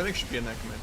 Everything should be in that command.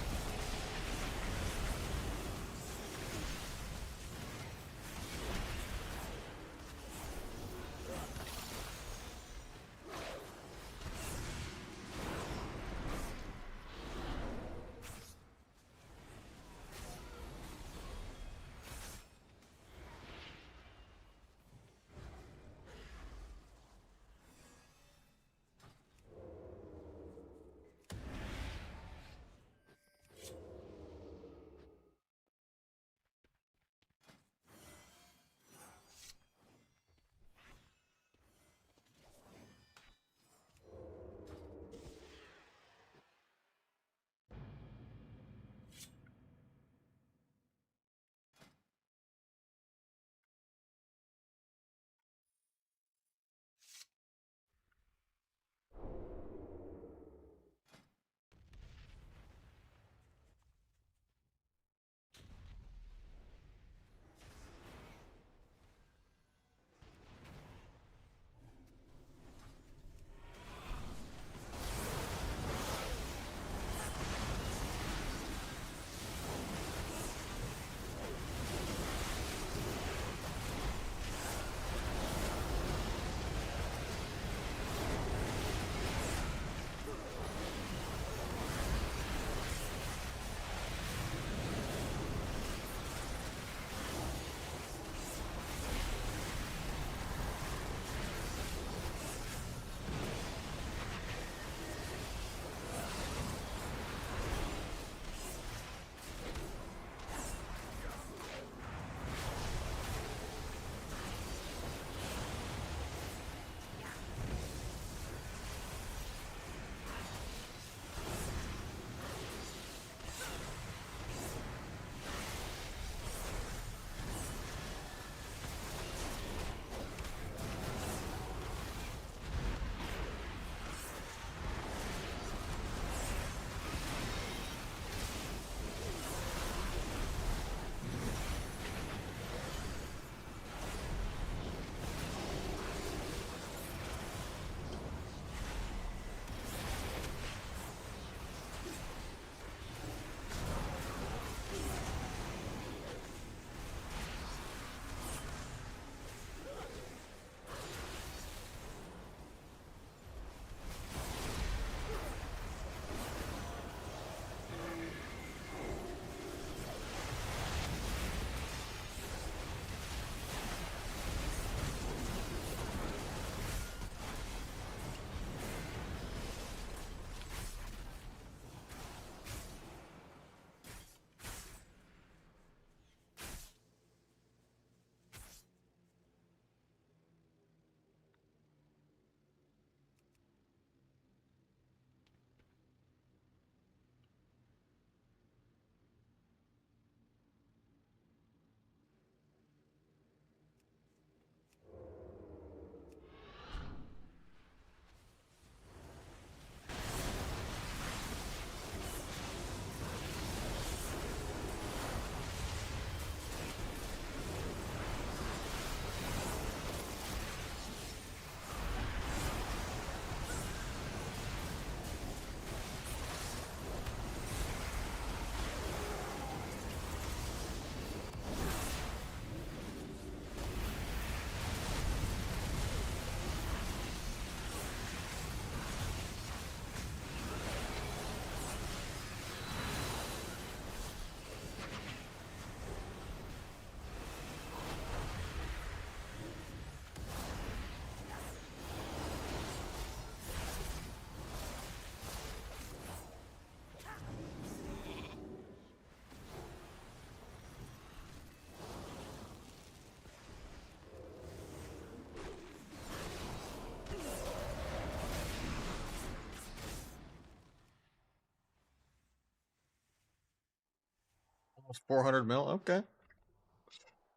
Almost 400 mil. Okay.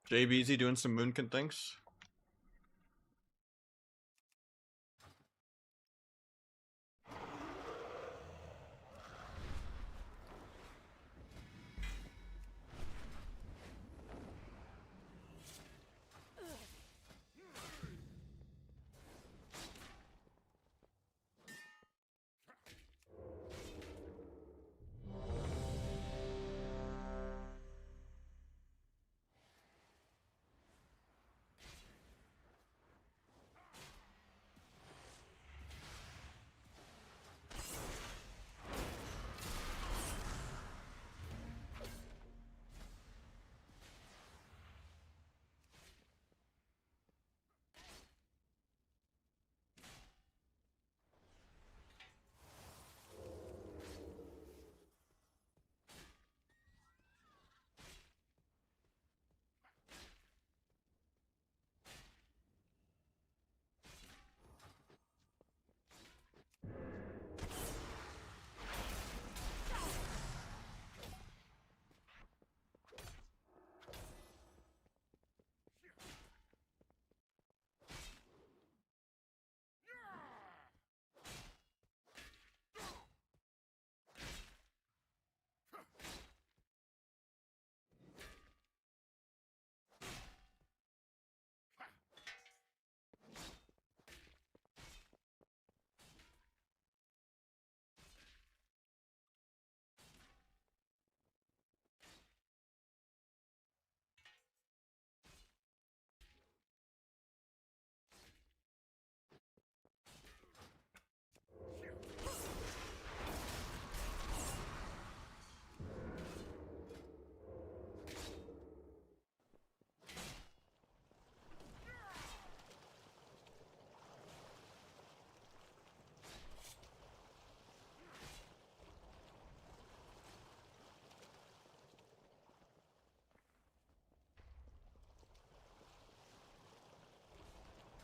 JBZ doing some Moonkin things.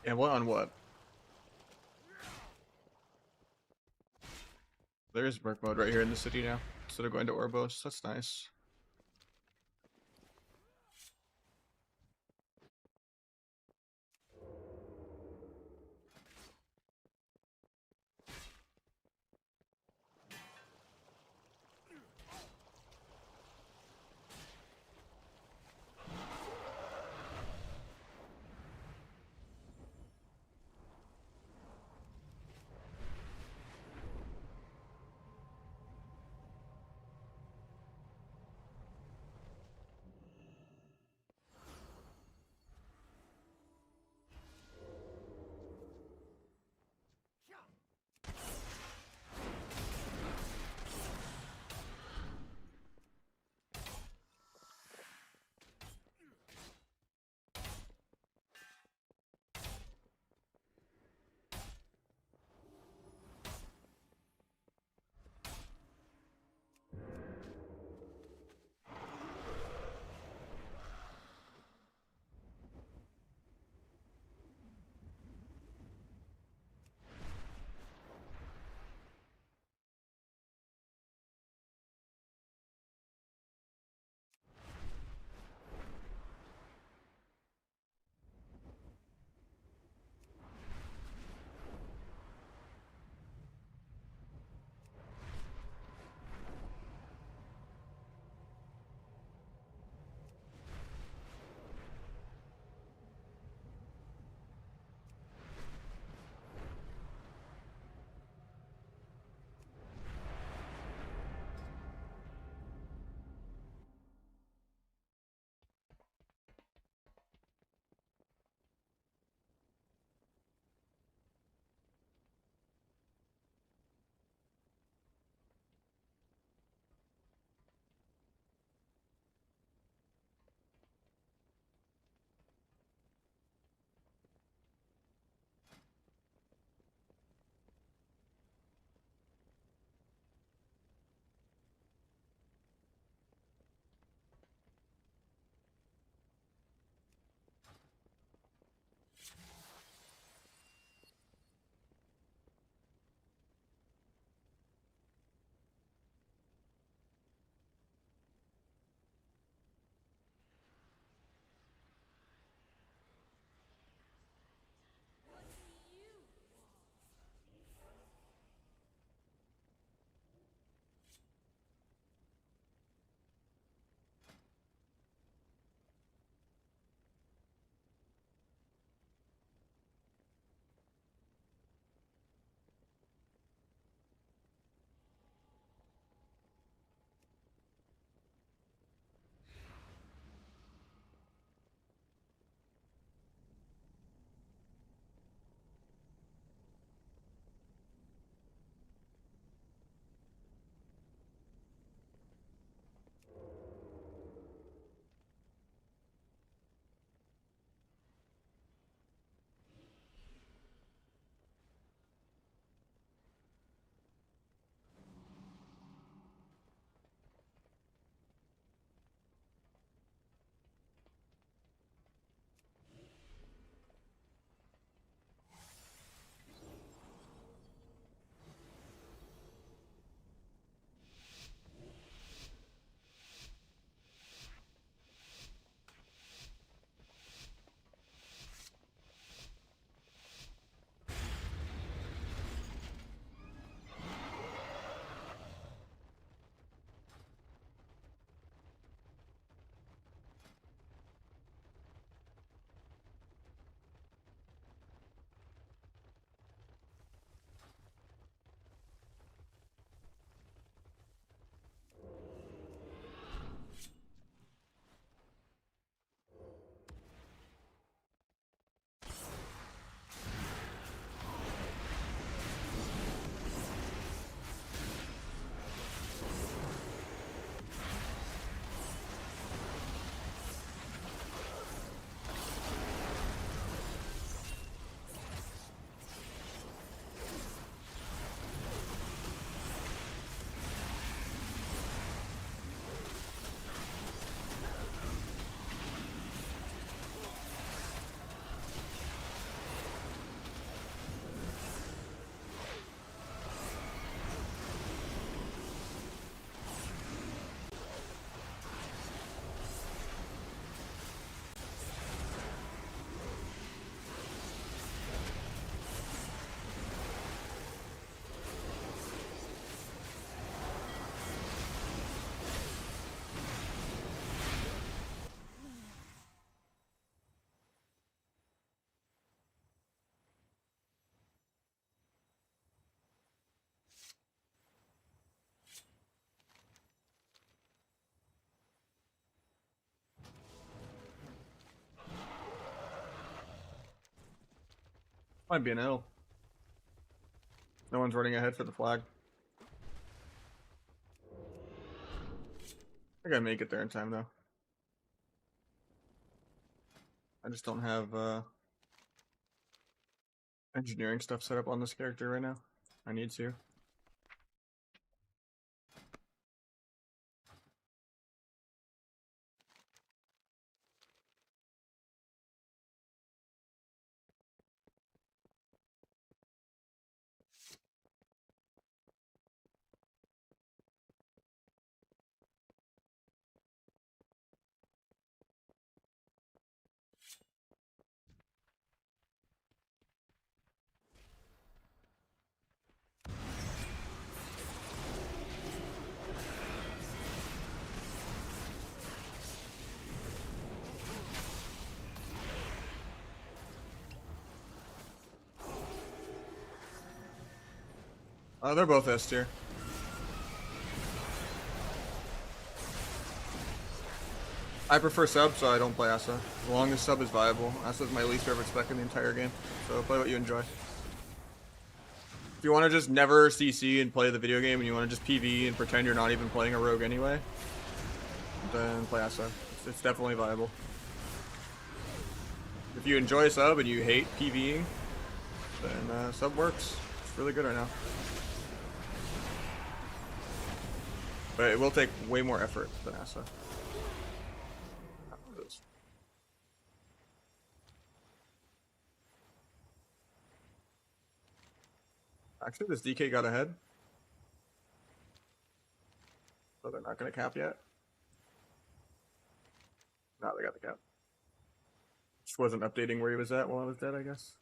And what on what? There's merc mode right here in the city now, instead of going to Orbos. That's nice. Might be an L. No one's running ahead for the flag. I gotta make it there in time though. I just don't have engineering stuff set up on this character right now. I need to. They're both S tier. I prefer sub, so I don't play Asa. As long as sub is viable. Asa is my least favorite spec in the entire game. So play what you enjoy. If you want to just never CC and play the video game, and you want to just PV and pretend you're not even playing a rogue anyway, then play Asa. It's definitely viable. If you enjoy sub and you hate PVing, then sub works. It's really good right now. But it will take way more effort than Asa. Actually, this DK got ahead. So they're not going to cap yet. No, they got the cap. Just wasn't updating where he was at while I was dead, I guess.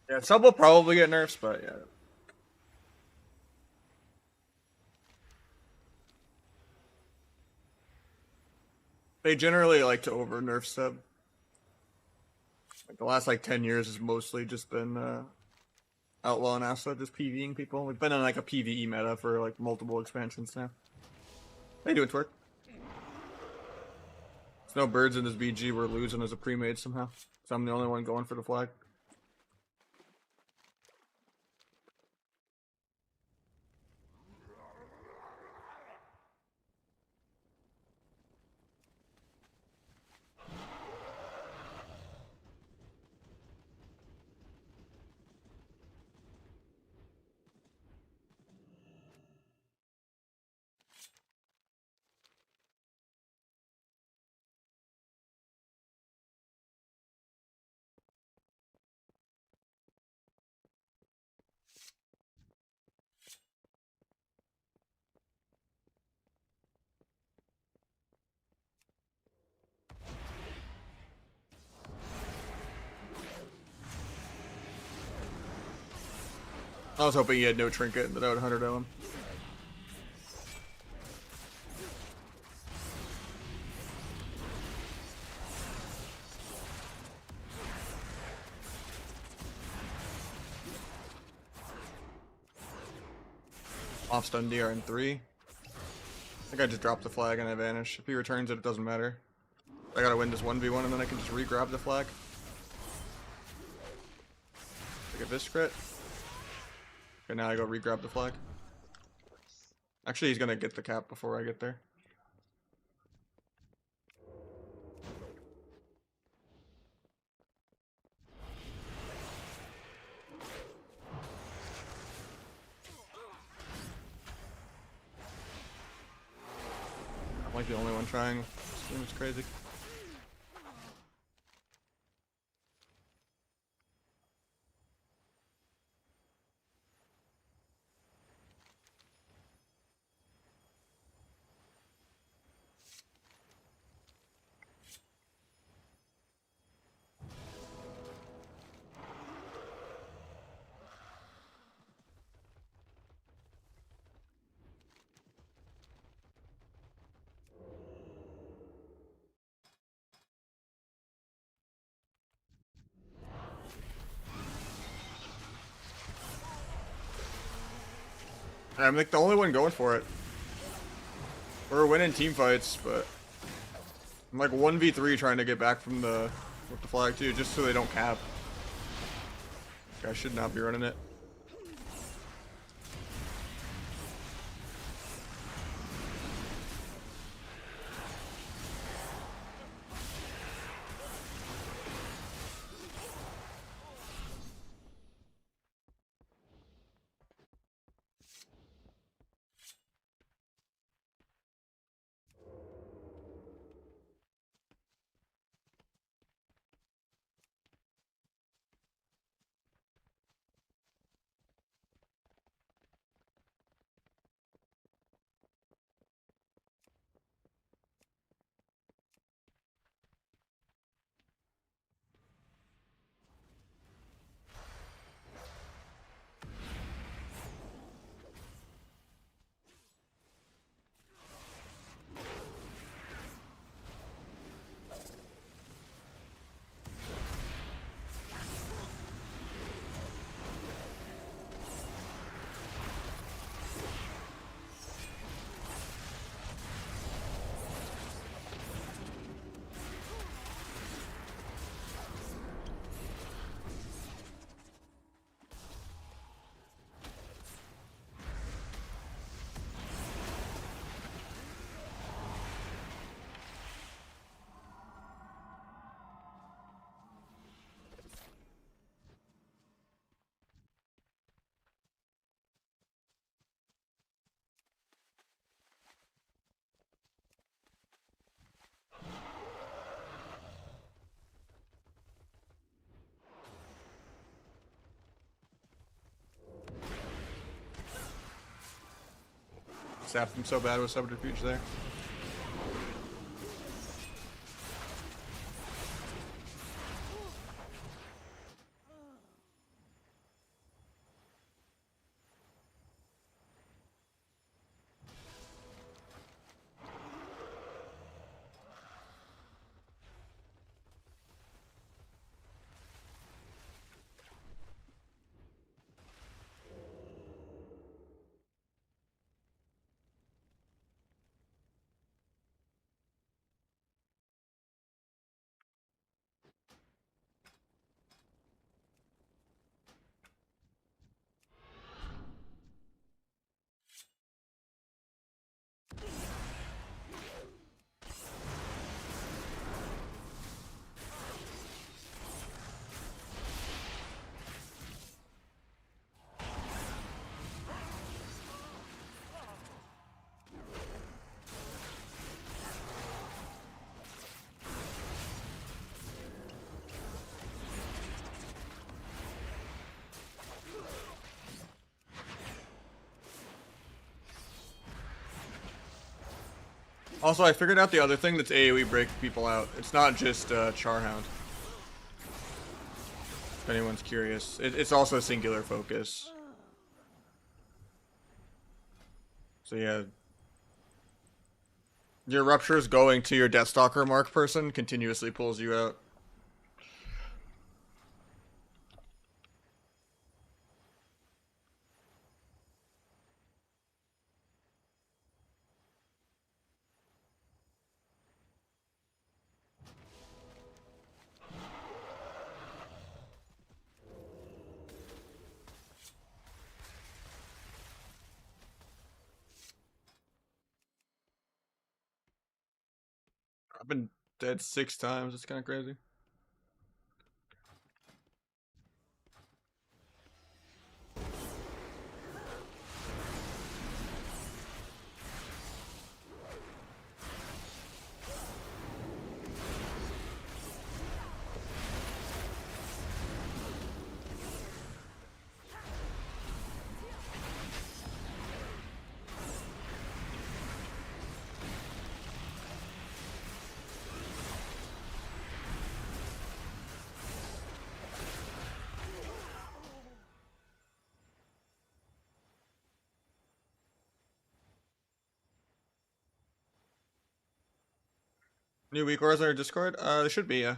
Yeah, sub will probably get nerfs, but yeah. They generally like to over nerf sub. Like the last 10 years has mostly just been Outlaw and Asa just PvEing people. We've been in a PvE meta for multiple expansions now. They do it work. There's no birds in this BG. We're losing as a pre-made somehow. So I'm the only one going for the flag. I was hoping he had no trinket and that I would 100 him. Off stun DR in 3. I think I just dropped the flag and I vanish. If he returns it, it doesn't matter. I gotta win this 1v1 and then I can just re-grab the flag. Take a Vis crit. Okay, now I go re-grab the flag. Actually, he's gonna get the cap before I get there. I'm like the only one trying. This game is crazy. I'm like the only one going for it. We're winning team fights, but I'm like 1v3 trying to get back from with the flag too, just so they don't cap. I should not be running it. Zapped him so bad with subterfuge there. Also, I figured out the other thing that's AoE break people out. It's not just Charhound. If anyone's curious. It's also singular focus. So yeah. Your ruptures going to your Deathstalker mark person continuously pulls you out. I've been dead 6 times. It's kind of crazy. New week orders on our Discord? There should be, yeah.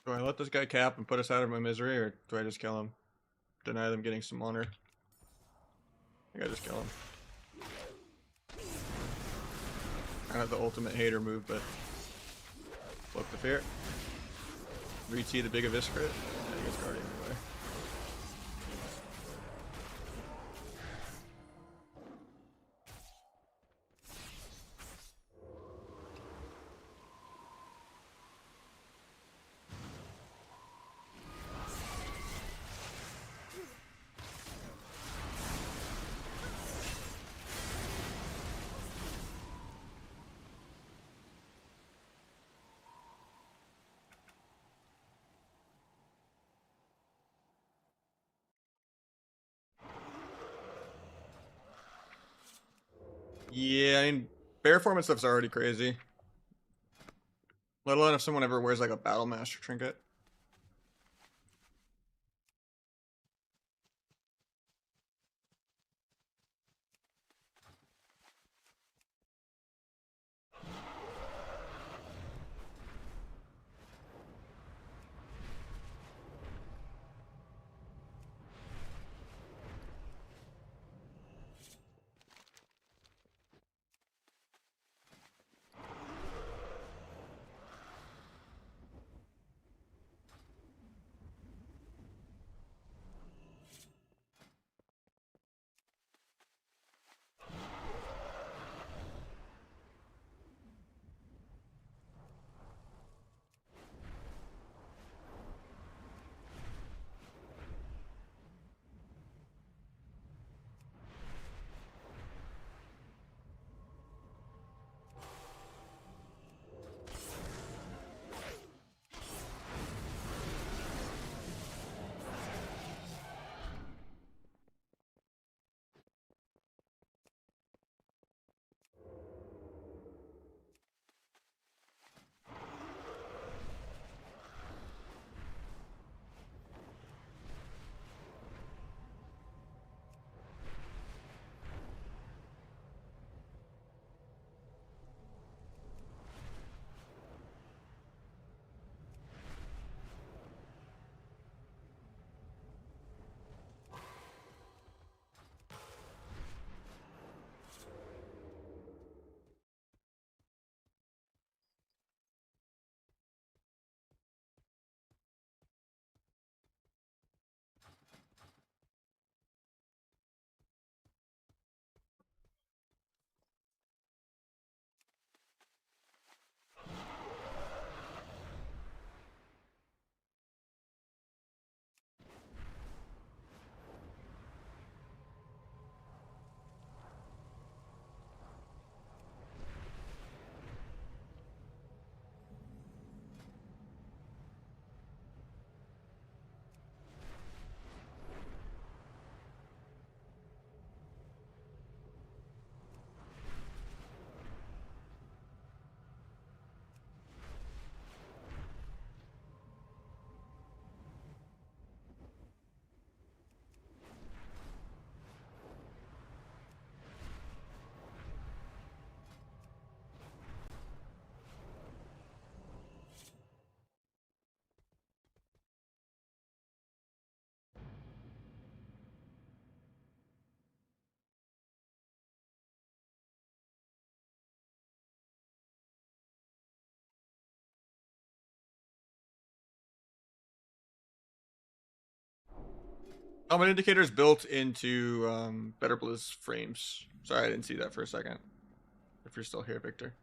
Do I let this guy cap and put us out of my misery, or do I just kill him? Deny them getting some honor. I think I just kill him. Kind of the ultimate hater move, but flip the fear. Re-T the big abyss crit. Yeah, he gets guardian anyway. Yeah, I mean, bear form and stuff's already crazy. Let alone if someone ever wears like a battle master trinket. Element indicators built into Better Blizz frames. Sorry, I didn't see that for a second. If you're still here, Victor.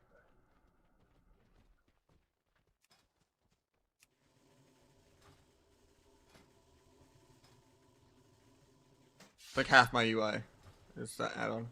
Like half my UI is that add-on.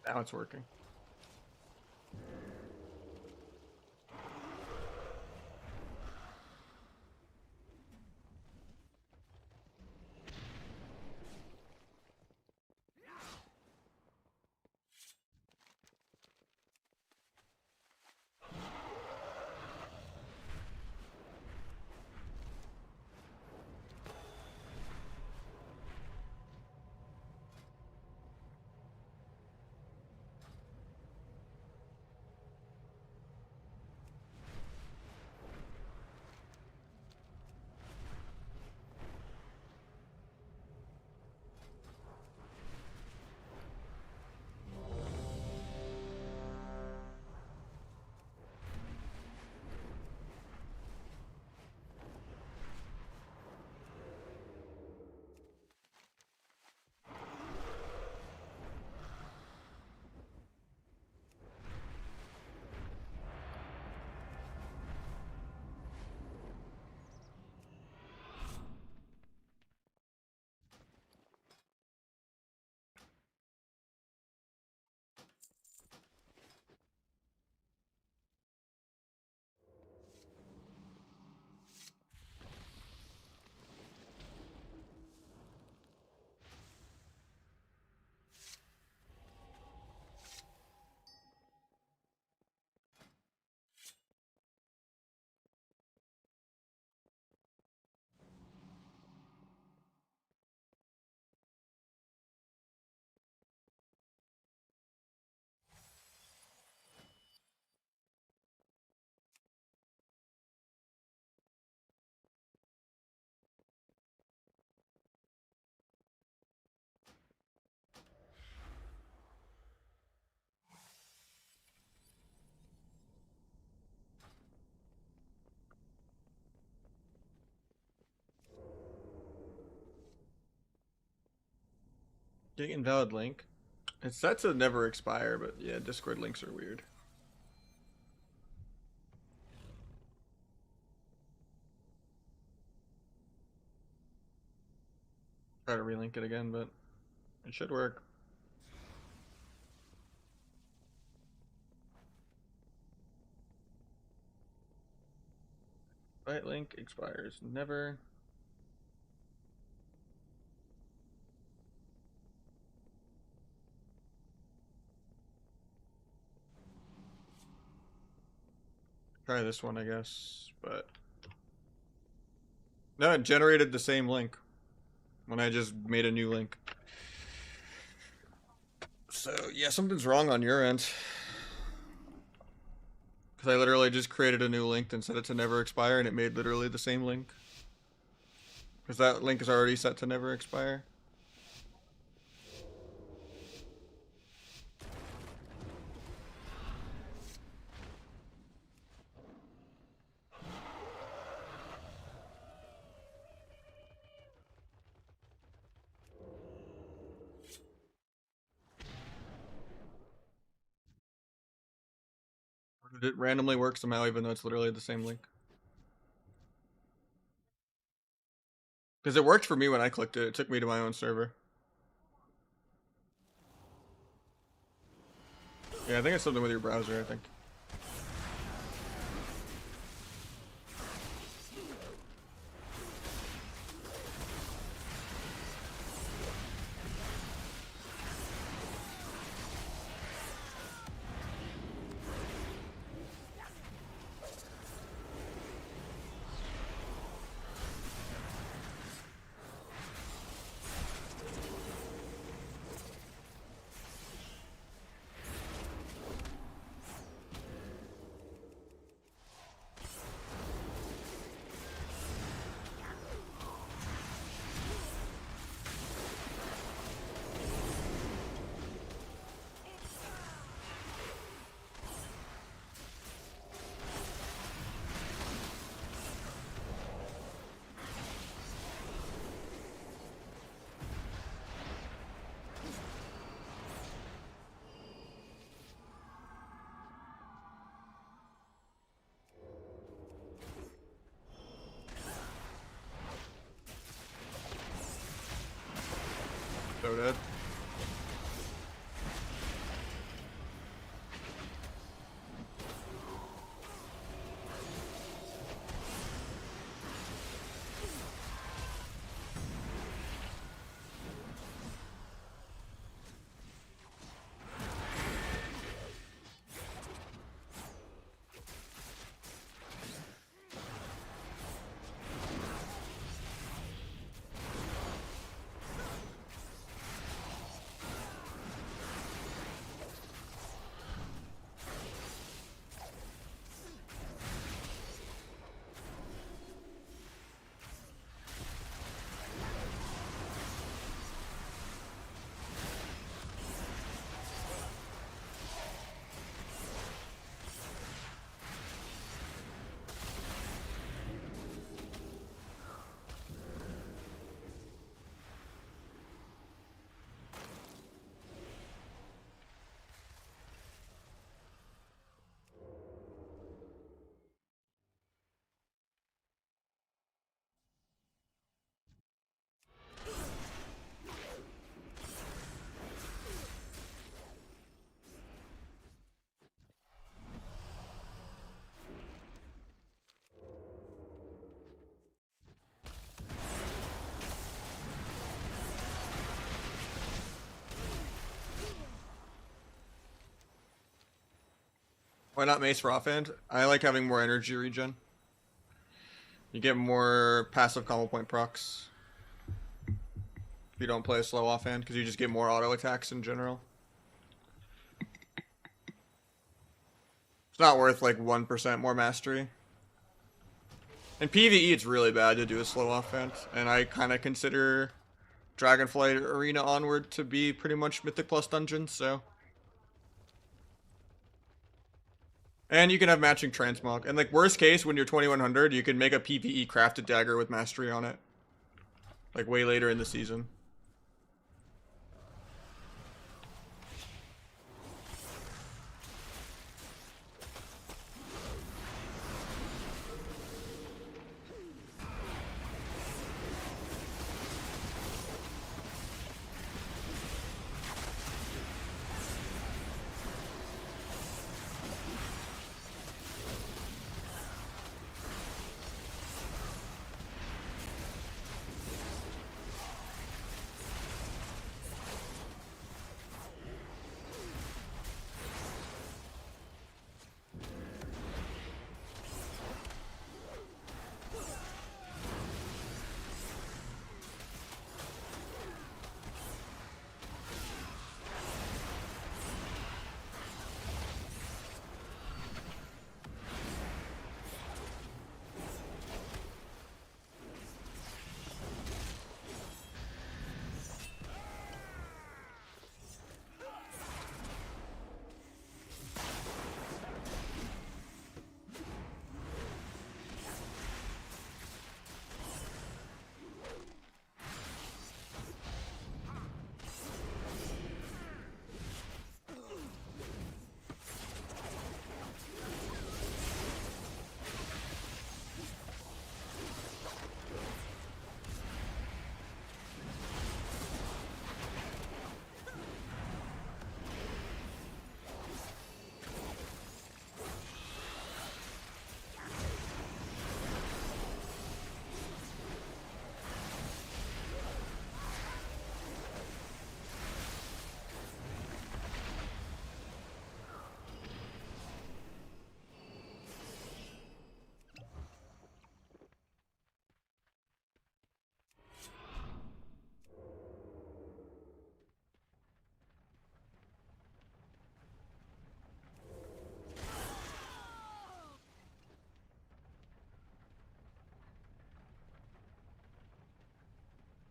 Now it's working. Getting invalid link. It's set to never expire, but yeah, Discord links are weird. Try to relink it again, but it should work. Right link expires never. Try this one, I guess, but no, it generated the same link when I just made a new link. So yeah, something's wrong on your end. Because I literally just created a new link and set it to never expire, and it made literally the same link. Because that link is already set to never expire. It randomly works somehow, even though it's literally the same link. Because it worked for me when I clicked it. It took me to my own server. Yeah, I think it's something with your browser, I think. So dead. Why not Mace for offhand? I like having more energy regen. You get more passive combo point procs if you don't play a slow offhand, because you just get more auto attacks in general. It's not worth like 1% more mastery. In PvE, it's really bad to do a slow offhand, and I kind of consider Dragonflight Arena onward to be pretty much Mythic Plus dungeons, so. And you can have matching transmog. And like worst case, when you're 2100, you can make a PvE crafted dagger with mastery on it. Like way later in the season.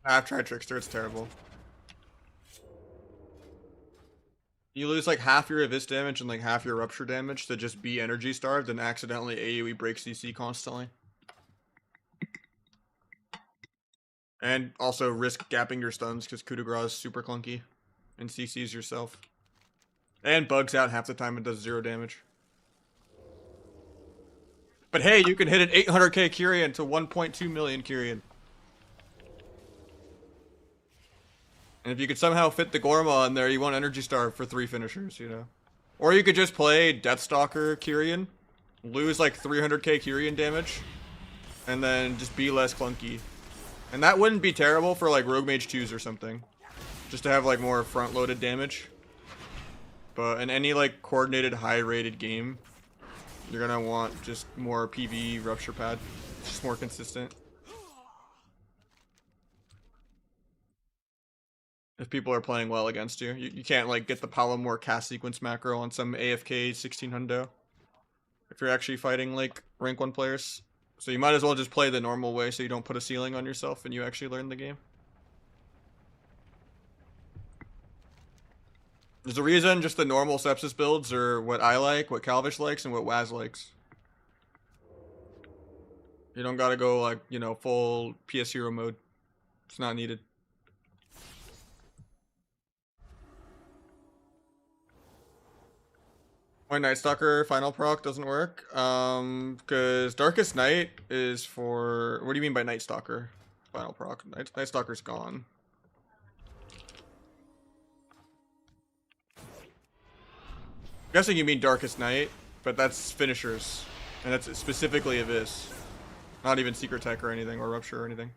I've tried Trickster, it's terrible. You lose like half your Abyss damage and like half your Rupture damage to just be energy starved and accidentally AoE break CC constantly. And also risk gapping your stuns because coup de grace is super clunky and CCs yourself. And bugs out half the time and does 0 damage. But hey, you can hit an 800k Kyrian to 1.2 million Kyrian. And if you could somehow fit the Gorma in there, you want Energy Starve for 3 finishers, you know. Or you could just play Deathstalker Kyrian, lose like 300k Kyrian damage, and then just be less clunky. And that wouldn't be terrible for like Rogue Mage 2s or something. Just to have like more front-loaded damage. But in any like coordinated high-rated game, you're gonna want just more PvE Rupture Pad. It's just more consistent. If people are playing well against you. You can't like get the Palomore cast sequence macro on some AFK 1600 if you're actually fighting like rank 1 players. So you might as well just play the normal way so you don't put a ceiling on yourself and you actually learn the game. There's a reason just the normal Sepsis builds are what I like, what Calvish likes, and what Waz likes. You don't gotta go like, you know, full PS Hero mode. It's not needed. Why Night Stalker final proc doesn't work? Because Darkest Night is for... What do you mean by Night Stalker final proc? Night Stalker's gone. I'm guessing you mean Darkest Night, but that's finishers. And that's specifically Abyss. Not even Secret Tech or anything, or Rupture or anything.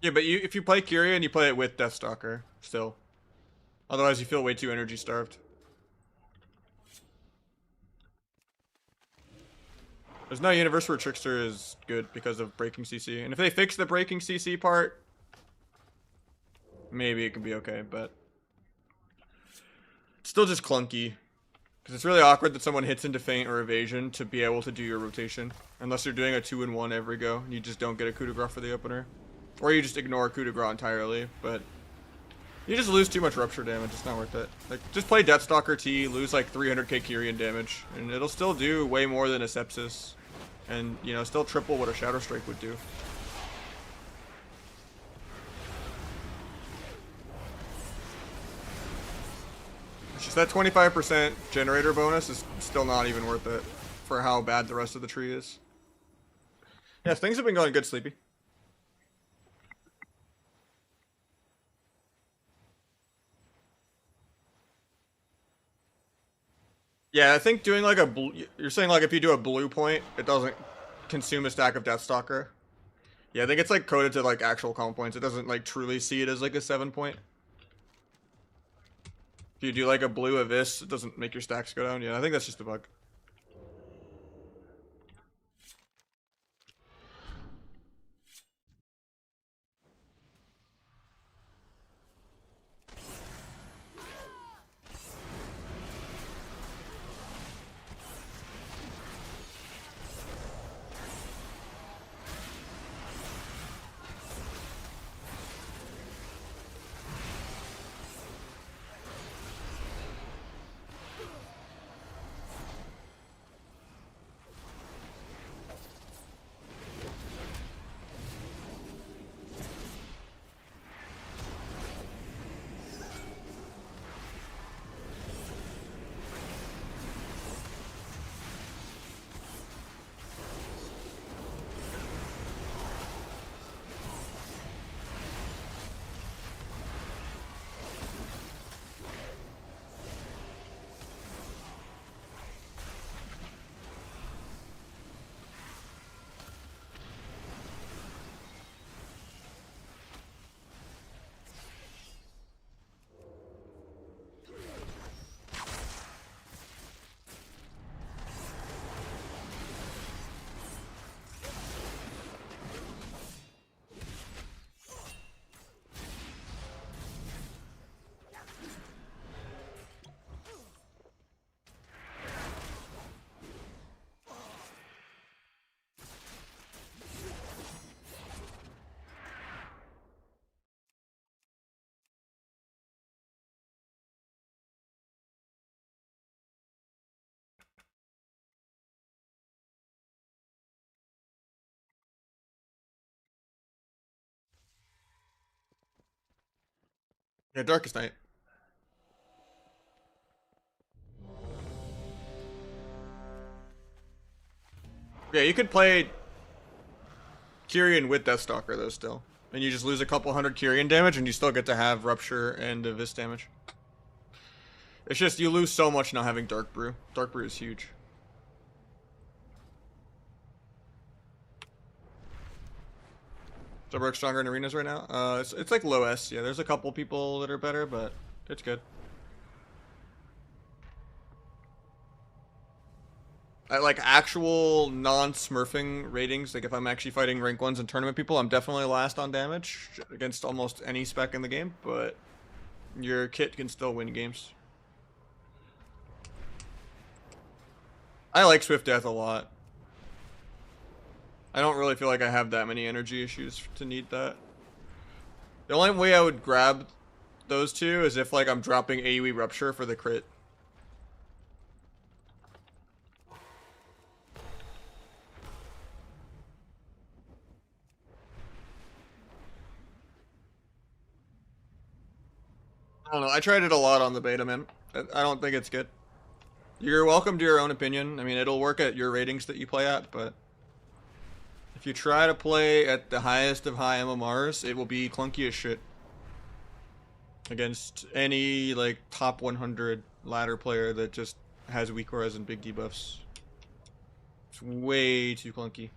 Yeah, but if you play Kyrian, you play it with Deathstalker, still. Otherwise, you feel way too energy starved. There's no universe where Trickster is good because of breaking CC. And if they fix the breaking CC part, maybe it can be okay, but... It's still just clunky. Because it's really awkward that someone hits into feint or evasion to be able to do your rotation. Unless you're doing a 2-in-1 every go, and you just don't get a coup de grace for the opener. Or you just ignore coup de grace entirely, but... You just lose too much Rupture damage, it's not worth it. Like, just play Deathstalker T, lose like 300k Kyrian damage, and it'll still do way more than a Sepsis. And, you know, still triple what a Shadow Strike would do. It's just that 25% generator bonus is still not even worth it for how bad the rest of the tree is. Yeah, things have been going good, Sleepy. Yeah, I think doing like a blue... You're saying like if you do a blue point, it doesn't consume a stack of Deathstalker. Yeah, I think it's like coded to like actual comp points. It doesn't like truly see it as like a 7 point. If you do like a blue Abyss, it doesn't make your stacks go down. Yeah, I think that's just a bug. Yeah, Darkest Night. Yeah, you could play Kyrian with Deathstalker though still. And you just lose a couple hundred Kyrian damage and you still get to have Rupture and Vis damage. It's just you lose so much now having Dark Brew. Dark Brew is huge. So we're stronger in arenas right now? It's like low S. Yeah, there's a couple people that are better, but it's good. At like actual non-smurfing ratings, like if I'm actually fighting rank 1s and tournament people, I'm definitely last on damage against almost any spec in the game, but your kit can still win games. I like Swift Death a lot. I don't really feel like I have that many energy issues to need that. The only way I would grab those two is if like I'm dropping AoE Rupture for the crit. I don't know. I tried it a lot on the beta, man. I don't think it's good. You're welcome to your own opinion. I mean, it'll work at your ratings that you play at, but if you try to play at the highest of high MMRs, it will be clunky as shit against any like top 100 ladder player that just has weak auras and big debuffs. It's way too clunky.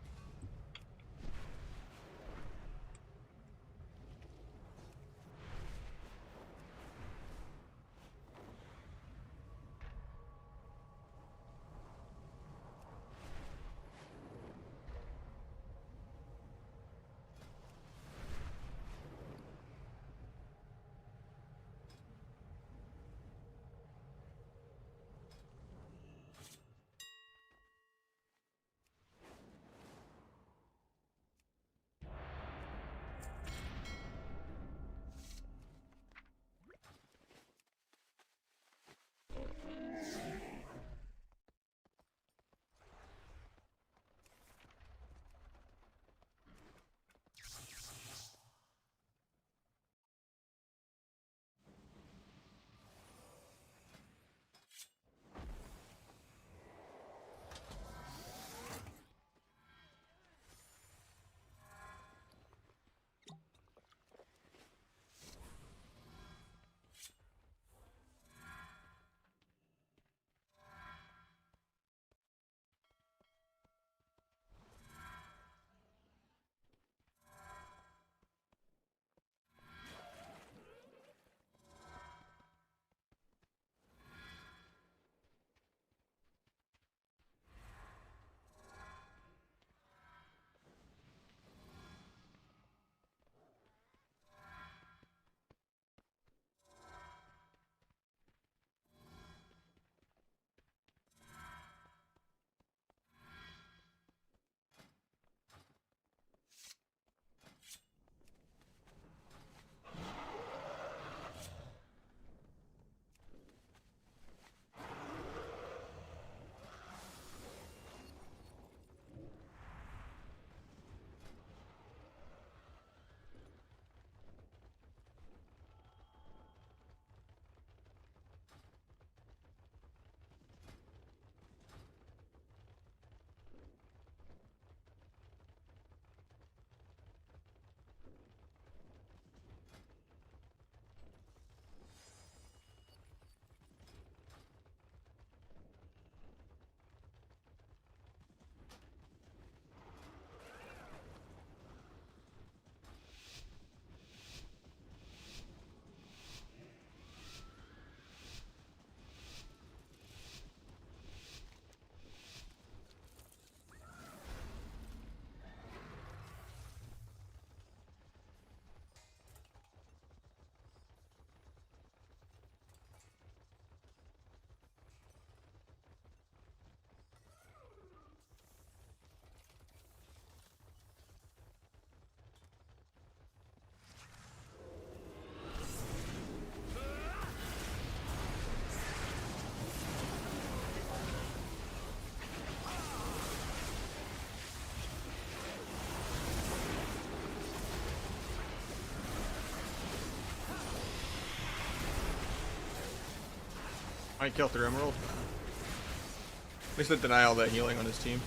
Might kill through Emerald. At least it deny all that healing on his team.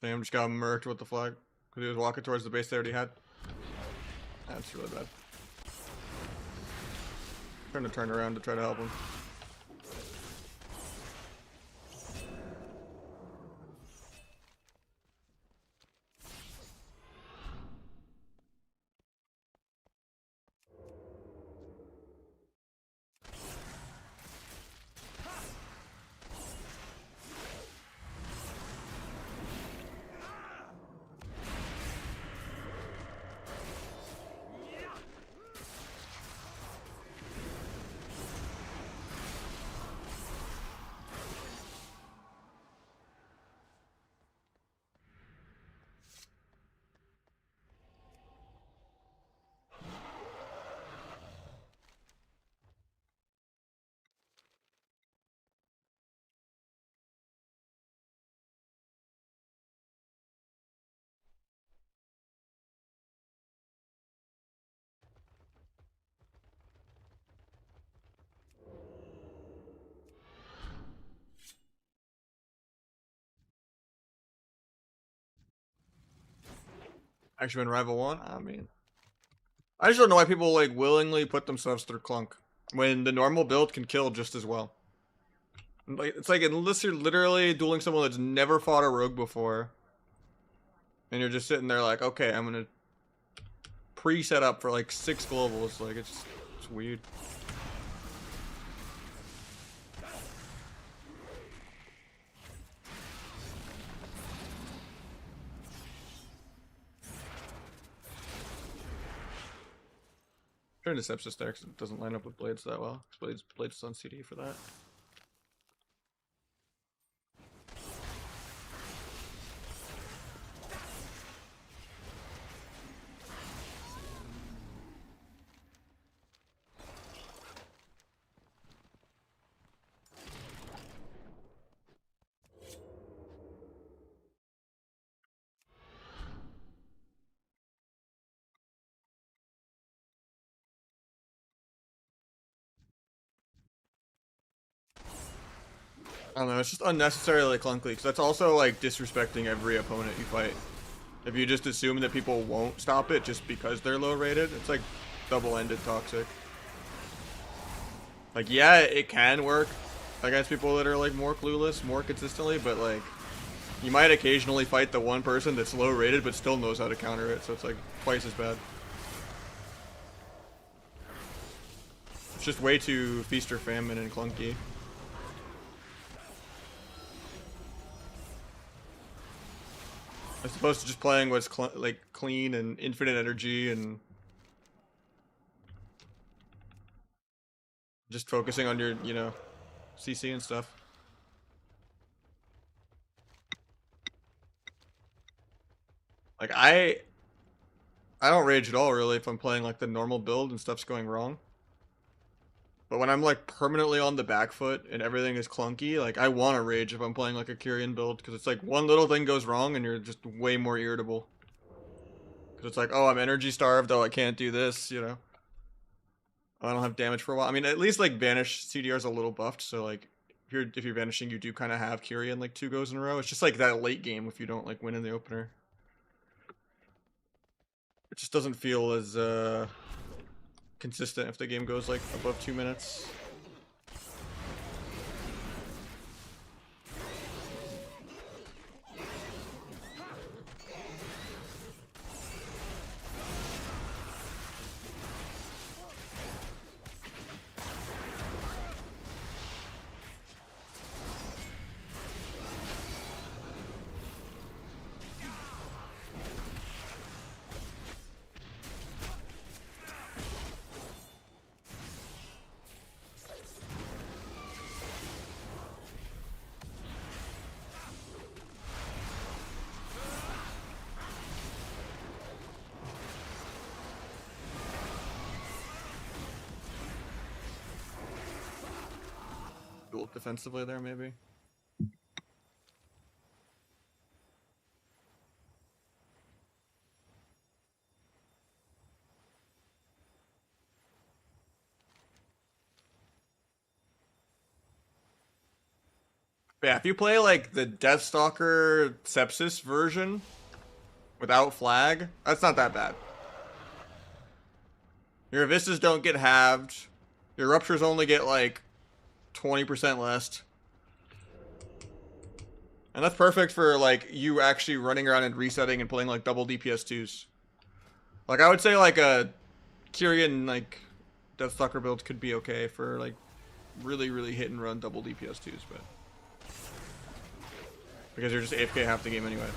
Sam just got murked with the flag because he was walking towards the base they already had. That's really bad. Trying to turn around to try to help him. Actually, been Rival 1? I mean, I just don't know why people like willingly put themselves through Clunk when the normal build can kill just as well. Like it's like unless you're literally dueling someone that's never fought a rogue before, and you're just sitting there like, okay, I'm gonna pre-set up for like 6 globals. Like it's weird. Trying to sepsis there because it doesn't line up with Blades that well. Blades is on CD for that. I don't know, it's just unnecessarily clunky, because that's also, like, disrespecting every opponent you fight. If you just assume that people won't stop it just because they're low rated, it's, like, double-ended toxic. Like, yeah, it can work against people that are, like, more clueless, more consistently, but, like, you might occasionally fight the one person that's low rated but still knows how to counter it, so it's, like, twice as bad. It's just way too feast or famine and clunky. As opposed to just playing what's like clean and infinite energy and just focusing on your, you know, CC and stuff. Like I don't rage at all really if I'm playing like the normal build and stuff's going wrong. But when I'm like permanently on the back foot and everything is clunky, like I want to rage if I'm playing like a Kyrian build because it's like one little thing goes wrong and you're just way more irritable. Because it's like, oh, I'm energy starved, oh, I can't do this, you know. Oh, I don't have damage for a while. I mean, at least like Vanish CDR is a little buffed, so like if you're vanishing, you do kind of have Kyrian like 2 goes in a row. It's just like that late game if you don't like win in the opener. It just doesn't feel as consistent if the game goes like above 2 minutes. defensively there, maybe. Yeah, if you play like the Deathstalker Sepsis version without flag, that's not that bad. Your Vistas don't get halved. Your Ruptures only get like 20% less. And that's perfect for like you actually running around and resetting and playing like double DPS 2s. Like I would say like a Kyrian like Deathstalker build could be okay for like really hit and run double DPS 2s, but because you're just AFK half the game anyway.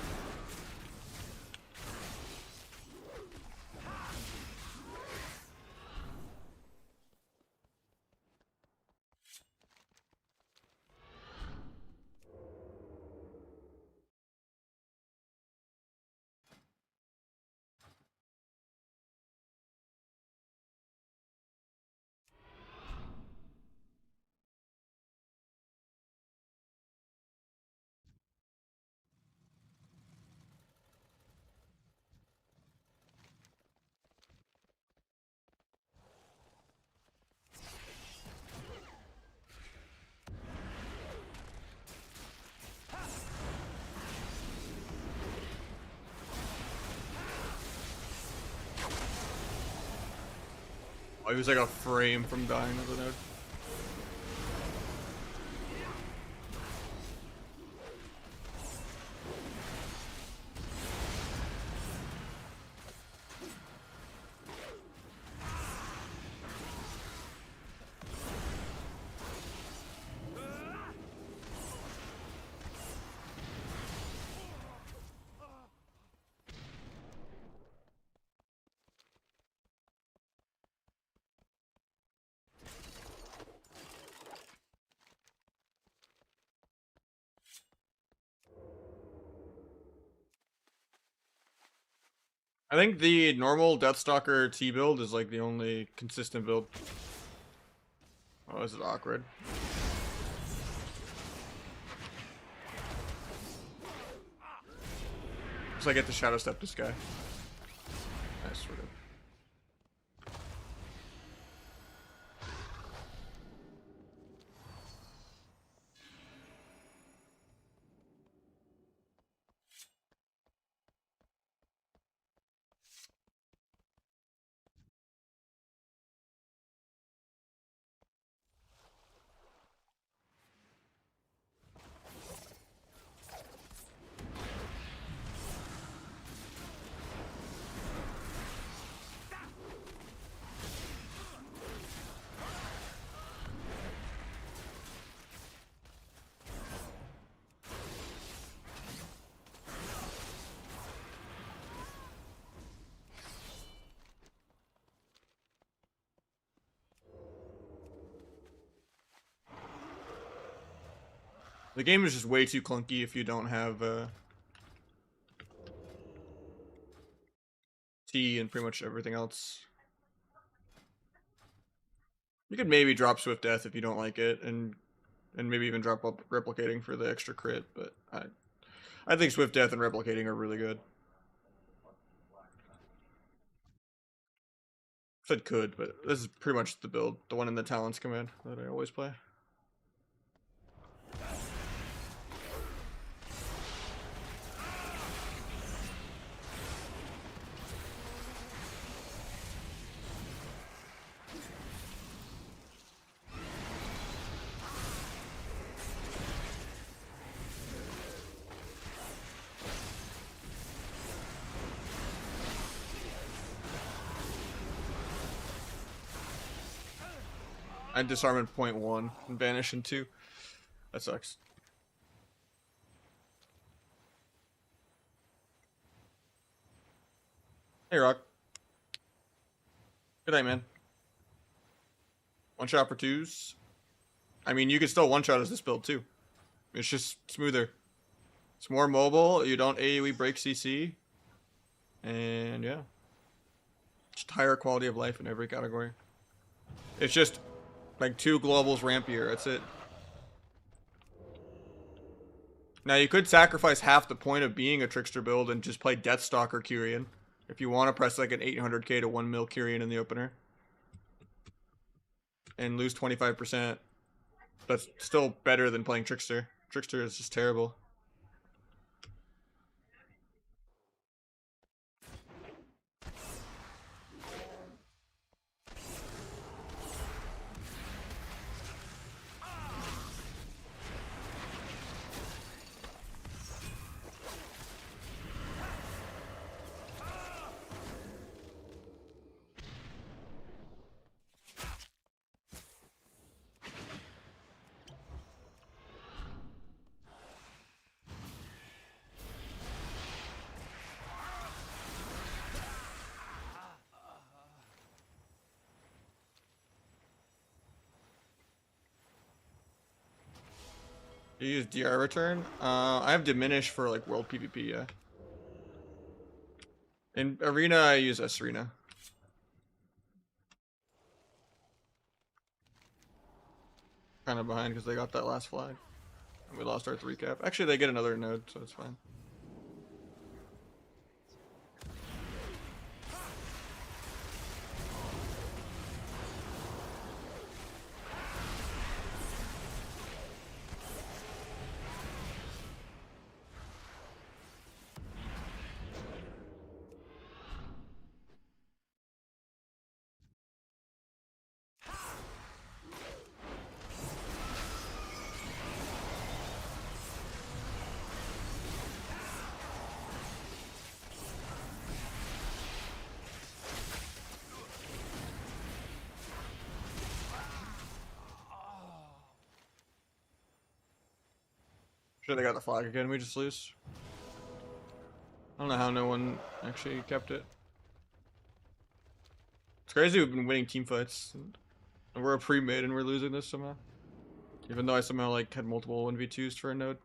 Oh, he was like a frame from dying as a node. I think the normal Deathstalker T build is like the only consistent build. Oh, is it awkward? Looks like I get to Shadow Step this guy. Nice, sort of. The game is just way too clunky if you don't have T and pretty much everything else. You could maybe drop Swift Death if you don't like it, and maybe even drop up Replicating for the extra crit, but I think Swift Death and Replicating are really good. I said could, but this is pretty much the build, the one in the Talents command that I always play. I disarm in 0.1 and banish in 2. That sucks. Hey, Rock. Good night, man. One shot for 2s. I mean, you can still one shot as this build too. It's just smoother. It's more mobile. You don't AoE break CC. And yeah. Just higher quality of life in every category. It's just like 2 globals rampier. That's it. Now you could sacrifice half the point of being a trickster build and just play Deathstalker Kyrian. If you want to press like an 800k to 1 mil Kyrian in the opener. And lose 25%. That's still better than playing Trickster. Trickster is just terrible. You use DR return? I have diminish for like world PvP, yeah. In arena, I use S-Arena. Kind of behind because they got that last flag. And we lost our 3 cap. Actually, they get another node, so it's fine. Sure, they got the flag again. We just lose. I don't know how no one actually kept it. It's crazy we've been winning team fights. And we're a pre-mid and we're losing this somehow. Even though I somehow like had multiple 1v2s for a node.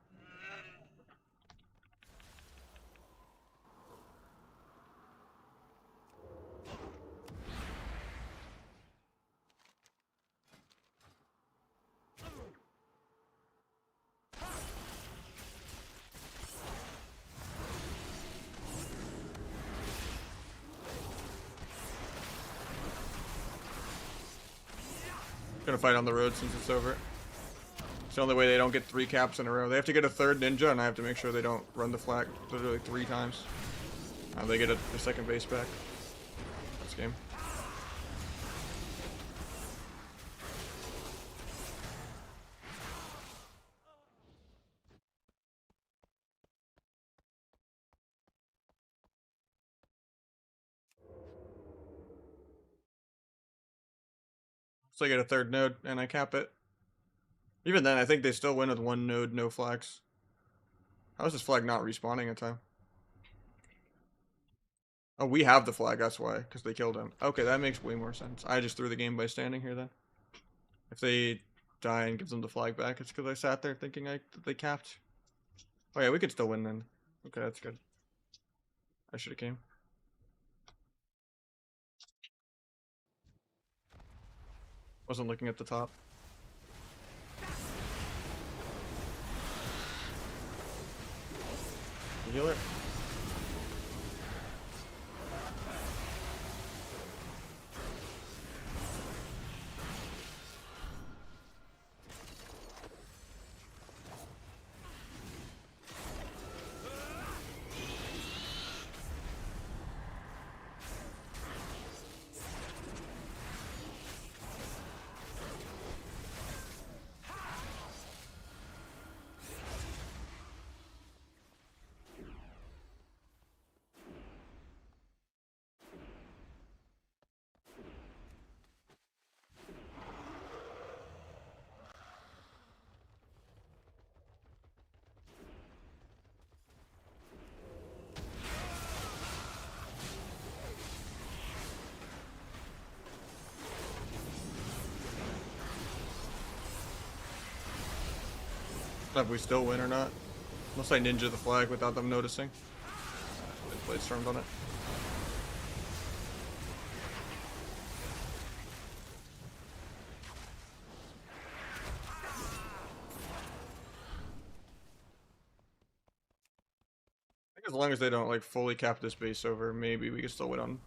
Gonna fight on the road since it's over. It's the only way they don't get 3 caps in a row. They have to get a 3rd ninja, and I have to make sure they don't run the flag literally 3 times. They get their 2nd base back. This game. So I get a 3rd node, and I cap it. Even then, I think they still win with 1 node, no flags. How is this flag not respawning in time? Oh, we have the flag, that's why, because they killed him. Okay, that makes way more sense. I just threw the game by standing here then. If they die and give them the flag back, it's because I sat there thinking they capped. Oh yeah, we could still win then. Okay, that's good. I should have came. Wasn't looking at the top. Healer. If we still win or not. Unless I ninja the flag without them noticing. They played stormed on it. As long as they don't like fully cap this base over, maybe we can still win on.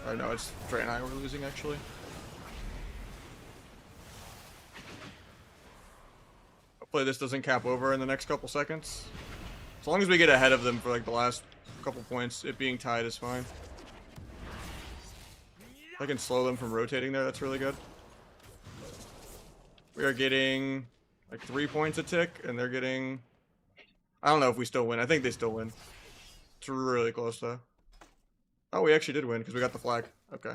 Or no, it's Trey and I we're losing actually. Hopefully this doesn't cap over in the next couple seconds. As long as we get ahead of them for like the last couple points, it being tied is fine. If I can slow them from rotating there, that's really good. We are getting like 3 points a tick, and they're getting... I don't know if we still win. I think they still win. It's really close though. Oh, we actually did win because we got the flag. Okay.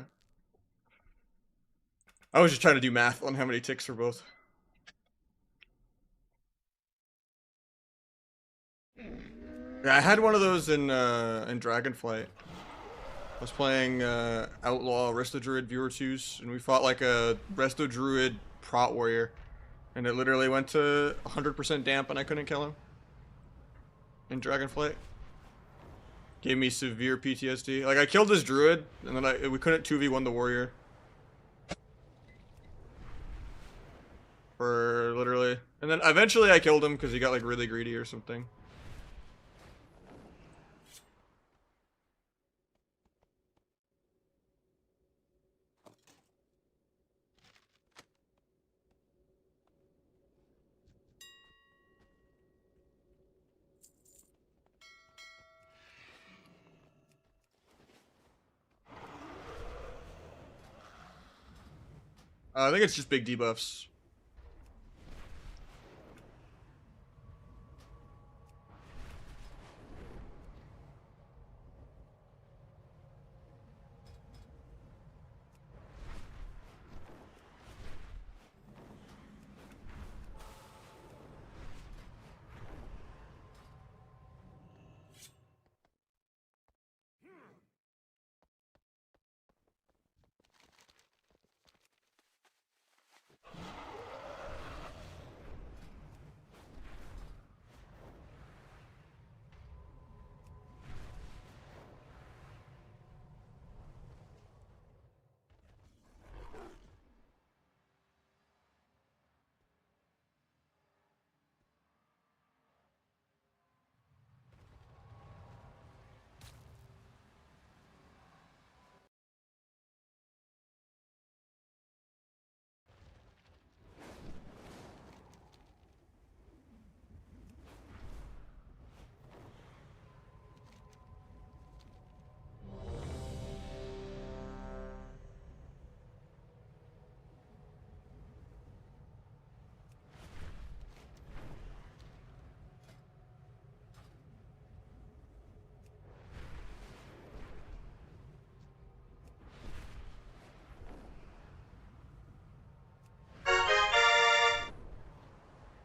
I was just trying to do math on how many ticks for both. Yeah, I had one of those in Dragonflight. I was playing Outlaw Resto Druid Viewer 2s, and we fought like a Resto Druid Prot Warrior. And it literally went to 100% damp and I couldn't kill him. In Dragonflight. Gave me severe PTSD. Like, I killed this Druid, and then we couldn't 2v1 the Warrior. For literally... And then eventually I killed him because he got like really greedy or something. I think it's just big debuffs.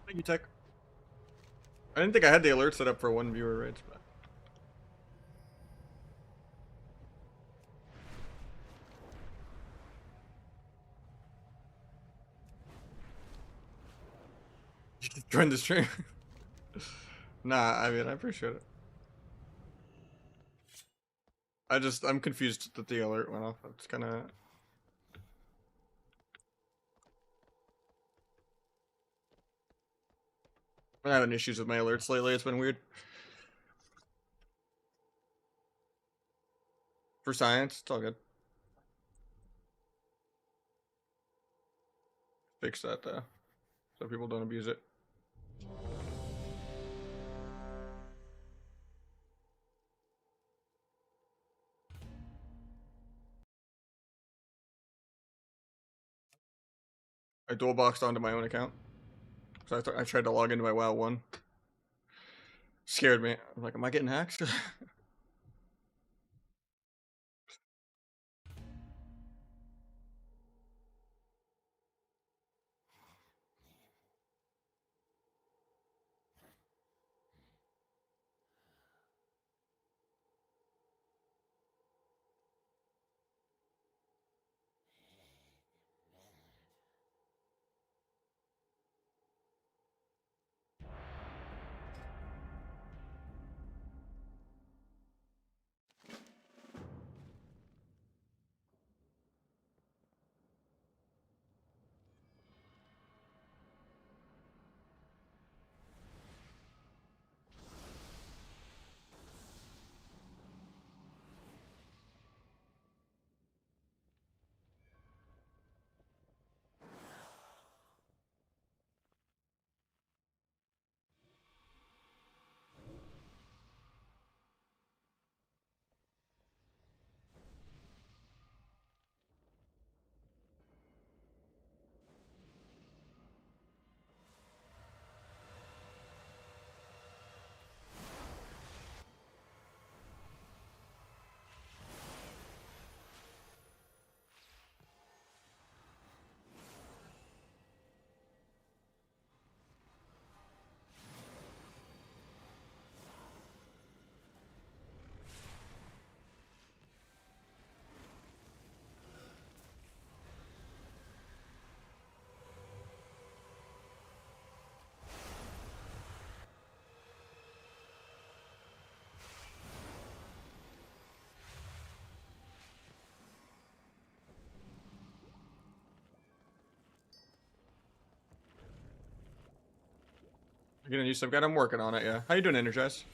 Thank you, Tech. I didn't think I had the alert set up for one viewer raids, but... You just joined the stream. Nah, I mean, I appreciate it. I'm confused that the alert went off. It's kinda... I'm having issues with my alerts lately, it's been weird. For science, it's all good. Fix that though, so people don't abuse it. I dual boxed onto my own account. So I tried to log into my WoW 1. Scared me. I'm like, am I getting hacked? You're gonna use some guy. I'm working on it. Yeah. How you doing, Energize?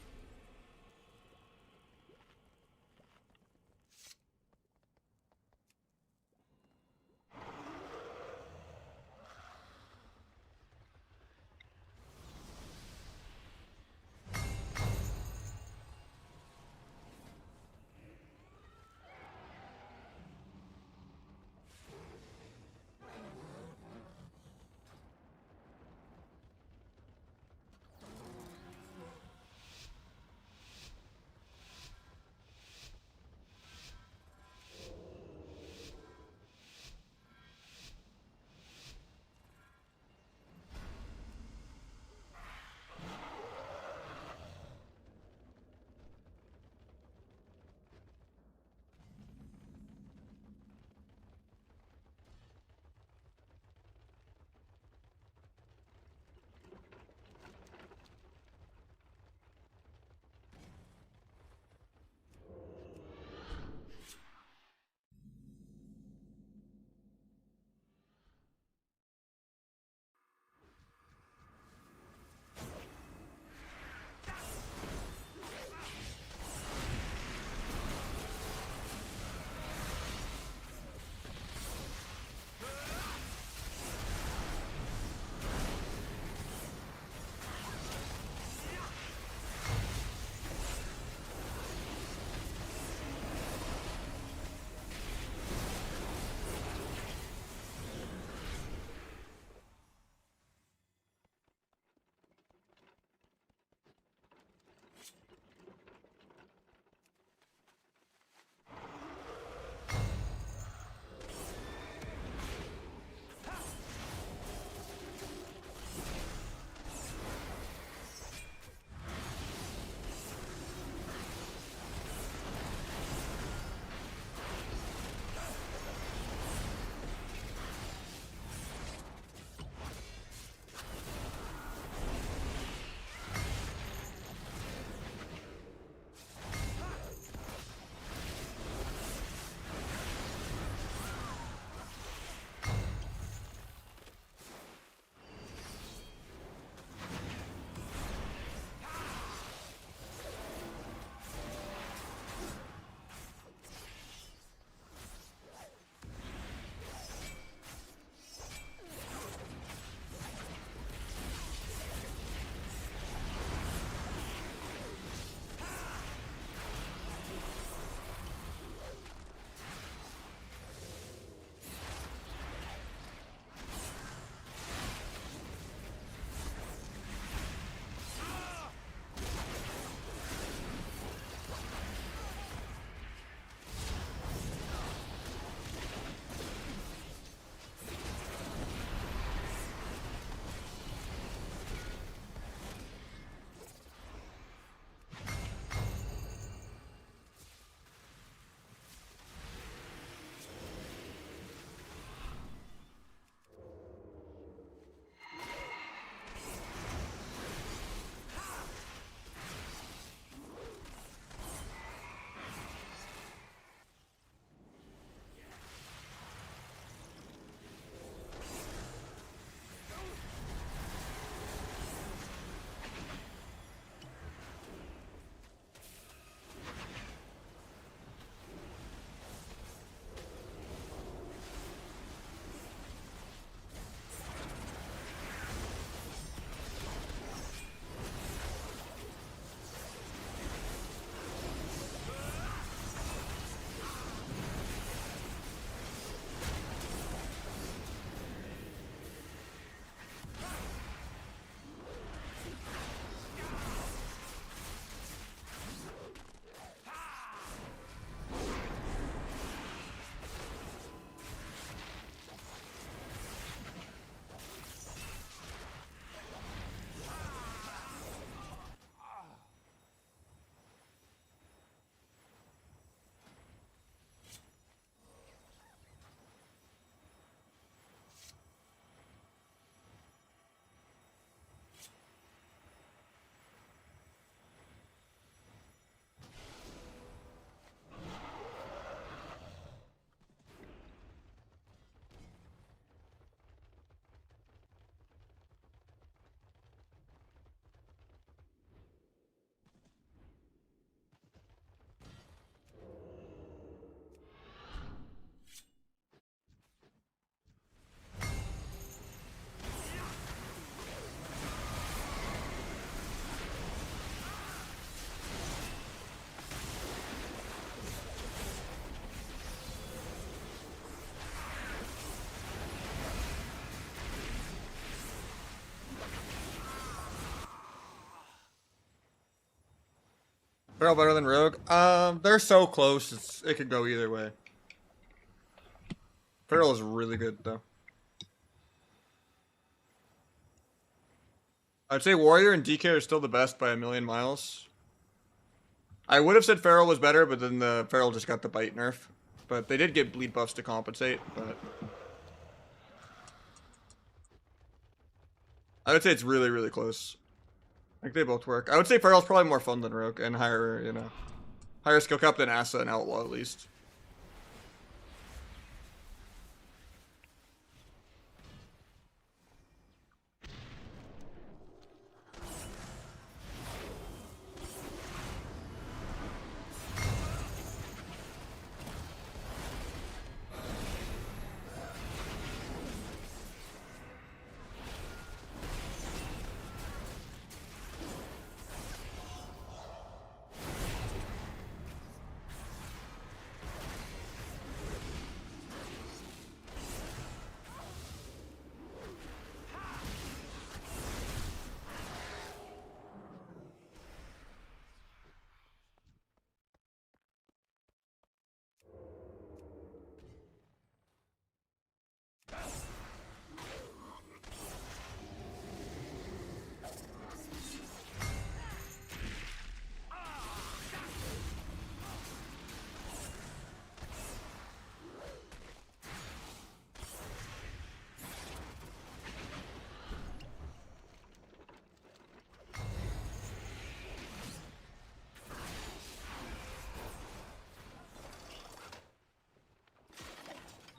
Feral better than Rogue? They're so close, it could go either way. Feral is really good, though. I'd say Warrior and DK are still the best by a million miles. I would have said Feral was better, but then the Feral just got the bite nerf. But they did get bleed buffs to compensate, but... I would say it's really, really close. Like, they both work. I would say Feral's probably more fun than Rogue, and higher, you know... Higher skill cap than Asa and Outlaw, at least.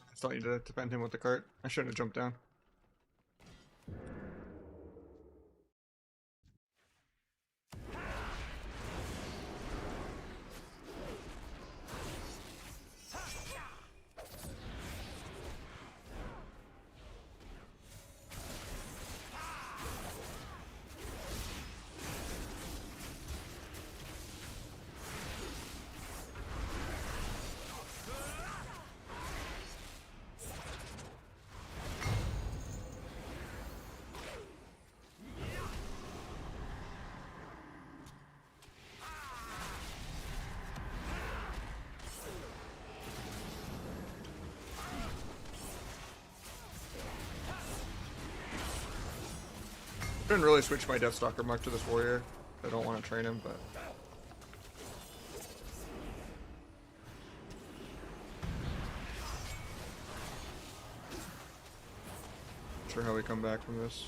I thought you did defend him with the cart. I shouldn't have jumped down. I didn't really switch my Deathstalker much to this warrior. I don't want to train him, but... Not sure how we come back from this.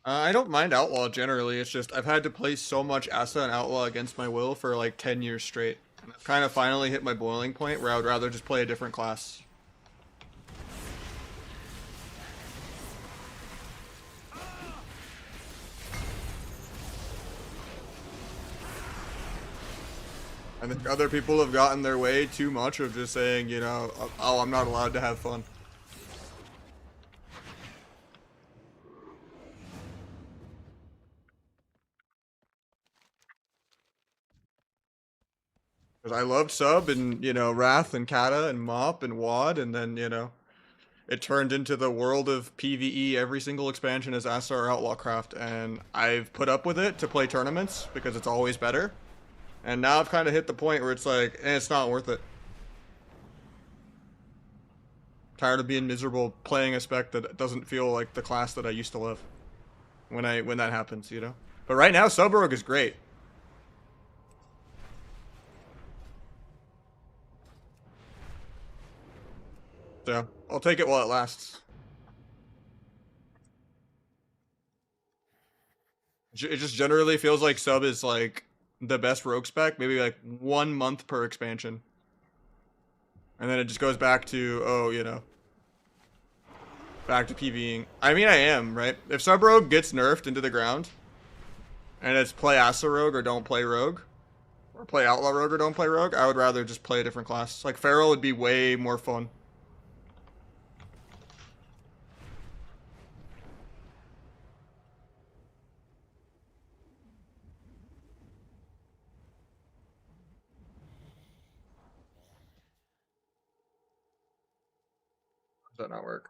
I don't mind Outlaw generally, it's just I've had to play so much Asa and Outlaw against my will for like 10 years straight. And I've kind of finally hit my boiling point where I would rather just play a different class. I think other people have gotten their way too much of just saying, you know, oh, I'm not allowed to have fun. Because I loved Sub and, you know, Wrath and Kata and Mop and Wad, and then, you know, it turned into the world of PvE. Every single expansion is Asa or Outlawcraft, and I've put up with it to play tournaments because it's always better. And now I've kind of hit the point where it's like, it's not worth it. Tired of being miserable playing a spec that doesn't feel like the class that I used to love. When that happens, you know. But right now, sub rogue is great. So I'll take it while it lasts. It just generally feels like sub is like the best rogue spec, maybe like 1 month per expansion. And then it just goes back to, oh, you know, back to PvEing. I mean, I am, right? If sub rogue gets nerfed into the ground, and it's play Asa rogue or don't play rogue, or play outlaw rogue or don't play rogue, I would rather just play a different class. Like feral would be way more fun. Does that not work?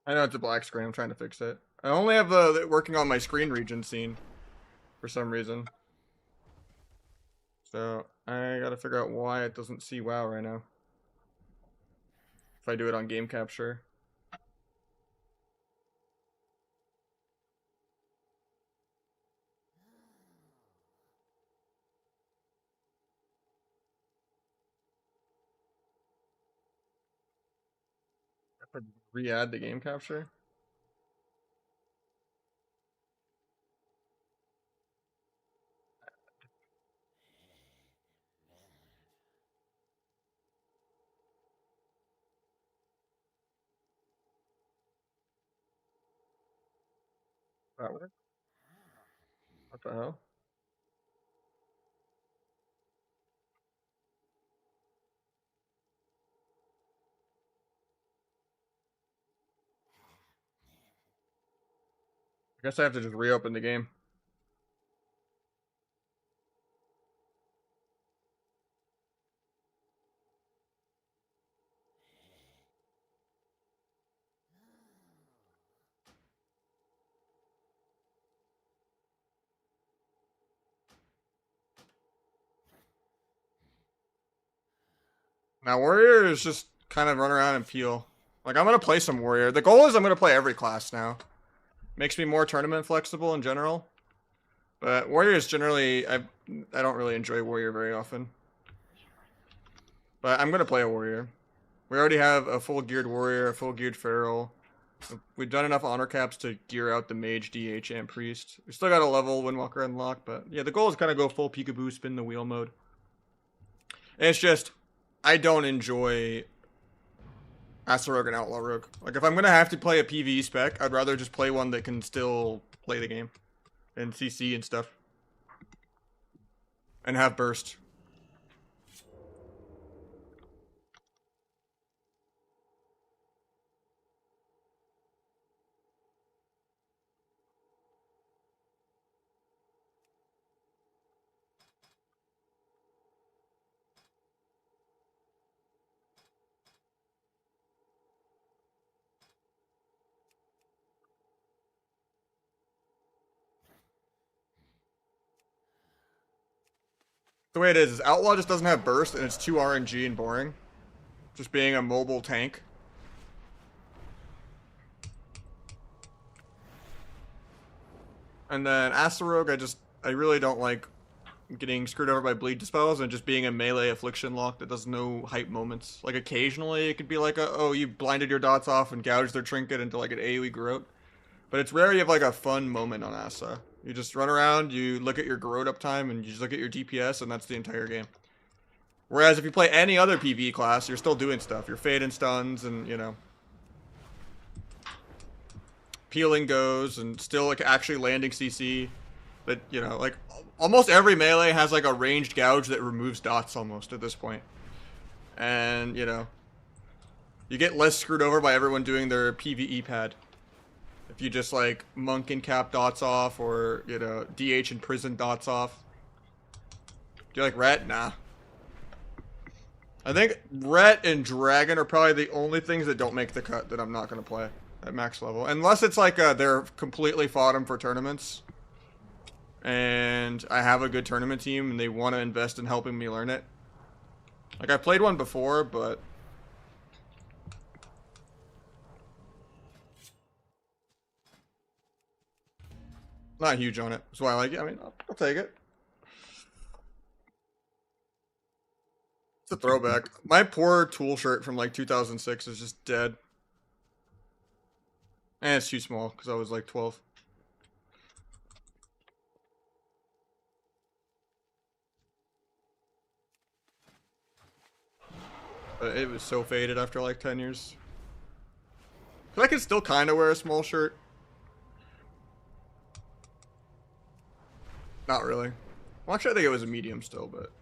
I know it's a black screen. I'm trying to fix it. I only have working on my screen region scene for some reason. So I gotta figure out why it doesn't see WoW right now. If I do it on game capture. I have to re-add the game capture. That work? What the hell? I guess I have to just reopen the game. Now warrior is just kind of run around and peel. Like I'm gonna play some warrior. The goal is I'm gonna play every class now. Makes me more tournament flexible in general. But warrior is generally I don't really enjoy warrior very often. But I'm gonna play a warrior. We already have a full geared warrior, a full geared feral. We've done enough honor caps to gear out the mage, DH, and priest. We still got a level Windwalker unlock, but yeah, the goal is kind of go full peekaboo, spin the wheel mode. And it's just, I don't enjoy Asa Rogue and Outlaw Rogue. Like, if I'm gonna have to play a PvE spec, I'd rather just play one that can still play the game and CC and stuff, and have burst. The way it is Outlaw just doesn't have burst, and it's too RNG and boring. Just being a mobile tank. And then Asa Rogue, I really don't like getting screwed over by bleed dispels and just being a melee affliction lock that does no hype moments. Like occasionally it could be like oh, you blinded your dots off and gouged their trinket into like an AoE garrote. But it's rare you have like a fun moment on Asa. You just run around, you look at your garrote uptime, and you just look at your DPS, and that's the entire game. Whereas if you play any other PvE class, you're still doing stuff. You're fading stuns and, you know, peeling goes and still like actually landing CC. But, you know, like almost every melee has like a ranged gouge that removes dots almost at this point. And, you know, you get less screwed over by everyone doing their PvE pad. If you just like monk and cap dots off, or, you know, DH and prison dots off. Do you like ret? Nah. I think Rhett and Dragon are probably the only things that don't make the cut that I'm not going to play at max level. Unless it's like they're completely fought them for tournaments. And I have a good tournament team and they want to invest in helping me learn it. Like, I played one before, but... not huge on it. That's why I like it. I mean, I'll take it. It's a throwback. My poor tool shirt from like 2006 is just dead. And it's too small because I was like 12. But it was so faded after like 10 years. But I can still kind of wear a small shirt. Not really. Well, actually, I think it was a medium still, but...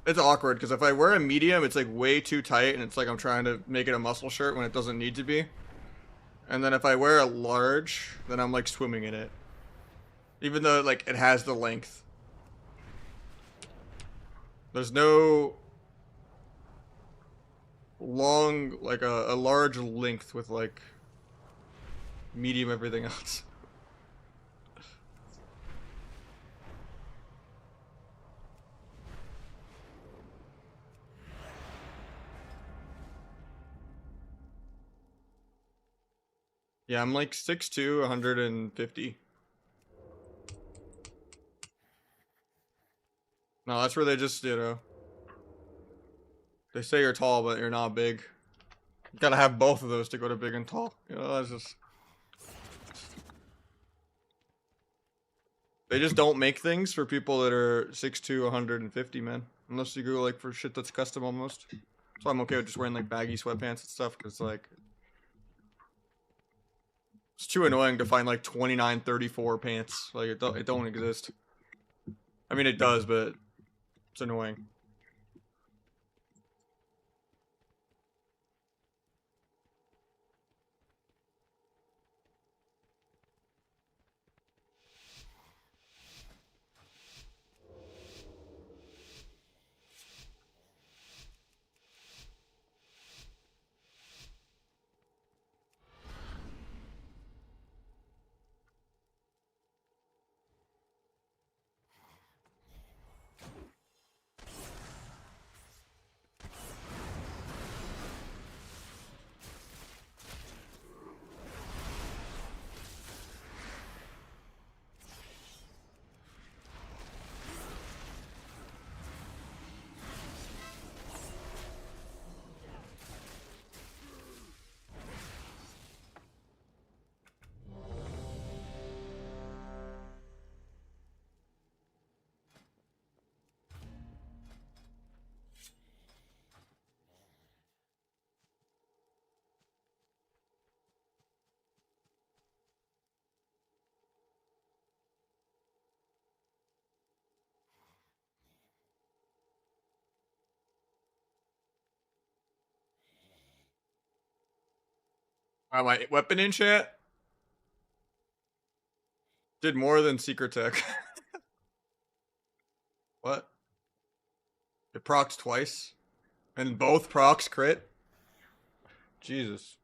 it's awkward because if I wear a medium, it's like way too tight and it's like I'm trying to make it a muscle shirt when it doesn't need to be. And then if I wear a large, then I'm like swimming in it. Even though like it has the length. There's no long, like a large length with like medium everything else. Yeah, I'm like 6'2", 150. No, that's where they just, you know, they say you're tall, but you're not big. You gotta have both of those to go to big and tall. You know, that's just... they just don't make things for people that are 6'2", 150, man. Unless you go like for shit that's custom almost. So I'm okay with just wearing like baggy sweatpants and stuff, because like... it's too annoying to find like 29-34 pants. Like it don't exist. I mean it does, but it's annoying. My weapon in chat did more than secret tech. What? It procs twice? And both procs crit? Jesus.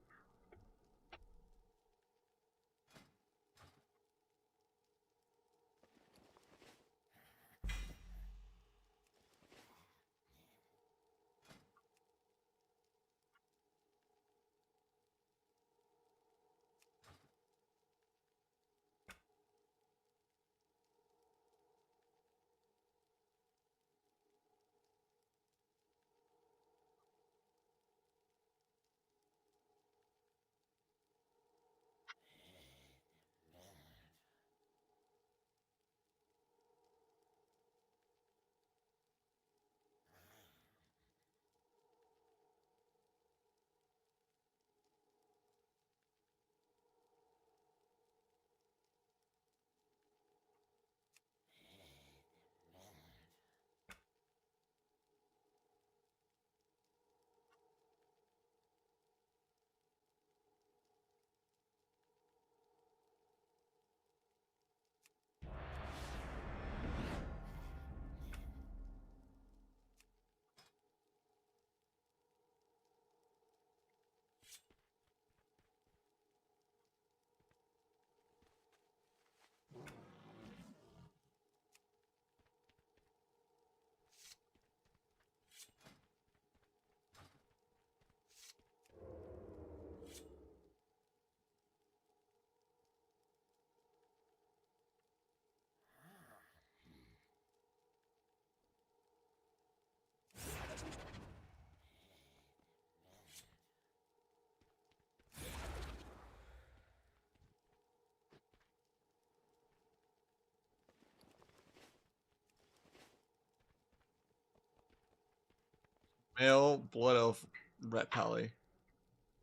Male blood elf ret pally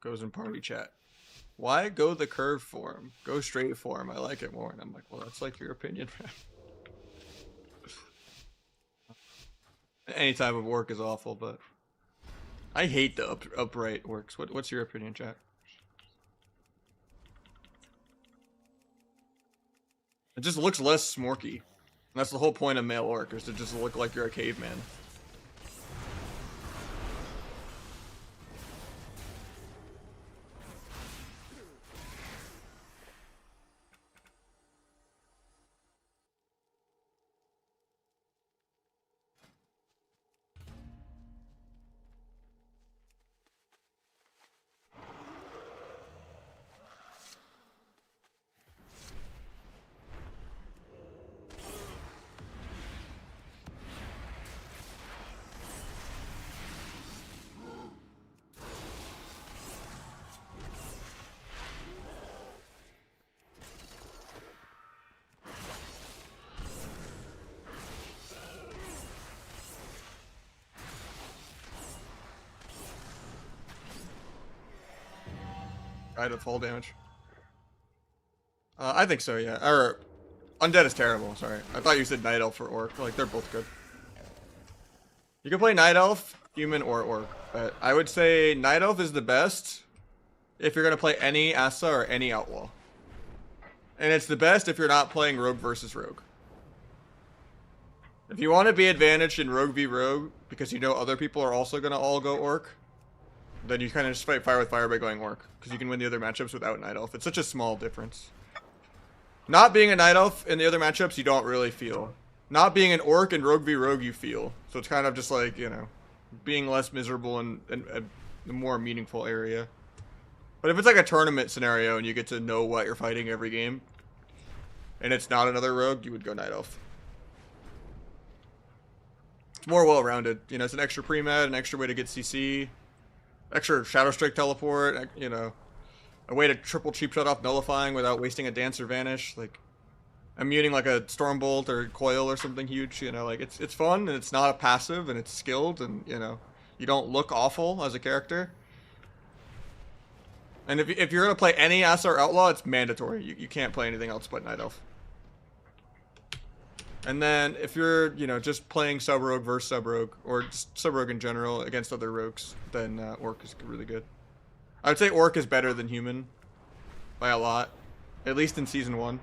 goes in party chat. Why go the curve form? Go straight form. I like it more. And I'm like, well, that's like your opinion. Any type of work is awful, but I hate the upright works. What's your opinion, chat? It just looks less smorky. And that's the whole point of male orc, is to just look like you're a caveman. Right, of fall damage. I think so, yeah. Or undead is terrible. Sorry, I thought you said night elf or orc. Like they're both good. You can play night elf, human, or orc. But I would say night elf is the best if you're gonna play any Asa or any outlaw. And it's the best if you're not playing rogue versus rogue. If you want to be advantaged in rogue v rogue because you know other people are also gonna all go orc, then you kind of just fight fire with fire by going orc, because you can win the other matchups without night elf. It's such a small difference. Not being a night elf in the other matchups, you don't really feel. Not being an orc in rogue v rogue, you feel. So it's kind of just like, you know, being less miserable in a more meaningful area. But if it's like a tournament scenario and you get to know what you're fighting every game, and it's not another rogue, you would go night elf. It's more well-rounded. You know, it's an extra pre-med, an extra way to get CC, extra Shadow Strike teleport, you know, a way to triple cheap shut off nullifying without wasting a dance or vanish, like immuning like a Stormbolt or Coil or something huge, you know, like it's fun and it's not a passive and it's skilled and, you know, you don't look awful as a character. And if you're going to play any Asa or Outlaw, it's mandatory. You can't play anything else but Night Elf. And then if you're, you know, just playing Sub-Rogue versus Sub-Rogue, or just Sub-Rogue in general against other rogues, then Orc is really good. I would say Orc is better than Human by a lot, at least in Season 1.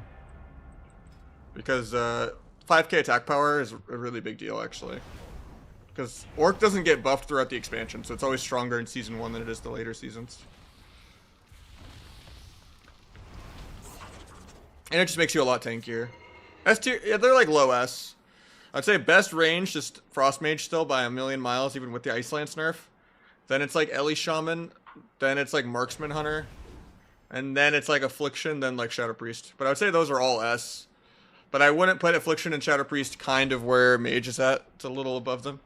Because 5k attack power is a really big deal, actually. Because Orc doesn't get buffed throughout the expansion, so it's always stronger in Season 1 than it is the later seasons. And it just makes you a lot tankier. S tier, yeah, they're like low S. I'd say best range, just Frost Mage still by a million miles, even with the Ice Lance nerf. Then it's like Ellie Shaman. Then it's like Marksman Hunter. And then it's like Affliction, then like Shadow Priest. But I would say those are all S. But I wouldn't put Affliction and Shadow Priest kind of where Mage is at. It's a little above them.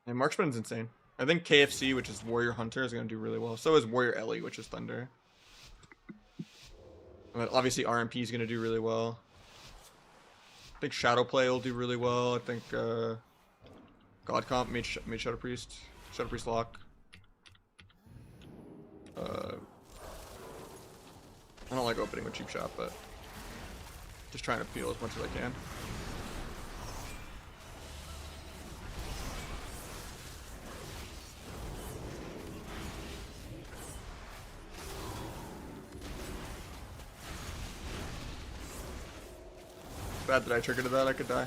And Marksman's insane. I think KFC, which is Warrior Hunter, is going to do really well. So is Warrior Ellie, which is Thunder. But obviously RMP is going to do really well. I think Shadowplay will do really well. I think God Comp made Shadow Priest. Shadow Priest Lock. I don't like opening with Cheap Shot, but just trying to peel as much as I can. Bad that I triggered that, I could die.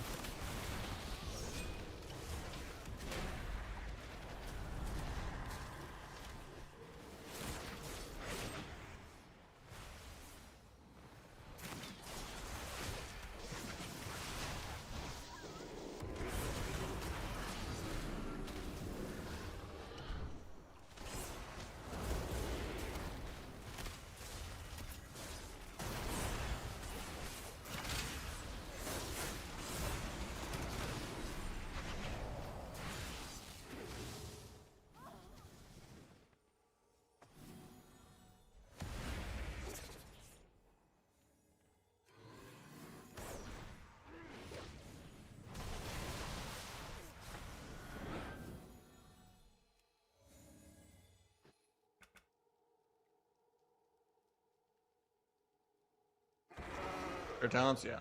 Their talents, yeah.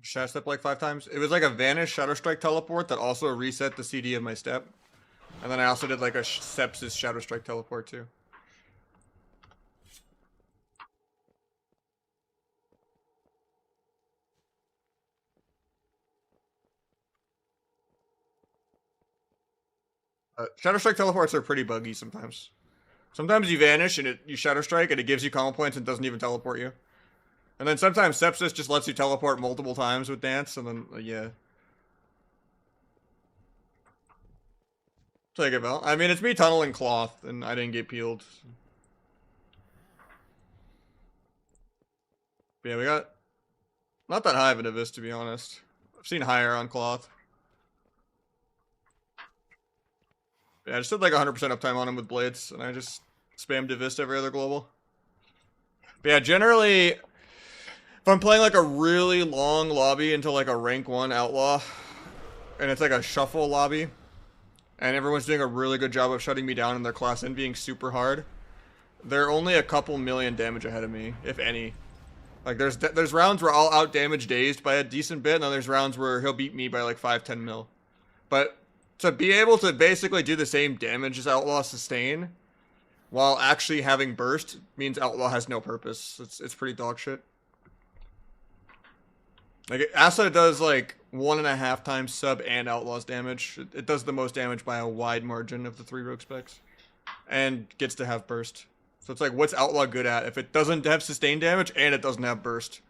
Shadow Step like 5 times. It was like a Vanish Shadow Strike teleport that also reset the CD of my step. And then I also did like a Sepsis Shadow Strike teleport too. Shadow Strike teleports are pretty buggy sometimes. Sometimes you vanish and you Shadow Strike and it gives you combo points and doesn't even teleport you. And then sometimes Sepsis just lets you teleport multiple times with Dance, and then, yeah. Take it, Val. I mean, it's me tunneling Cloth, and I didn't get peeled. But yeah, we got not that high of an Abyss, to be honest. I've seen higher on Cloth. Yeah, I just did like 100% uptime on him with Blades, and I just spammed Divist every other global. But yeah, generally, if I'm playing like a really long lobby into like a rank 1 outlaw, and it's like a shuffle lobby, and everyone's doing a really good job of shutting me down in their class and being super hard, they're only a couple million damage ahead of me, if any. Like, there's rounds where I'll out-damage Dazed by a decent bit, and then there's rounds where he'll beat me by like 5-10 mil. But to be able to basically do the same damage as Outlaw sustain while actually having burst means Outlaw has no purpose. It's pretty dog shit. Like, Asa does like 1.5 times sub and Outlaw's damage. It does the most damage by a wide margin of the 3 rogue specs. And gets to have burst. So it's like, what's Outlaw good at if it doesn't have sustained damage and it doesn't have burst?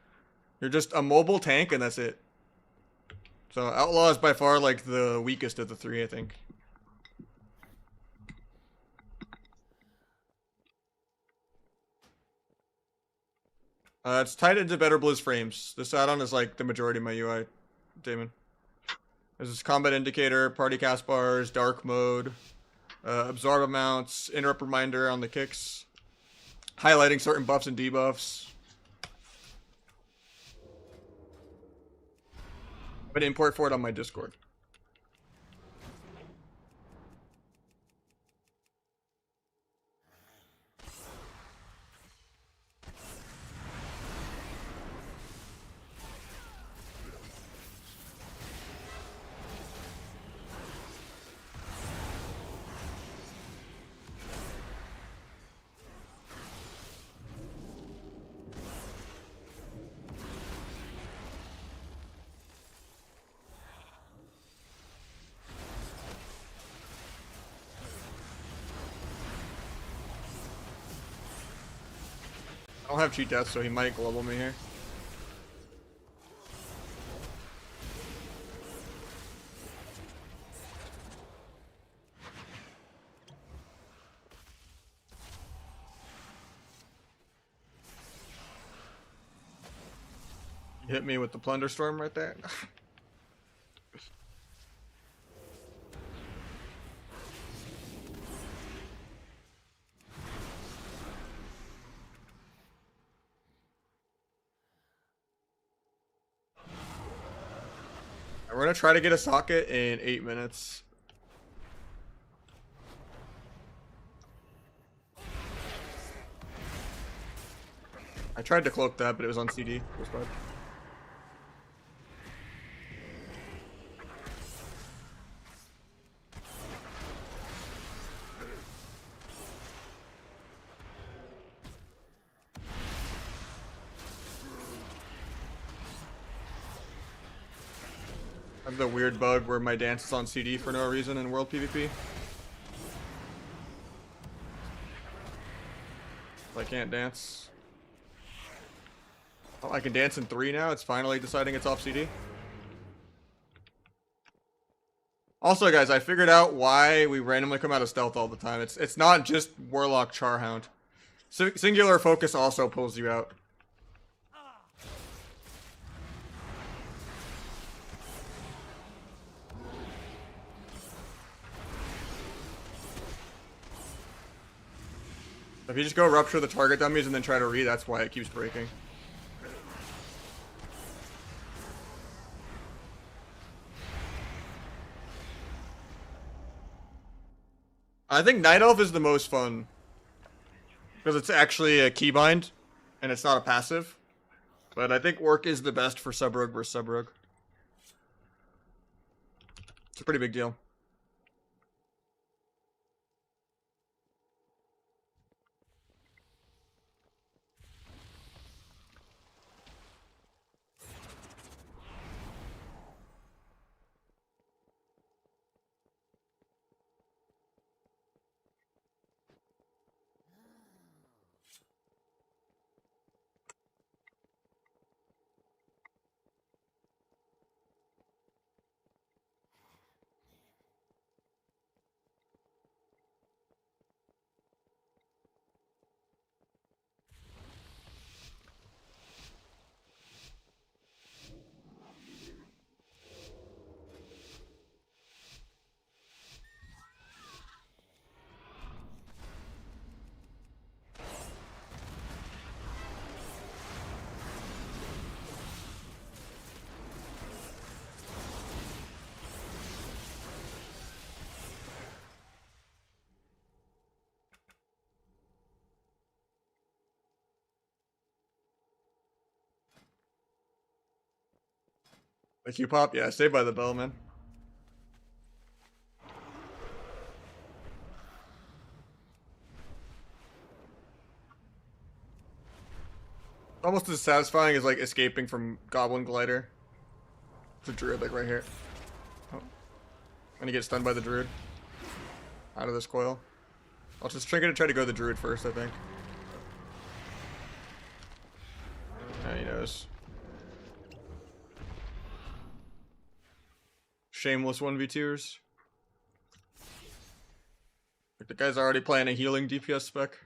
You're just a mobile tank and that's it. So Outlaw is by far like the weakest of the 3, I think. It's tied into Better Blizz frames. This add-on is like the majority of my UI, Damon. There's this combat indicator, party cast bars, dark mode, absorb amounts, interrupt reminder on the kicks, highlighting certain buffs and debuffs. I'm gonna import for it on my Discord. I don't have cheat death, so he might global me here. You hit me with the Plunder Storm right there. We're gonna try to get a socket in 8 minutes. I tried to cloak that, but it was on CD. It was bad. I have the weird bug where my dance is on CD for no reason in World PvP. I can't dance. Oh, I can dance in 3 now. It's finally deciding it's off CD. Also, guys, I figured out why we randomly come out of stealth all the time. It's not just Warlock Charhound. Singular focus also pulls you out. If you just go rupture the target dummies and then try to read, that's why it keeps breaking. I think Night Elf is the most fun. Because it's actually a keybind, and it's not a passive. But I think Orc is the best for sub-rogue versus sub-rogue. It's a pretty big deal. The Q pop? Yeah, Saved by the Bell, man. Almost as satisfying as like escaping from Goblin Glider. It's a druid like right here. Oh. When you get stunned by the druid. Out of this coil. I'll just try to go to the druid first, I think. Yeah, he knows. Shameless 1v2ers. Like the guy's already playing a healing DPS spec.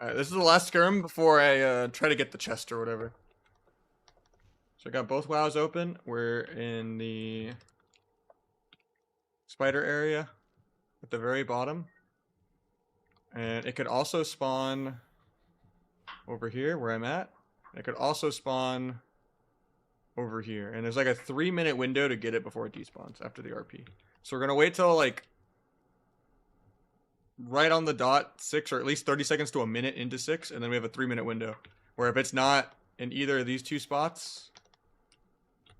Alright, this is the last skirm before I try to get the chest or whatever. So I got both WoWs open. We're in the spider area at the very bottom. And it could also spawn over here where I'm at. It could also spawn over here. And there's like a 3-minute window to get it before it despawns after the RP. So we're going to wait till like right on the dot 6 or at least 30 seconds to a minute into 6. And then we have a 3-minute window where if it's not in either of these two spots,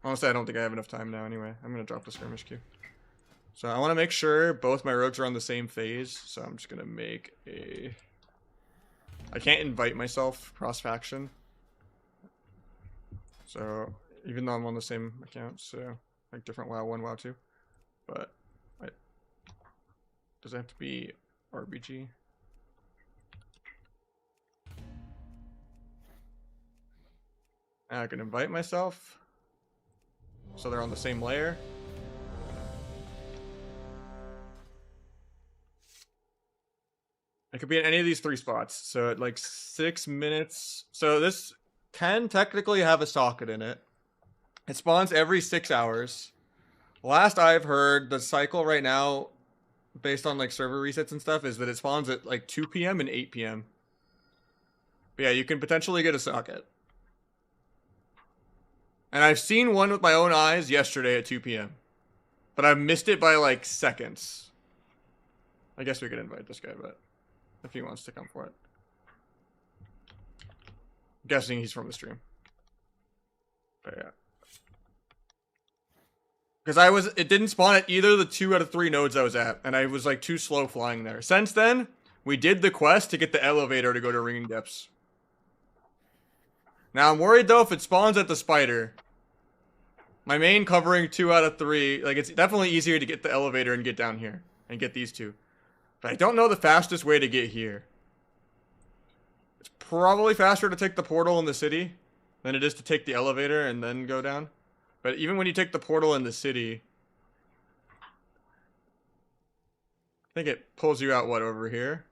honestly, I don't think I have enough time now anyway. I'm going to drop the skirmish queue. So I want to make sure both my rogues are on the same phase. So I'm just going to make a... I can't invite myself cross-faction. So even though I'm on the same account, so like different WoW 1, WoW 2. But does it have to be RBG? I can invite myself. So they're on the same layer. It could be in any of these 3 spots. So at like 6 minutes. So this can technically have a socket in it. It spawns every 6 hours. Last I've heard, the cycle right now, based on like server resets and stuff, is that it spawns at like 2 p.m. and 8 p.m. But yeah, you can potentially get a socket. And I've seen one with my own eyes yesterday at 2 p.m. But I've missed it by like seconds. I guess we could invite this guy, but if he wants to come for it. I'm guessing he's from the stream. But yeah. Because it didn't spawn at either of the 2 out of 3 nodes I was at. And I was like too slow flying there. Since then, we did the quest to get the elevator to go to Ringing Depths. Now I'm worried though if it spawns at the spider. My main covering 2 out of 3. Like, it's definitely easier to get the elevator and get down here. And get these 2. But I don't know the fastest way to get here. It's probably faster to take the portal in the city than it is to take the elevator and then go down. But even when you take the portal in the city, I think it pulls you out, what, over here?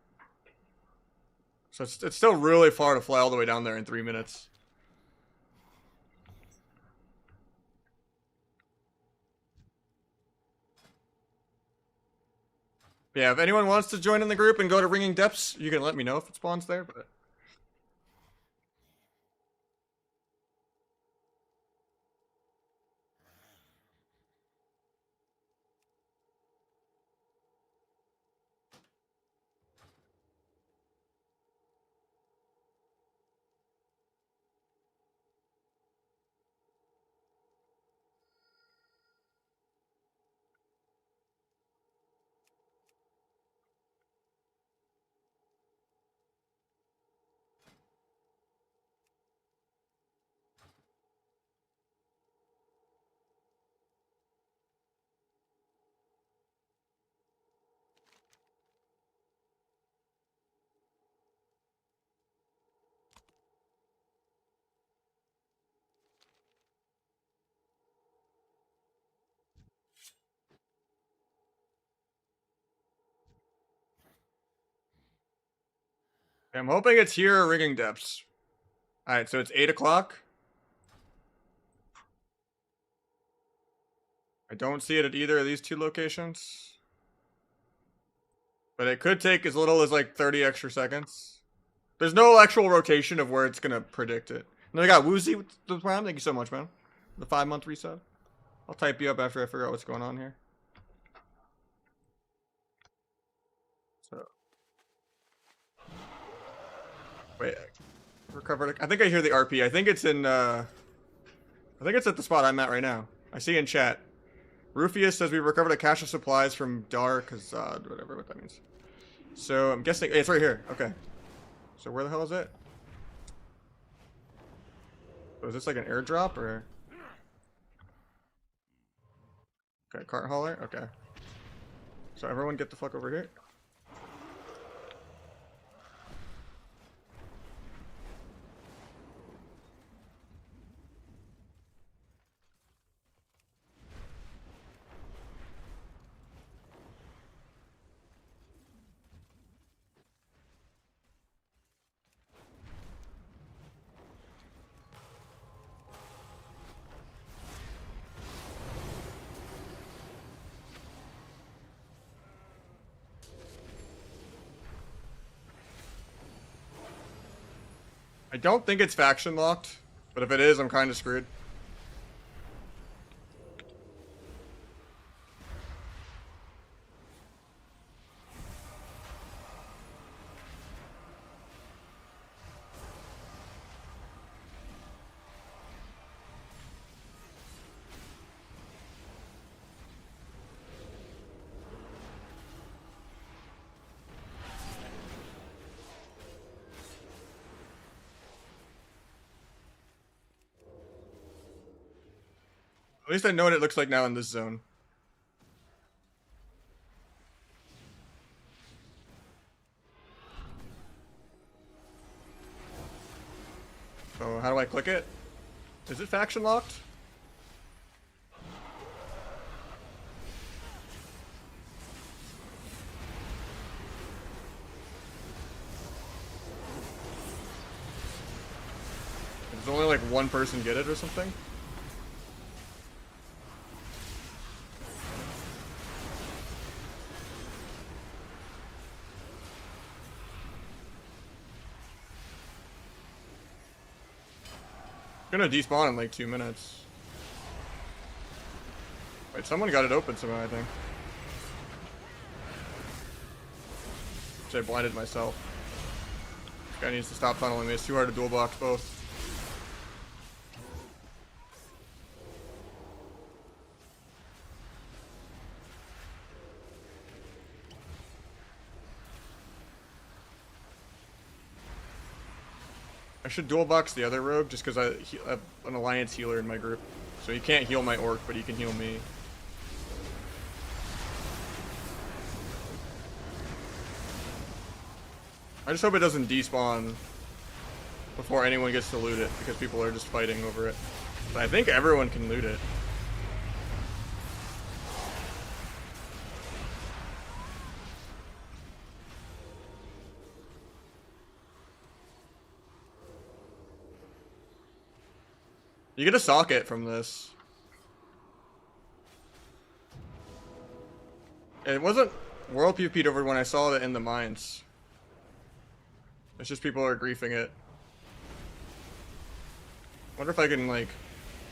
So it's still really far to fly all the way down there in 3 minutes. Yeah, if anyone wants to join in the group and go to Ringing Depths, you can let me know if it spawns there, but... I'm hoping it's here or Ringing Depths. Alright, so it's 8 o'clock. I don't see it at either of these 2 locations. But it could take as little as like 30 extra seconds. There's no actual rotation of where it's going to predict it. And then I got Woozy with the Prime. Thank you so much, man. The 5-month reset. I'll type you up after I figure out what's going on here. So. Wait. Recovered. I think I hear the RP. I think it's in, I think it's at the spot I'm at right now. I see in chat. Rufius says we recovered a cache of supplies from Dark Hazad, whatever what that means. So I'm guessing it's right here. Okay. So where the hell is it? Oh, is this like an airdrop or? Okay, cart hauler. Okay. So everyone get the fuck over here. I don't think it's faction locked, but if it is, I'm kind of screwed. At least I know what it looks like now in this zone. So how do I click it? Is it faction locked? Does only like one person get it or something? Gonna despawn in like 2 minutes. Wait, someone got it open somehow, I think. Which I blinded myself. This guy needs to stop tunneling me. It's too hard to dual box both. I should dual box the other rogue just because I have an alliance healer in my group. So he can't heal my orc, but he can heal me. I just hope it doesn't despawn before anyone gets to loot it, because people are just fighting over it. But I think everyone can loot it. You get a socket from this. It wasn't world PvP'd over when I saw it in the mines. It's just people are griefing it. Wonder if I can, like,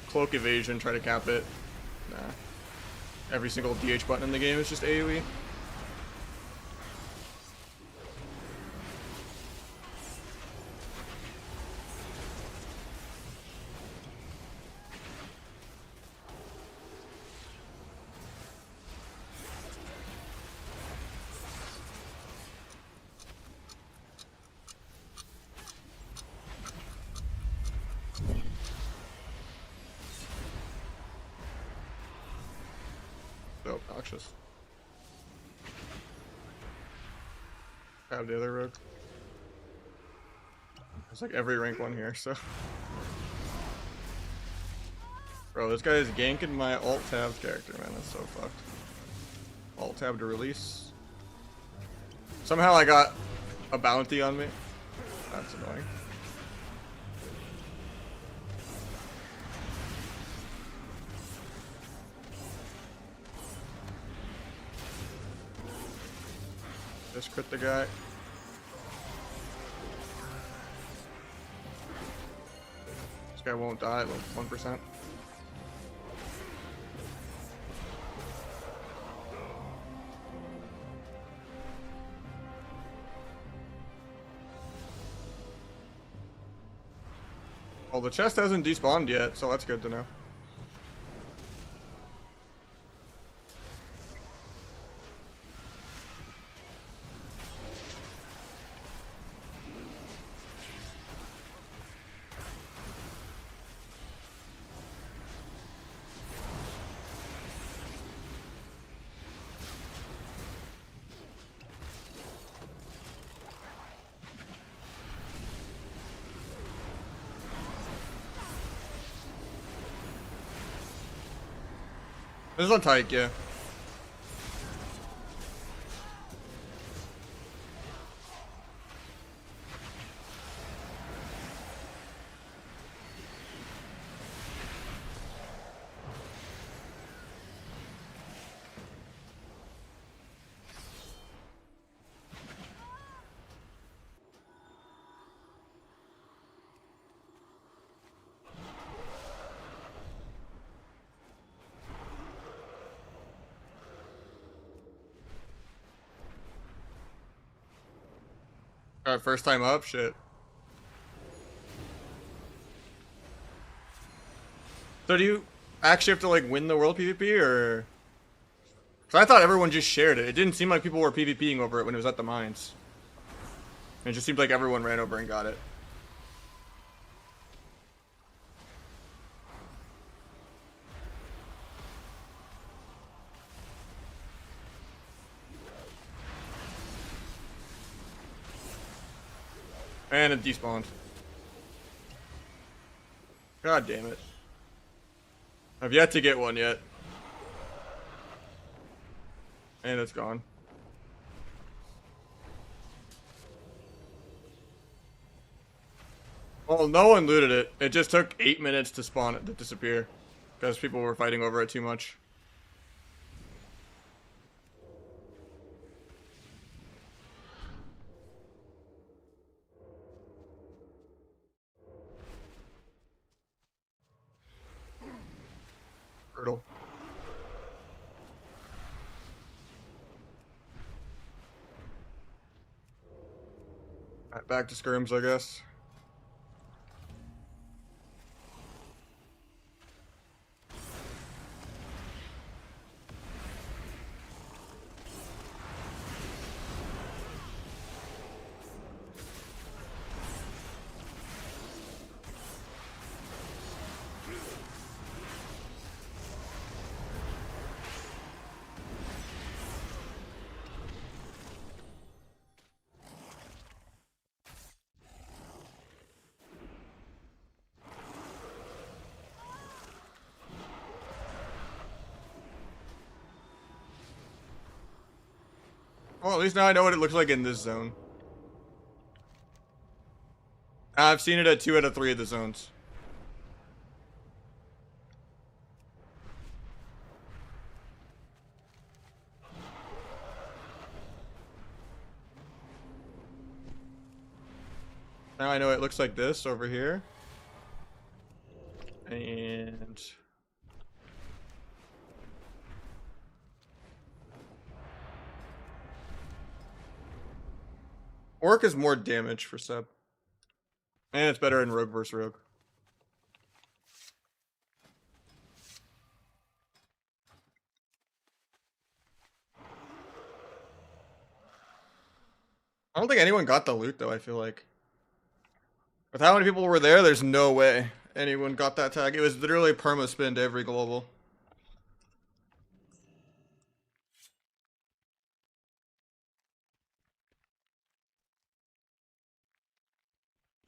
cloak evasion, try to cap it. Nah. Every single DH button in the game is just AoE. So obnoxious. I have the other rogue. There's like every rank one here, so. Bro, this guy is ganking my alt tab character, man. That's so fucked. Alt tab to release. Somehow I got a bounty on me. That's annoying. Just crit the guy. This guy won't die at like 1%. Well, the chest hasn't despawned yet, so that's good to know. This is on tight, yeah. Alright, first time up, shit. So do you actually have to like win the world PvP, or? Cause I thought everyone just shared it. It didn't seem like people were PvPing over it when it was at the mines. It just seemed like everyone ran over and got it. And it despawned. God damn it. I've yet to get one yet. And it's gone. Well, no one looted it. It just took 8 minutes to spawn it to disappear. Because people were fighting over it too much. Brutal. Alright, back to skirms, I guess. Well, at least now I know what it looks like in this zone. I've seen it at 2 out of 3 of the zones. Now I know it looks like this over here. And Orc is more damage for sub. And it's better in Rogue vs. Rogue. I don't think anyone got the loot though, I feel like. With how many people were there, there's no way anyone got that tag. It was literally perma spin to every global.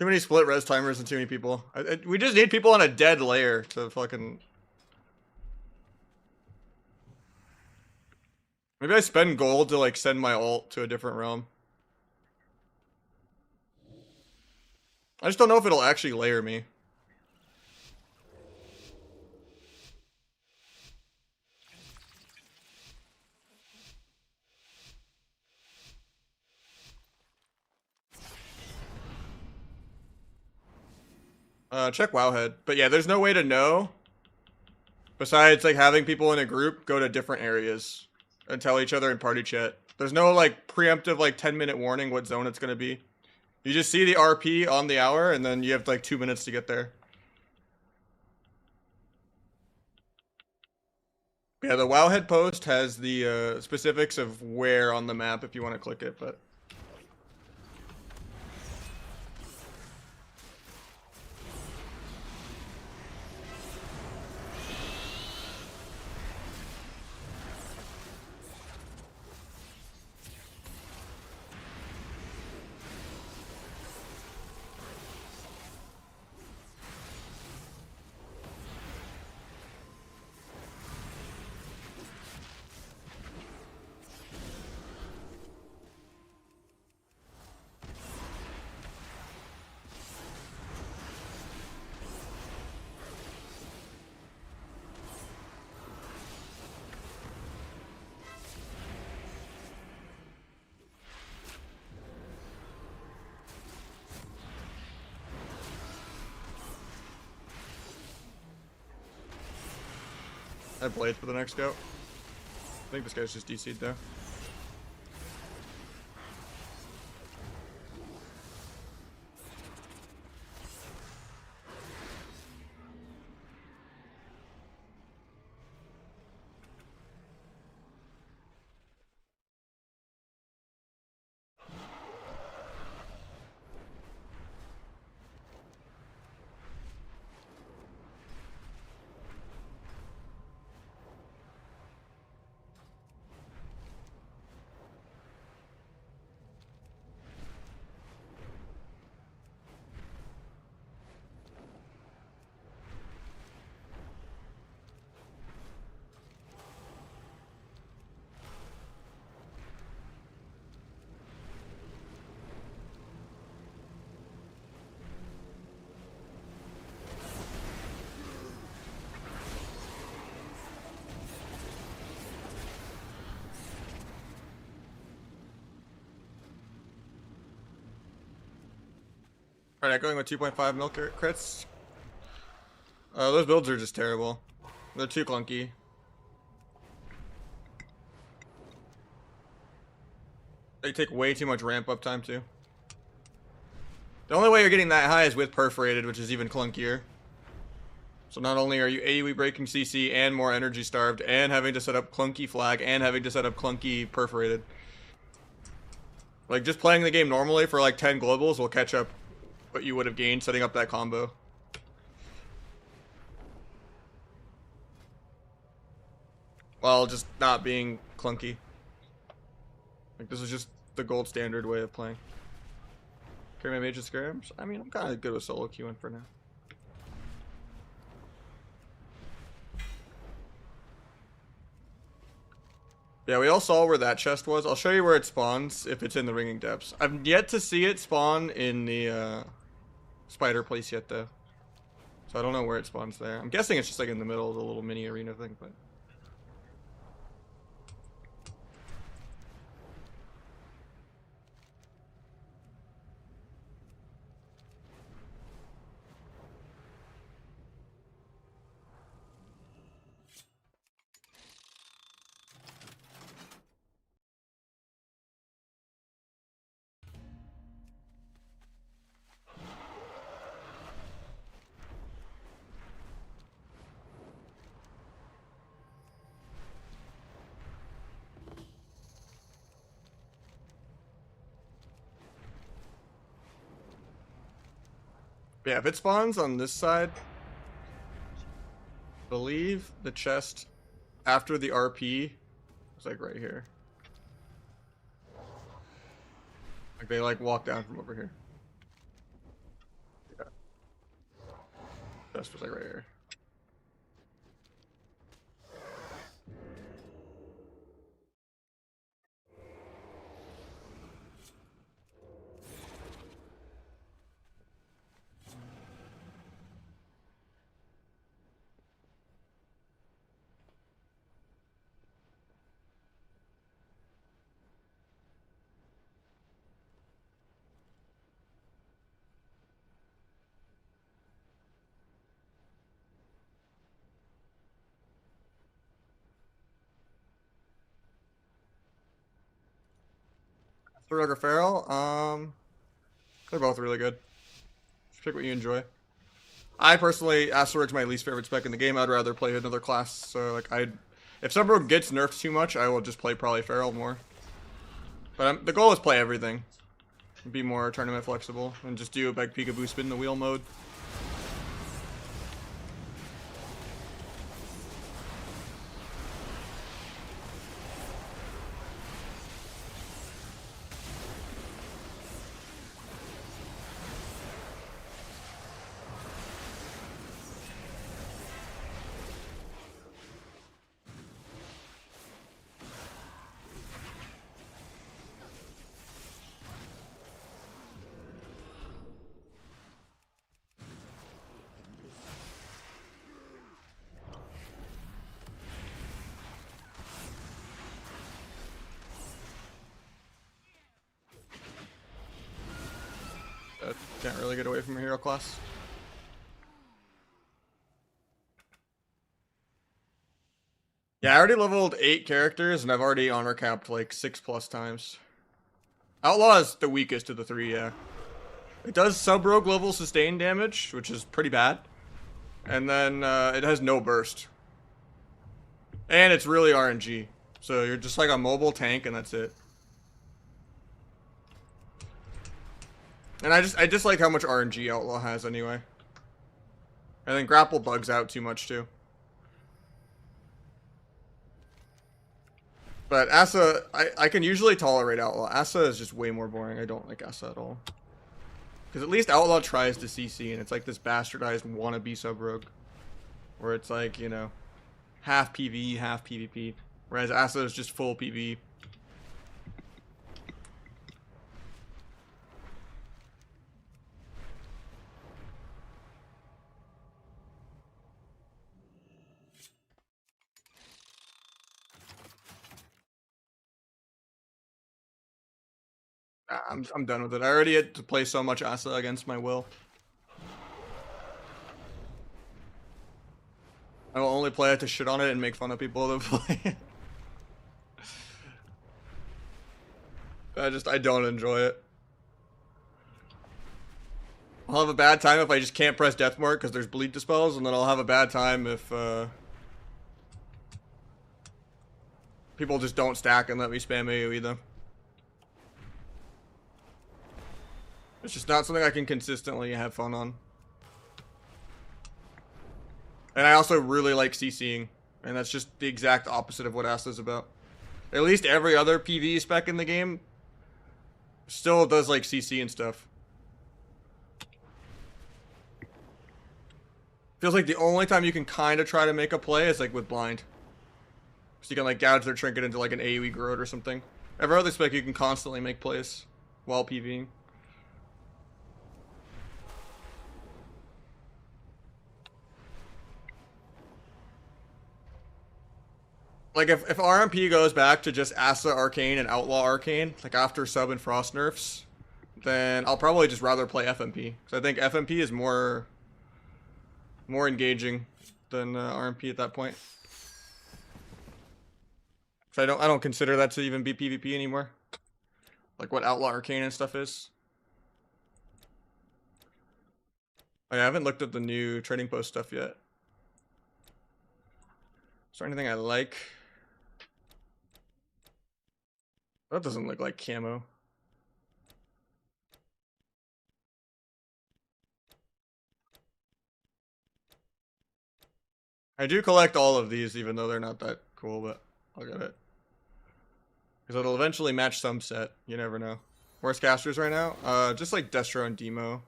Too many split res timers and too many people. We just need people on a dead layer to fucking... Maybe I spend gold to like send my ult to a different realm. I just don't know if it'll actually layer me. Check Wowhead. But yeah, there's no way to know. Besides like having people in a group go to different areas and tell each other in party chat. There's no like preemptive like 10-minute warning what zone it's gonna be. You just see the RP on the hour and then you have like 2 minutes to get there. Yeah, the Wowhead post has the specifics of where on the map if you want to click it, but... I have blades for the next scout. I think this guy's just DC'd though. Alright, going with 2.5 milk crits. Those builds are just terrible. They're too clunky. They take way too much ramp up time too. The only way you're getting that high is with perforated, which is even clunkier. So not only are you AoE breaking CC and more energy starved and having to set up clunky flag and having to set up clunky perforated. Like just playing the game normally for like 10 globals will catch up what you would have gained setting up that combo. While just not being clunky. Like this is just the gold standard way of playing. Carry my mage and skirmish? I mean, I'm kind of good with solo queuing for now. Yeah, we all saw where that chest was. I'll show you where it spawns if it's in the ringing depths. I've yet to see it spawn in the spider place yet, though. So I don't know where it spawns there. I'm guessing it's just like in the middle of the little mini arena thing, but... Yeah, if it spawns on this side, I believe the chest after the RP is like right here. Like they like walk down from over here. Yeah. Chest was like right here. Through Feral, they're both really good. Just pick what you enjoy. I personally, Asterix my least favorite spec in the game. I'd rather play another class. So like if Sunbrook gets nerfed too much, I will just play probably Feral more. But the goal is play everything, be more tournament flexible, and just do like peekaboo spin the wheel mode. Can't really get away from a hero class. Yeah, I already leveled 8 characters, and I've already honor capped like 6+ times. Outlaw is the weakest of the 3, yeah. It does sub-rogue level sustain damage, which is pretty bad. And then it has no burst. And it's really RNG. So you're just like a mobile tank, and that's it. And I just like how much RNG Outlaw has anyway. And then grapple bugs out too much too. But Asa, I can usually tolerate Outlaw. Asa is just way more boring. I don't like Asa at all. Because at least Outlaw tries to CC, and it's like this bastardized wannabe sub-rogue. Where it's like, you know, half PvE, half PvP. Whereas Asa is just full PvE. I'm done with it. I already had to play so much Asa against my will. I will only play it to shit on it and make fun of people that play it. I don't enjoy it. I'll have a bad time if I just can't press death mark because there's bleed dispels, and then I'll have a bad time if people just don't stack and let me spam AoE them. It's just not something I can consistently have fun on. And I also really like CCing, and that's just the exact opposite of what Asta's about. At least every other PvE spec in the game still does like CC and stuff. Feels like the only time you can kind of try to make a play is like with blind. So you can like gouge their trinket into like an AoE growth or something. Every other spec you can constantly make plays while PvEing. Like if RMP goes back to just Asa Arcane and Outlaw Arcane, like after sub and frost nerfs, then I'll probably just rather play FMP. Because I think FMP is more engaging than RMP at that point. So I don't consider that to even be PvP anymore. Like what Outlaw Arcane and stuff is. I haven't looked at the new trading post stuff yet. Is there anything I like? That doesn't look like camo. I do collect all of these, even though they're not that cool, but I'll get it. Because it'll eventually match some set. You never know. Worst casters right now? Just like Destro and Demo.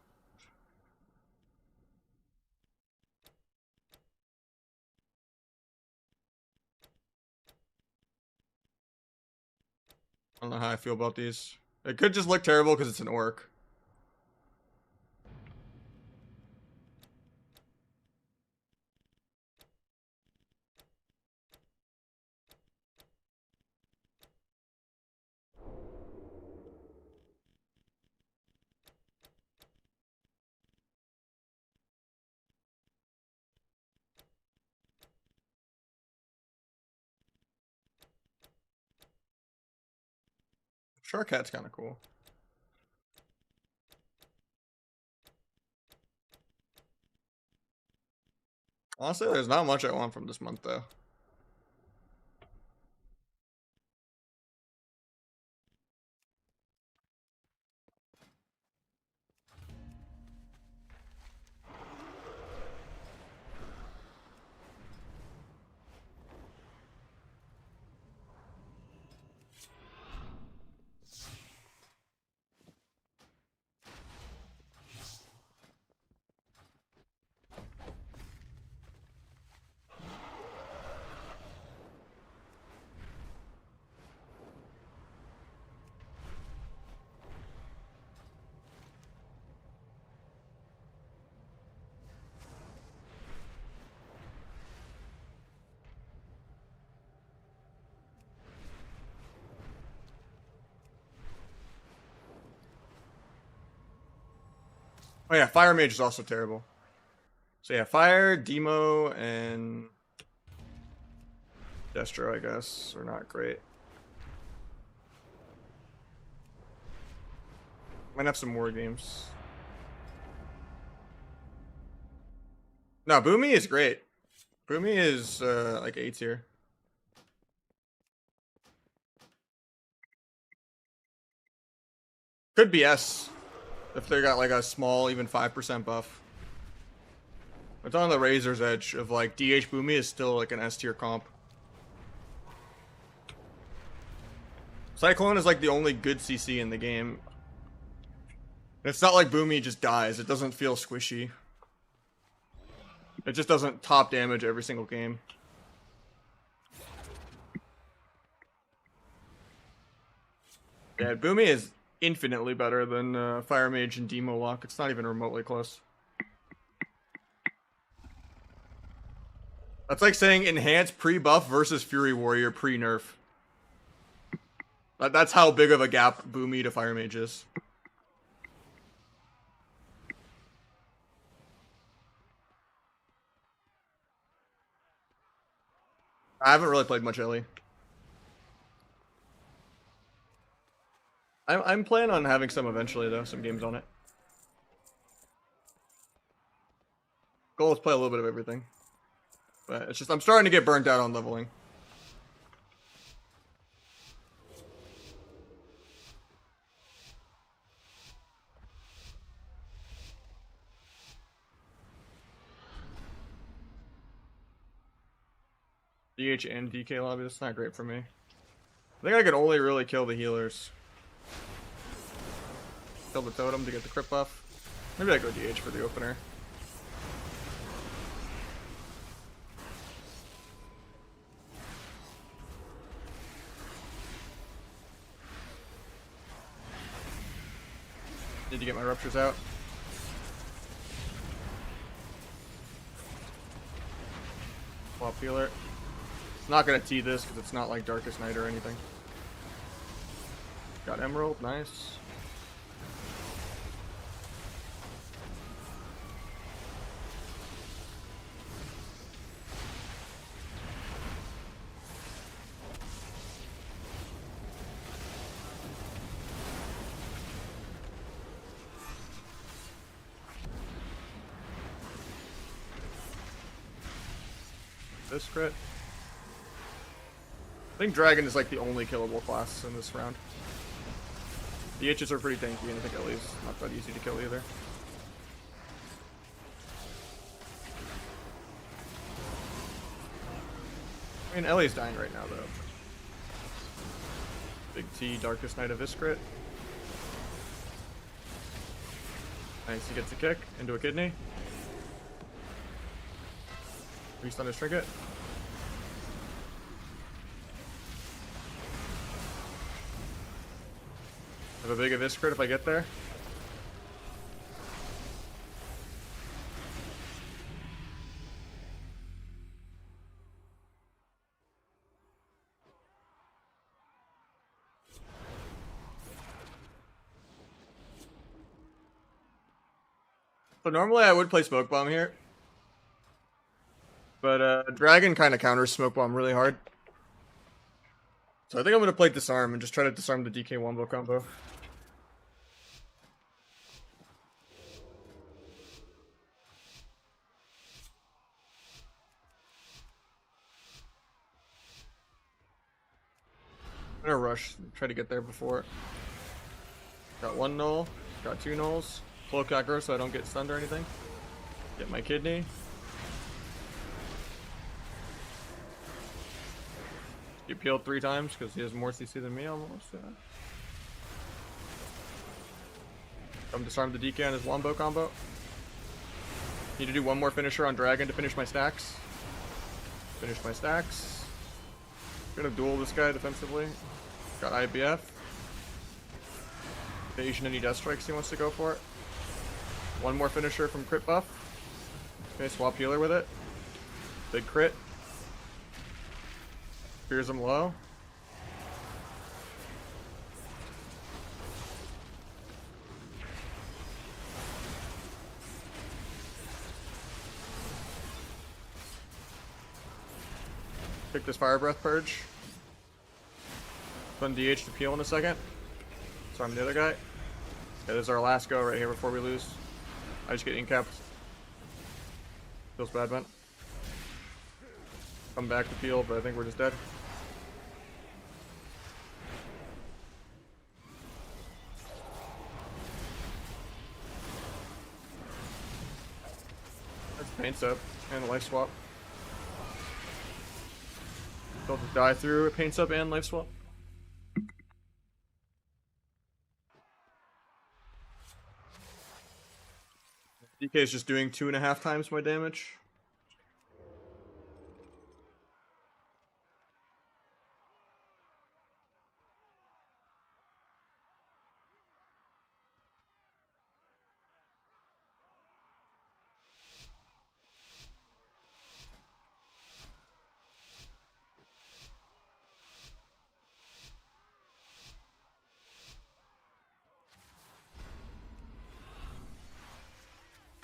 I don't know how I feel about these. It could just look terrible because it's an orc. Shark Hat's kind of cool. Honestly, there's not much I want from this month, though. Oh yeah, Fire Mage is also terrible. So yeah, Fire, Demo, and Destro, I guess, are not great. Might have some more games. No, Boomy is great. Boomy is like A tier. Could be S if they got like a small, even 5% buff. It's on the razor's edge of like DH Boomy is still like an S tier comp. Cyclone is like the only good CC in the game. It's not like Boomy just dies. It doesn't feel squishy. It just doesn't top damage every single game. Yeah, Boomy is infinitely better than Fire Mage and Demo Lock. It's not even remotely close. That's like saying Enhance pre-buff versus Fury Warrior pre-nerf. That's how big of a gap Boomy to Fire Mage is. I haven't really played much Ellie. I'm planning on having some eventually, though. Some games on it. Goal is play a little bit of everything. But it's just, I'm starting to get burnt out on leveling. DH and DK lobby, that's not great for me. I think I could only really kill the healers. Kill the totem to get the crit buff. Maybe I go DH for the opener. Need to get my ruptures out. Swap healer. It's not gonna T this because it's not like Darkest Night or anything. Got Emerald, nice. This crit. I think Dragon is like the only killable class in this round. The H's are pretty tanky, and I think Ellie's not that easy to kill either. I mean, Ellie's dying right now, though. Big T, Darkest Night of Iskrit. Nice, he gets a kick into a kidney. Restun his trinket. Have a big Abyss crit if I get there. So normally I would play Smoke Bomb here. But Dragon kind of counters Smoke Bomb really hard. So I think I'm going to play Disarm and just try to disarm the DK Wombo combo. I'm going to rush, try to get there before. Got one null, got two nulls. Cloak aggro so I don't get stunned or anything. Get my kidney. He peeled 3 times because he has more CC than me almost. Yeah. I'm disarm the DK on his Wombo combo. Need to do one more finisher on Dragon to finish my stacks. Finish my stacks. Gonna duel this guy defensively. Got IBF. Evasion any death strikes he wants to go for it. One more finisher from crit buff. Okay, swap healer with it. Big crit. Spears him low. Pick this Fire Breath Purge. Fun DH to peel in a second. So I'm the other guy. Yeah, this is our last go right here before we lose. I just get incapped. Feels bad, man. Come back to peel, but I think we're just dead. That's Paints Up and Life Swap. They'll just die through Paints Up and Life Swap. DK is just doing 2.5 times my damage.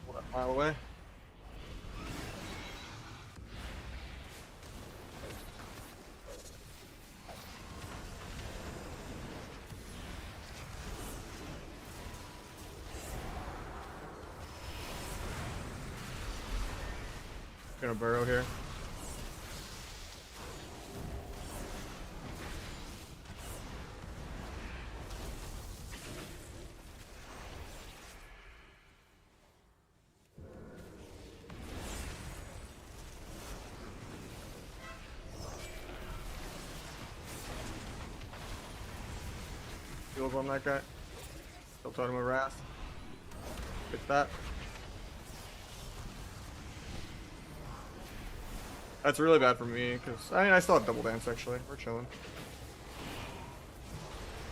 A mile away. Gonna burrow here. Heals on that guy. Still Totem of Wrath. Get that. That's really bad for me, because, I mean, I still have double dance, actually. We're chilling.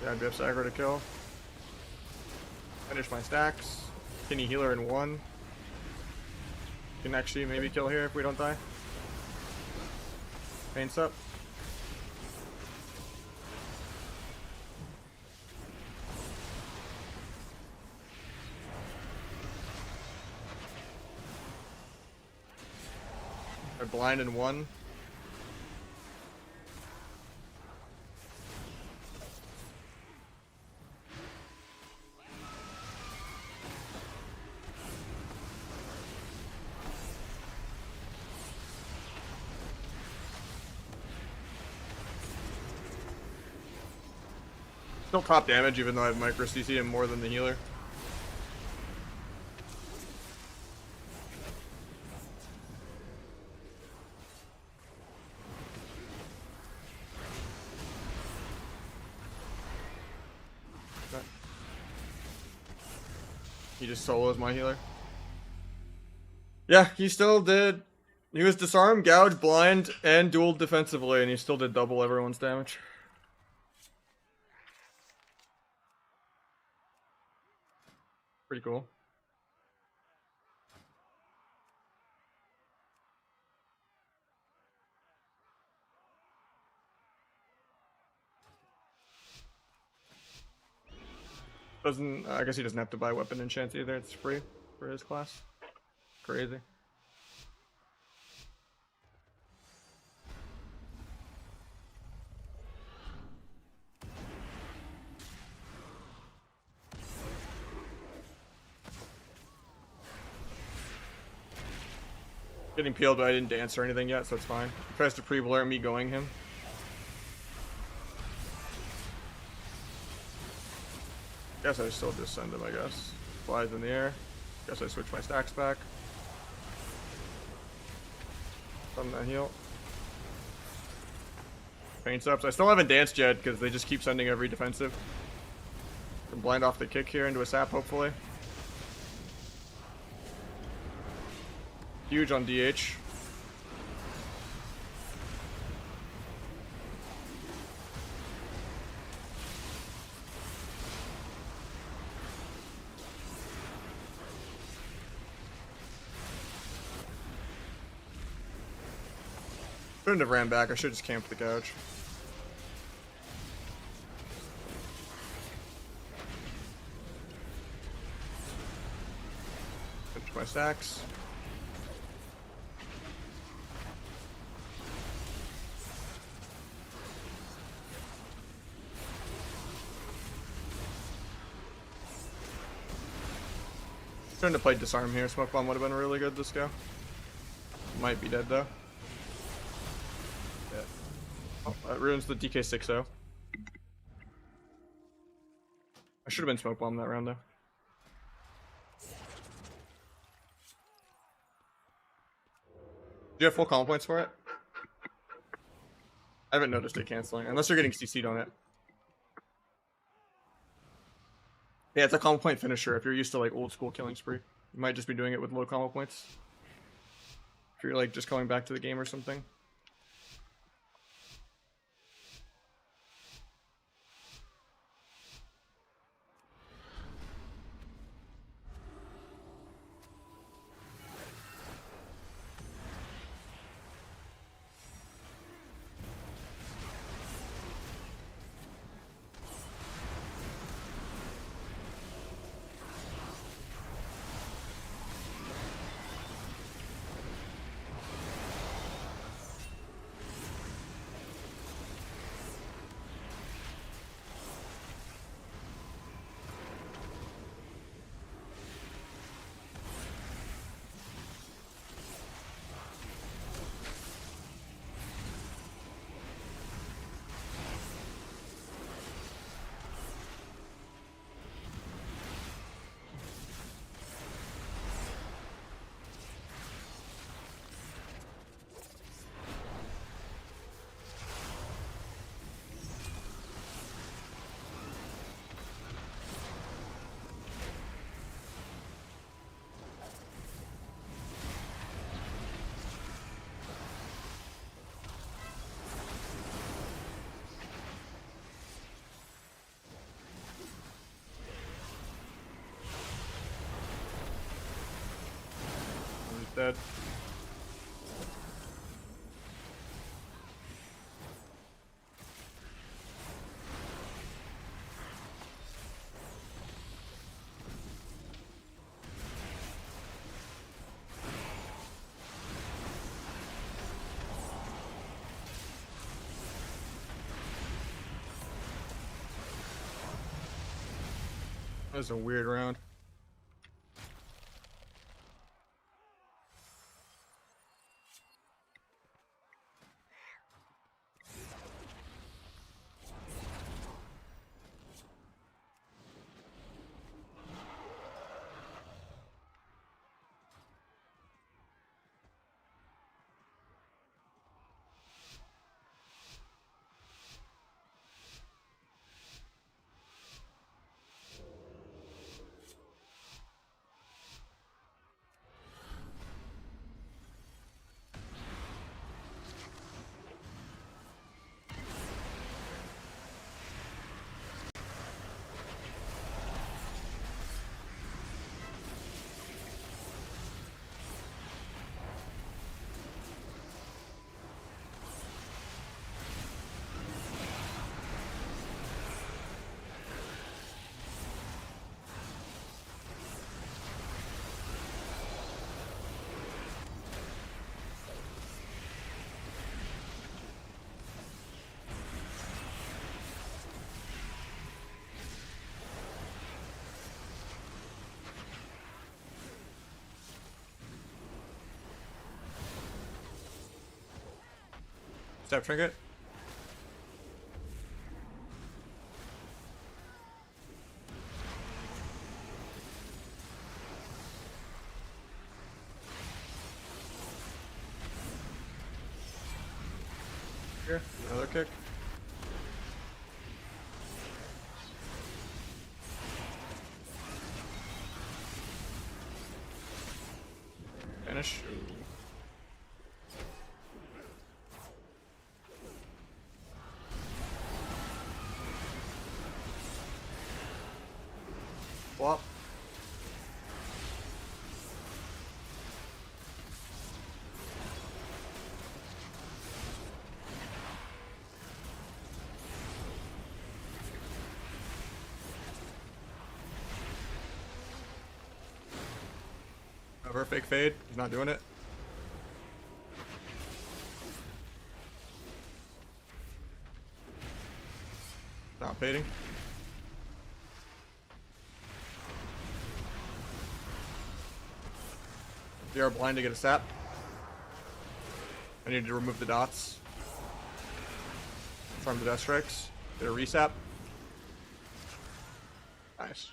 Yeah, IBF's aggro to kill. Finish my stacks. Skinny healer in 1. Can actually maybe kill here if we don't die. Paints up. I blind in 1. Still top damage even though I have micro CC and more than the healer. He just solos my healer. Yeah, he still did. He was disarm, gouge, blind, and dueled defensively, and he still did double everyone's damage. Pretty cool. Doesn't, I guess he doesn't have to buy weapon enchants either. It's free for his class. Crazy. Getting peeled, but I didn't dance or anything yet, so it's fine. He tries to pre-blur me going him. Guess I still just send him, I guess. Flies in the air. Guess I switch my stacks back. From that heal. Paints up. So I still haven't danced yet because they just keep sending every defensive. Can blind off the kick here into a sap, hopefully. Huge on DH. Shouldn't have ran back. I should have just camped the couch. Finish my stacks. Shouldn't have played disarm here. Smoke bomb would have been really good this go. Might be dead though. Yeah. Oh, that ruins the DK60. I should have been smoke bomb that round though. Do you have full combo points for it? I haven't noticed it canceling, unless you're getting CC'd on it. Yeah, it's a combo point finisher. If you're used to like old school killing spree, you might just be doing it with low combo points. If you're like just going back to the game or something. dead. That was a weird round. Step trinket. Here, another kick. Finish. Flop. Over fake fade. He's not doing it. Not fading. They are blind to get a sap. I need to remove the dots from the death strikes. Get a resap. Nice.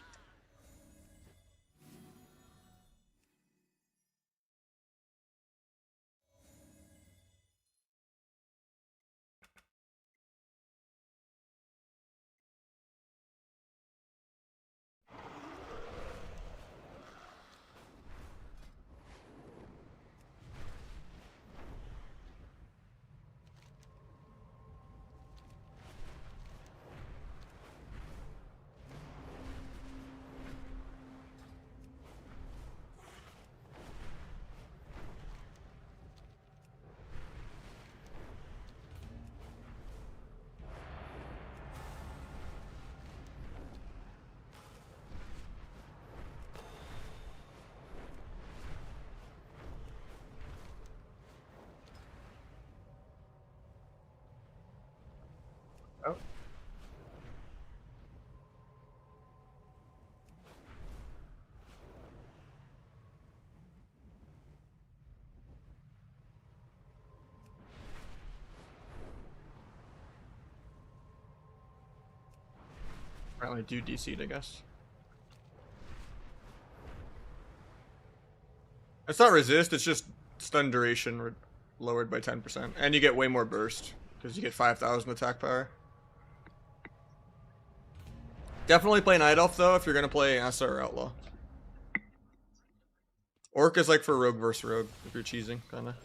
Oh. Apparently do DC'd, I guess. It's not resist, it's just stun duration lowered by 10%. And you get way more burst, because you get 5,000 attack power. Definitely play Night Elf, though, if you're going to play Asa or Outlaw. Orc is like for rogue versus rogue, if you're cheesing, kind of.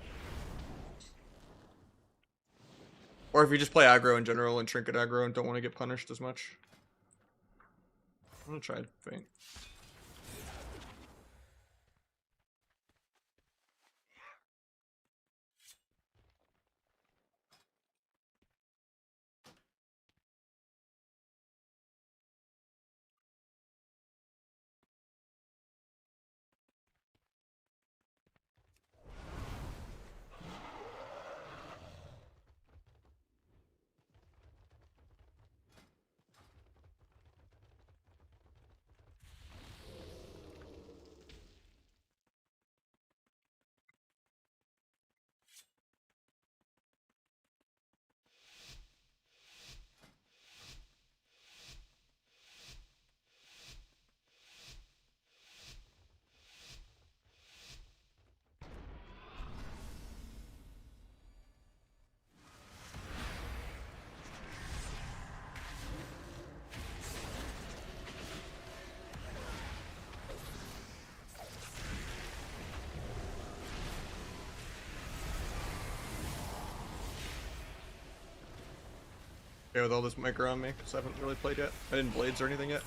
Or if you just play aggro in general and trinket aggro and don't want to get punished as much. I'm going to try Feint. Okay with all this micro on me, because I haven't really played yet. I didn't blades or anything yet.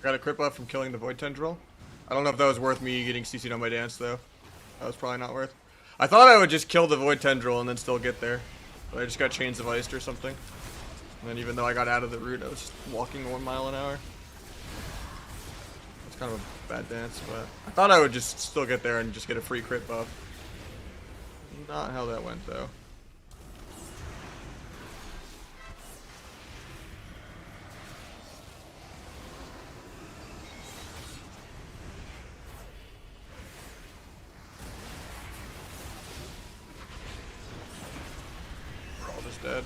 Got a crit buff from killing the Void Tendril. I don't know if that was worth me getting CC'd on my dance, though. That was probably not worth. I thought I would just kill the Void Tendril and then still get there. But I just got Chains of Iced or something. And then even though I got out of the route, I was just walking 1 mile an hour. It's kind of a bad dance, but I thought I would just still get there and just get a free crit buff. Not how that went, though. We're all just dead.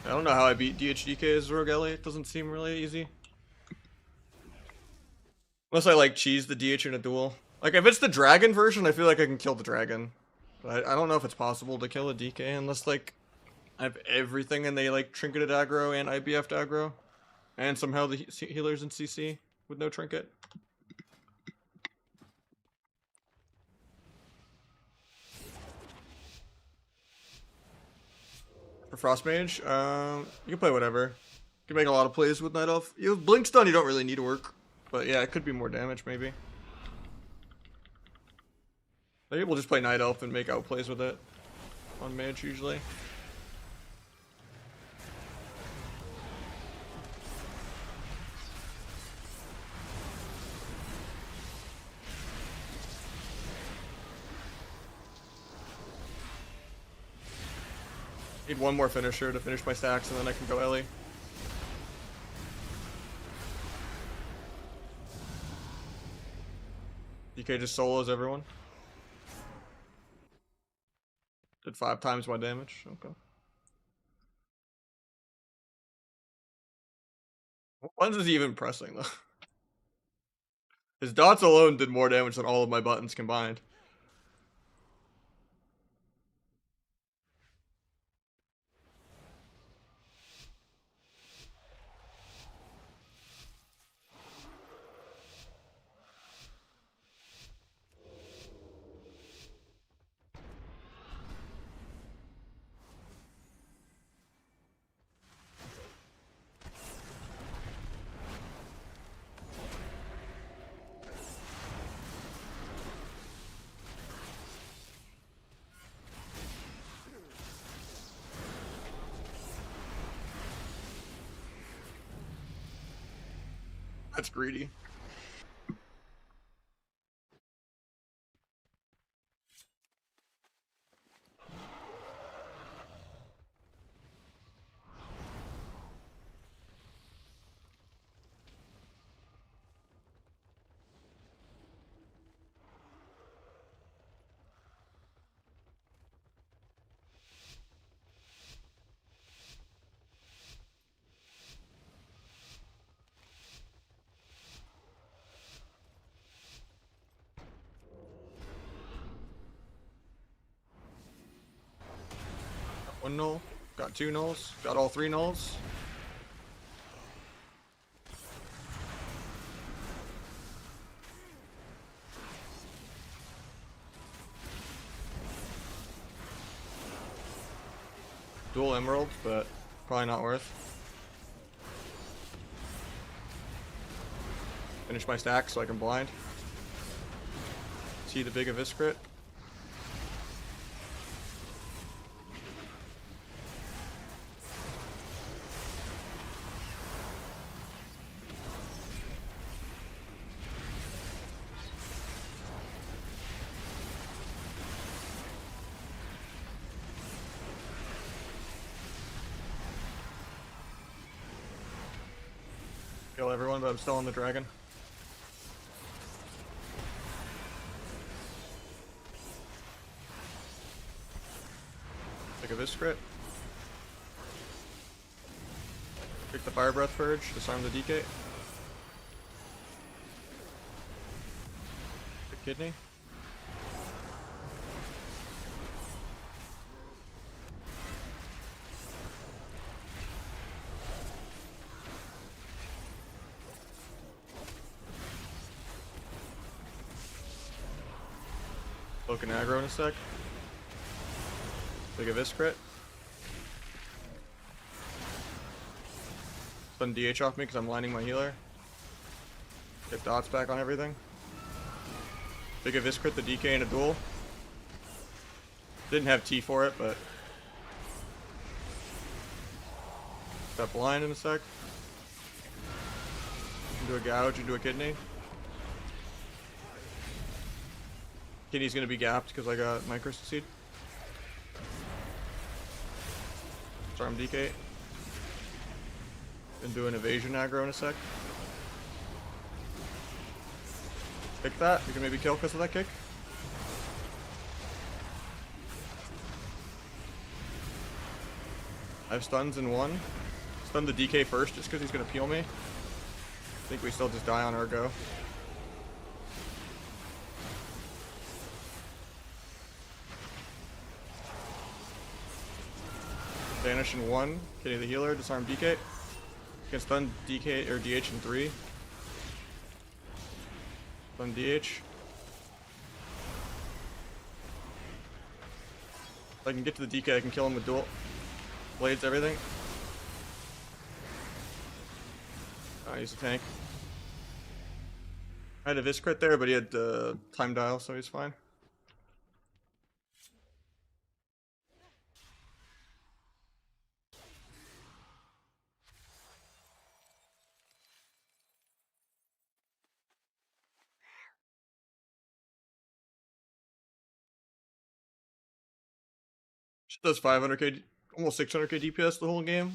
I don't know how I beat DHDK as Rogue Ellie. It doesn't seem really easy. Unless I like cheese the DH in a duel. Like if it's the dragon version, I feel like I can kill the dragon. But I don't know if it's possible to kill a DK unless like I have everything and they like trinketed aggro and IBF aggro. And somehow the healers in CC with no trinket. For Frost Mage, you can play whatever. You can make a lot of plays with Night Elf. You have Blink Stun, you don't really need to work. But yeah, it could be more damage maybe. Maybe we'll just play Night Elf and make outplays with it. On Mage usually. Need one more finisher to finish my stacks and then I can go Ellie. DK just solos everyone. Did 5 times my damage. Okay. When is he even pressing though? His dots alone did more damage than all of my buttons combined. That's greedy. One null. Got 2 nulls. Got all 3 nulls. Dual emeralds, but probably not worth. Finish my stack so I can blind. See the big Abyss crit. Kill everyone, but I'm still on the dragon. Take a Vis crit. Pick the Fire Breath Purge, disarm the DK. The kidney. Poke an aggro in a sec. Take a Vis crit. Stun DH off me because I'm lining my healer. Get dots back on everything. Take a Vis crit the DK in a duel. Didn't have T for it, but got blind in a sec. Into a gouge, into a kidney. Kidney's gonna be gapped because I got my Crystal Seed. Charm DK. And do an evasion aggro in a sec. Kick that. You can maybe kill because of that kick. I have stuns in 1. Stun the DK first just because he's gonna peel me. I think we still just die on our go. Vanish in 1, kitty the healer, disarm DK. You can stun DK or DH in 3. Stun DH. If I can get to the DK, I can kill him with dual blades, everything. He's a tank. I had a Vis crit there, but he had time dial, so he's fine. She does 500k, almost 600k DPS the whole game.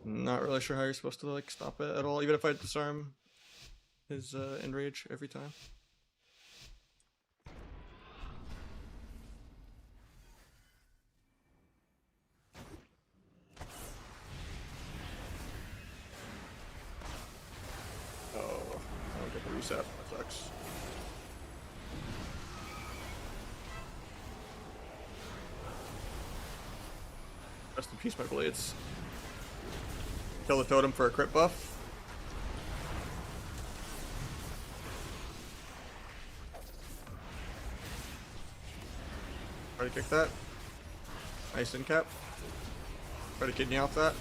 Not really sure how you're supposed to like stop it at all, even if I disarm his enrage every time. Oh, I don't get the reset. That sucks. Rest in peace, my blades. Kill the totem for a crit buff. Try to kick that. Nice in cap. Try to kidney off that.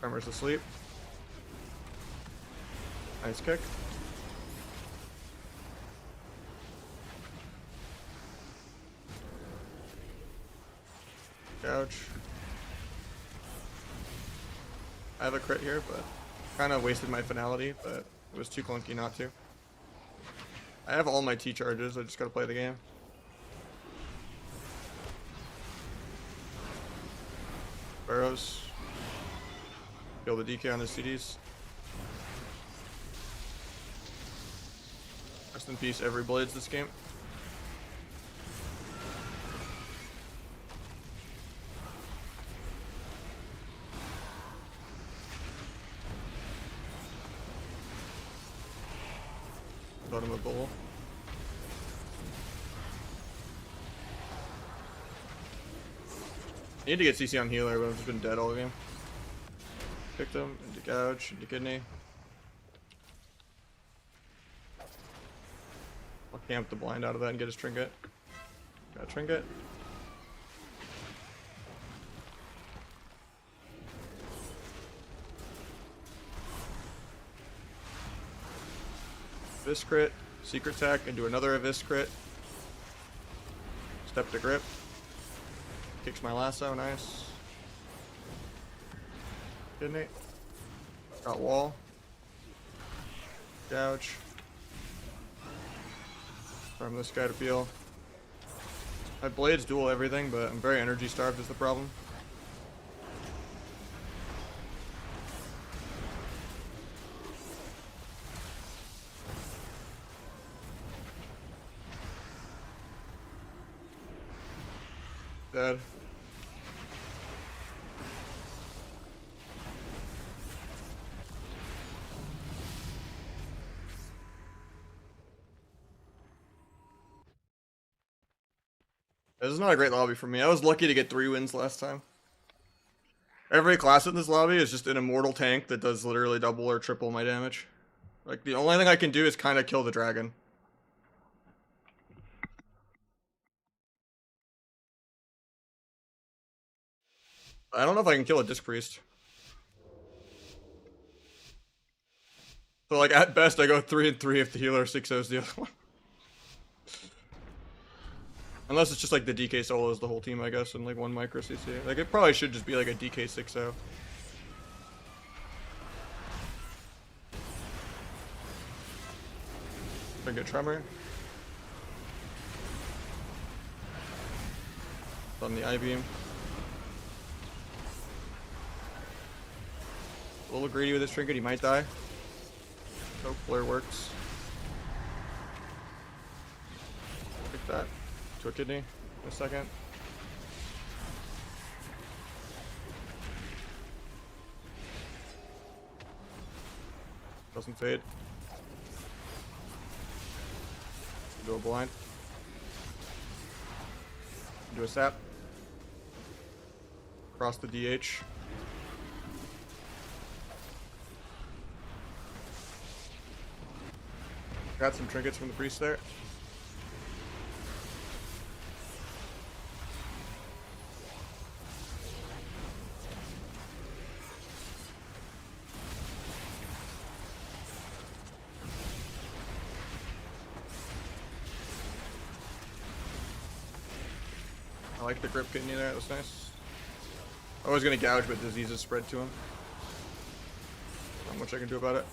Armor's asleep. Nice kick. Gouge. I have a crit here, but kind of wasted my finality, but it was too clunky not to. I have all my T charges, I just gotta play the game. Burrows. Kill the DK on his CDs. Rest in peace, every blades this game. Thought him a bull. I need to get CC on healer, but I've just been dead all game. Picked him into gouge, into kidney. I'll camp the blind out of that and get his trinket. Got a trinket. Abyss crit, secret attack, and do another Abyss crit. Step to grip. Kicks my lasso, nice. Kidney. Got wall. Gouge. Farm this guy to peel. My blades duel everything, but I'm very energy starved is the problem. Dead. This is not a great lobby for me. I was lucky to get 3 wins last time. Every class in this lobby is just an immortal tank that does literally double or triple my damage. Like, the only thing I can do is kind of kill the dragon. I don't know if I can kill a Disc Priest. So, like, at best, I go 3 and 3 if the healer 6-0s the other one. Unless it's just like the DK solos the whole team, I guess, and like 1 micro CC. Like, it probably should just be like a DK 6-0. I get Tremor. On the I-beam. A little greedy with this trinket, he might die. No flare works. Pick that. To a kidney in a second. Doesn't fade. Do a blind. Do a sap. Cross the DH. Got some trinkets from the priest there. I like the grip kidney there, that was nice. I was gonna gouge, but diseases spread to him. Not much I can do about it.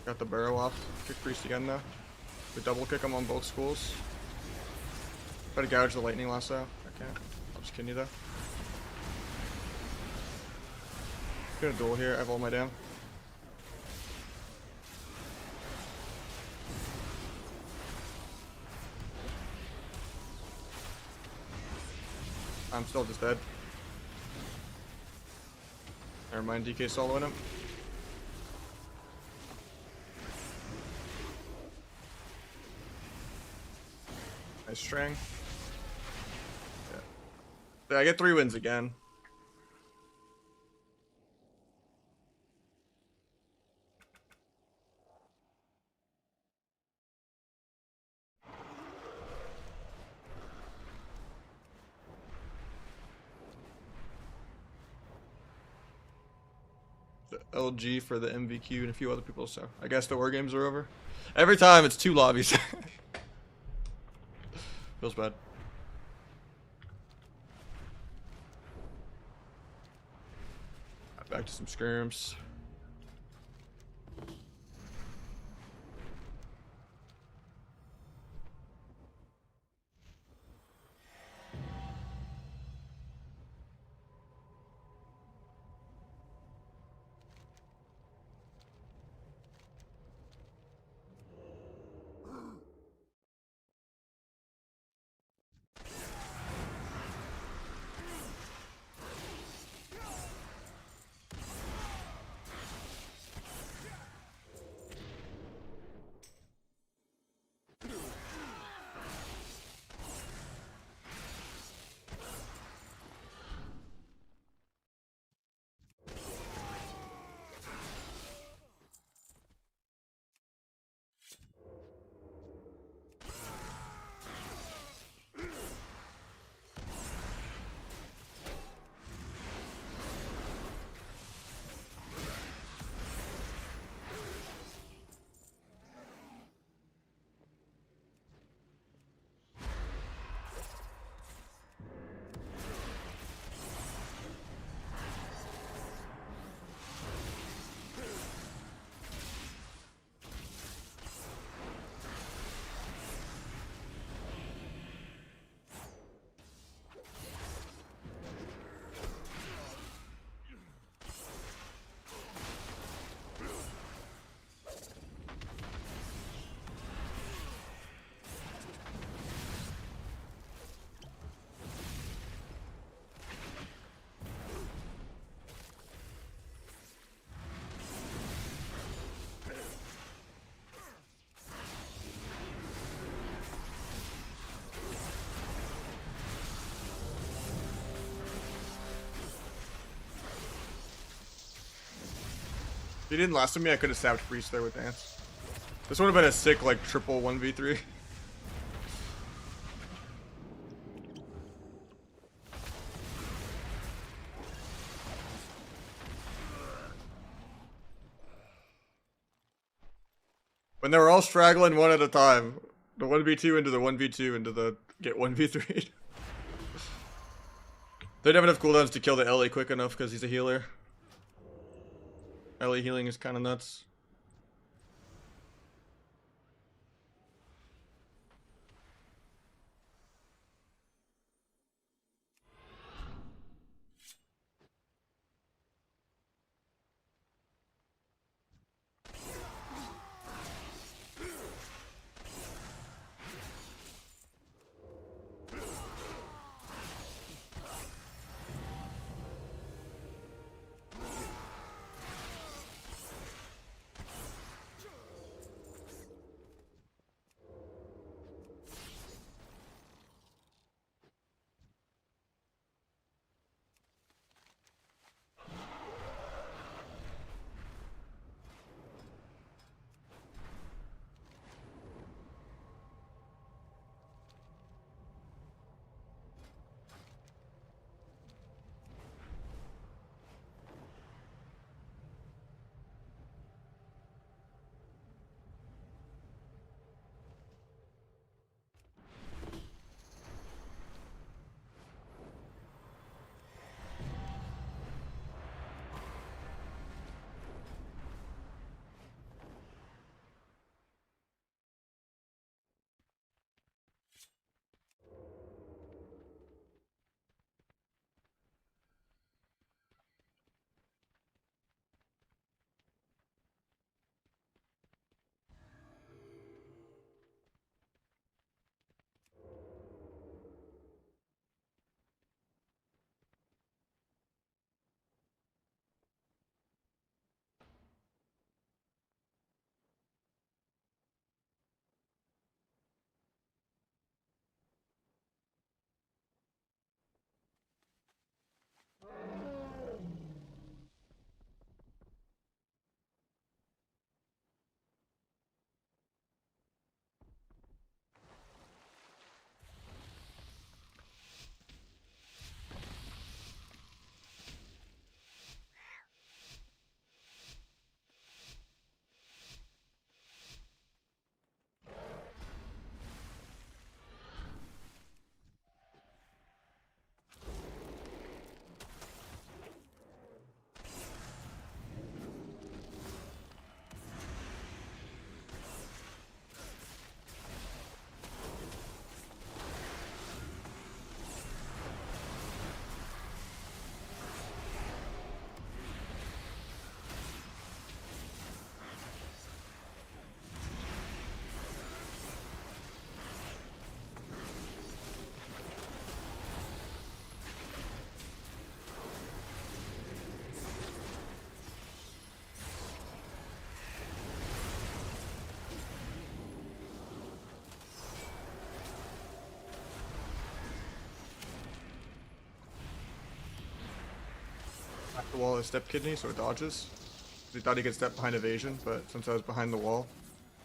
Got the barrow off. Kick priest again though. We double kick him on both schools. Try to gouge the lightning lasso. I can't. I'll just kidney though. Gonna duel here. I have all my dam. I'm still just dead. Never mind, DK soloing him. Nice string. Yeah. I get 3 wins again. The LG for the MVQ and a few other people, so I guess the war games are over. Every time it's 2 lobbies. Feels bad. Back to some skirms. If he didn't last to me, I could have stabbed Priest there with Dance. This would have been a sick, like, triple 1v3. When they were all straggling one at a time. The 1v2 into the 1v2 into the get 1v3. They don't have enough cooldowns to kill the Ellie quick enough because he's a healer. Ellie healing is kind of nuts. Back the wall is step kidney, so it dodges. He thought he could step behind evasion, but since I was behind the wall,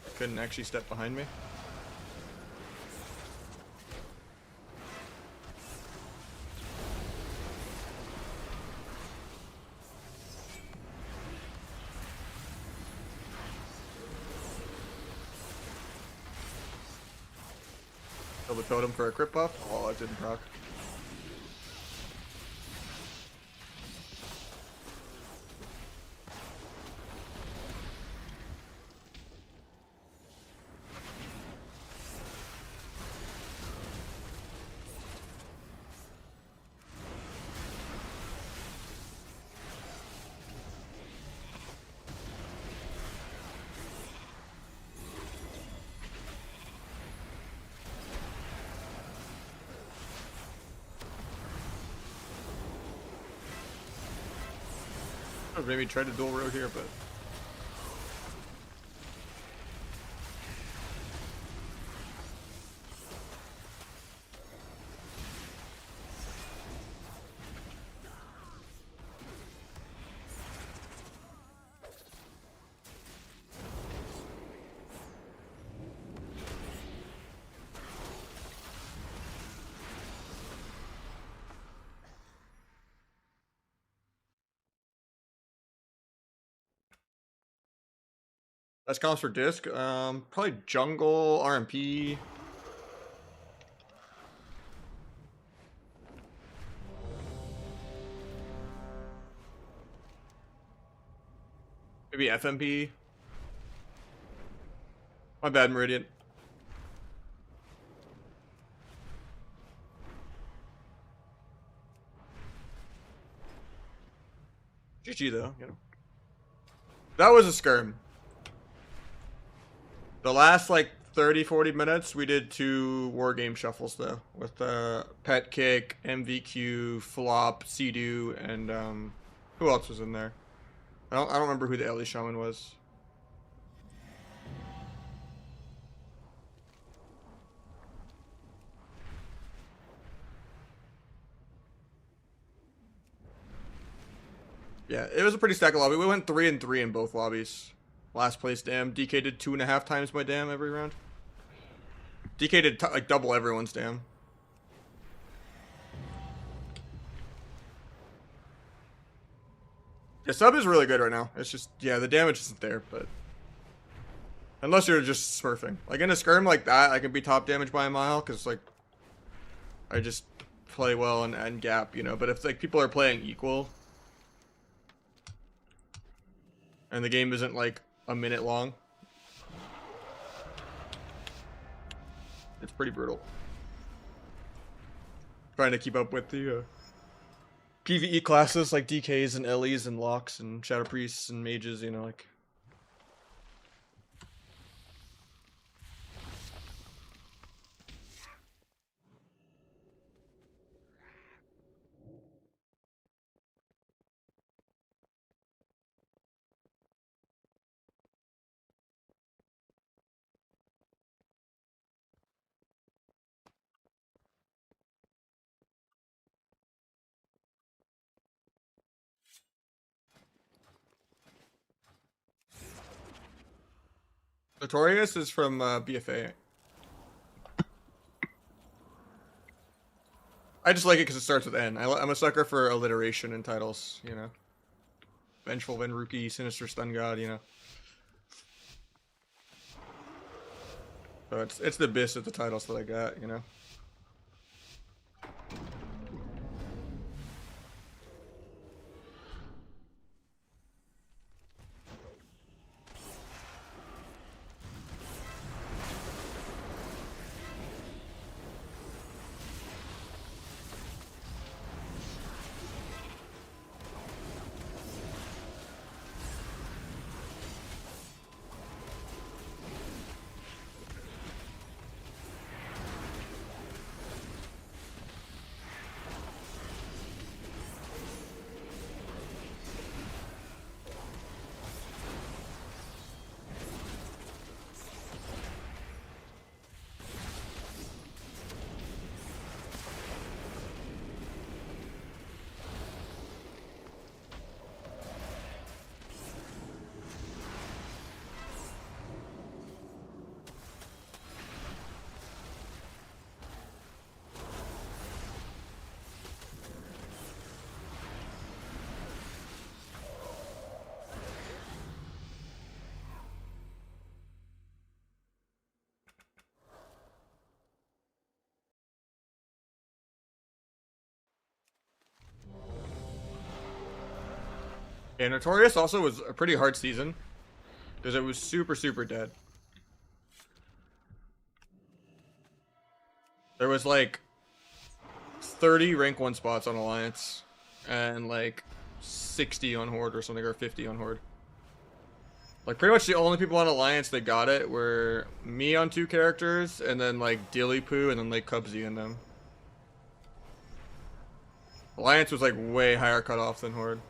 he couldn't actually step behind me. Kill the totem for a crit buff. Oh, it didn't proc. Or maybe try to dual road here, but Best comps for disc, probably jungle, RMP. Maybe FMP. My bad, Meridian. GG though, you know. That was a skirm. The last like 30-40 minutes, we did 2 war game shuffles though, with Pet Kick, MVQ, Flop, Sea-Doo, and who else was in there? I don't remember who the Ellie Shaman was. Yeah, it was a pretty stacked lobby. We went 3-3 in both lobbies. Last place dam. DK did 2.5 times my dam every round. DK did like double everyone's dam. Yeah, sub is really good right now. It's just, yeah, the damage isn't there, but unless you're just smurfing. Like in a skirm like that, I can be top damage by a mile because like I just play well and gap, you know. But if like people are playing equal and the game isn't like a minute long, it's pretty brutal. Trying to keep up with the PvE classes like DKs and Ellies and Locks and Shadow Priests and Mages, you know, like. Notorious is from BFA. I just like it because it starts with N. I'm a sucker for alliteration in titles, you know. Vengeful Venruki, Sinister Stun God, you know. So it's the best of the titles that I got, you know. Yeah, Notorious also was a pretty hard season because it was super dead. There was like 30 rank 1 spots on Alliance and like 60 on Horde or something, or 50 on Horde. Like pretty much the only people on Alliance that got it were me on 2 characters and then like Dillypoo and then like Cubsy in them. Alliance was like way higher cutoff than Horde.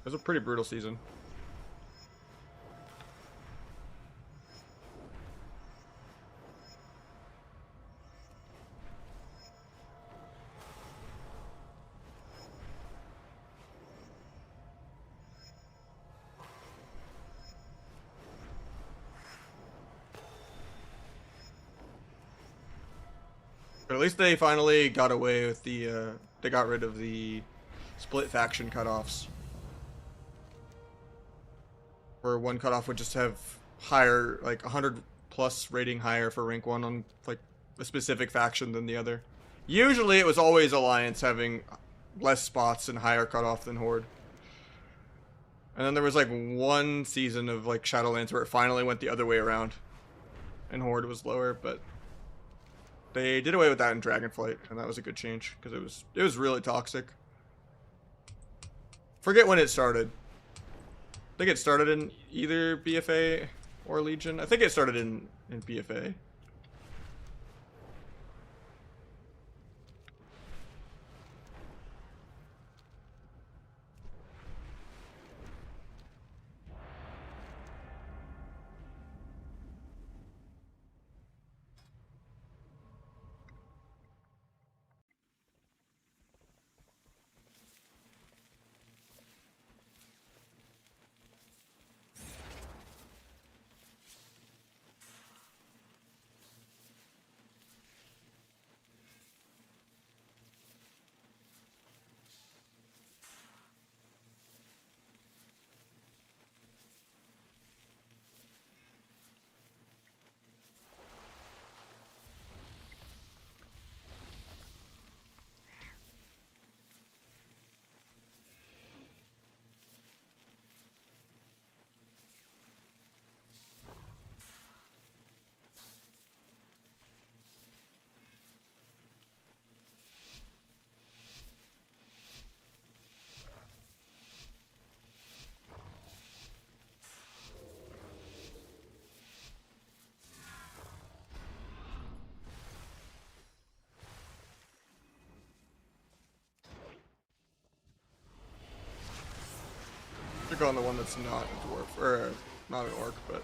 It was a pretty brutal season. But at least they finally got away with the, they got rid of the split faction cutoffs. where one cutoff would just have higher, like 100 plus rating higher for rank 1 on like a specific faction than the other. Usually it was always Alliance having less spots and higher cutoff than Horde. And then there was like one season of like Shadowlands where it finally went the other way around. And Horde was lower, but they did away with that in Dragonflight, and that was a good change because it was really toxic. Forget when it started. I think it started in either BFA or Legion. I think it started in BFA. You're going the one that's not a dwarf, or not an orc, but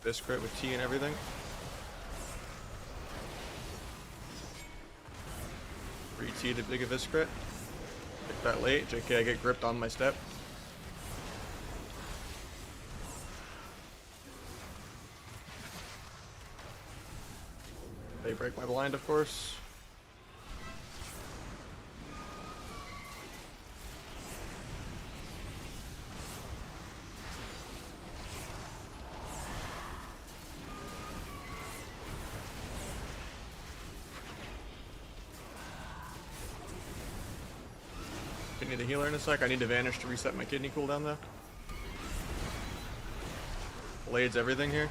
this crit with T and everything. Re-T to big Abyss crit. Pick that late. JK, I get gripped on my step. They break my blind, of course. I need a healer in a sec. I need to vanish to reset my kidney cooldown though. Blades everything here.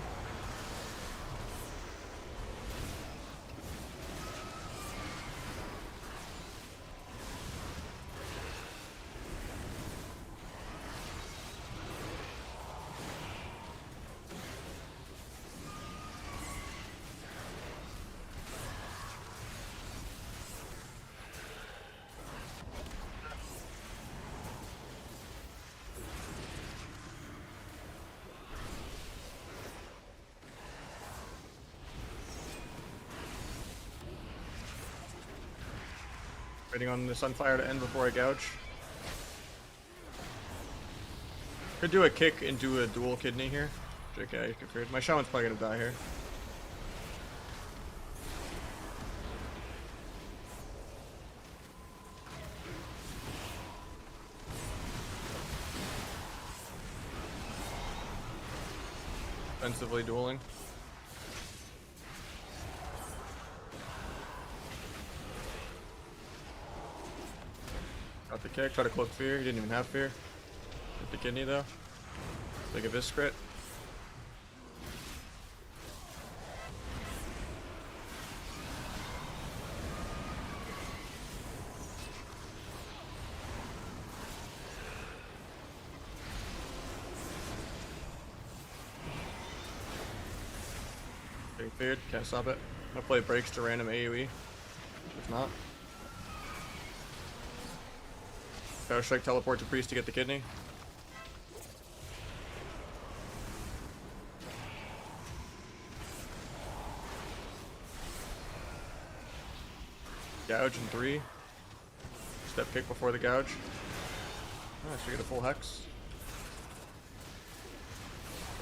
Waiting on the Sunfire to end before I gouge. Could do a kick into a dual kidney here. JK, configured. My Shaman's probably gonna die here. Offensively dueling. Got the kick, try to cloak fear. He didn't even have fear. Hit the kidney though. Big Abyss crit. Getting feared, can't stop it. I'm gonna play breaks to random AoE. If not. Power Strike, teleport to Priest to get the kidney. Gouge in 3. Step kick before the gouge. Oh, I should get a full hex.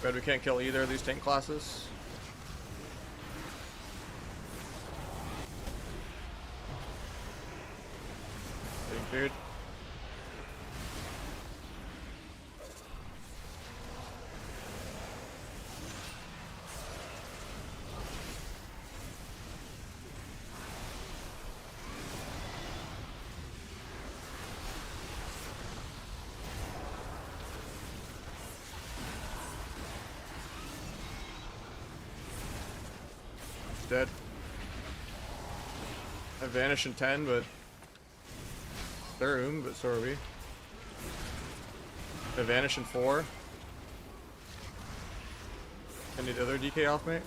Bet we can't kill either of these tank classes. dude. Dead. I vanish in 10, but they're but so are we. I vanish in 4. I need other DK off, mate.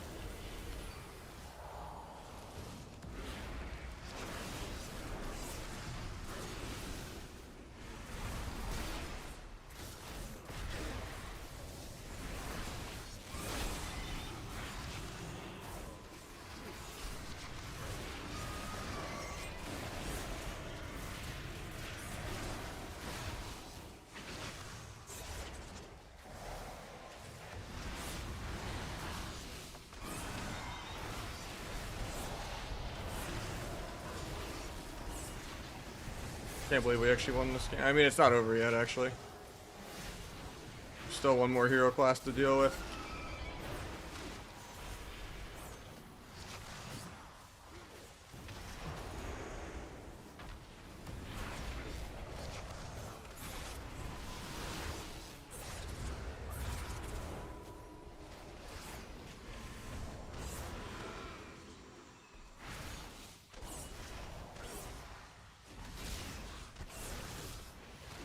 Can't believe we actually won this game. I mean, it's not over yet, actually. Still one more hero class to deal with.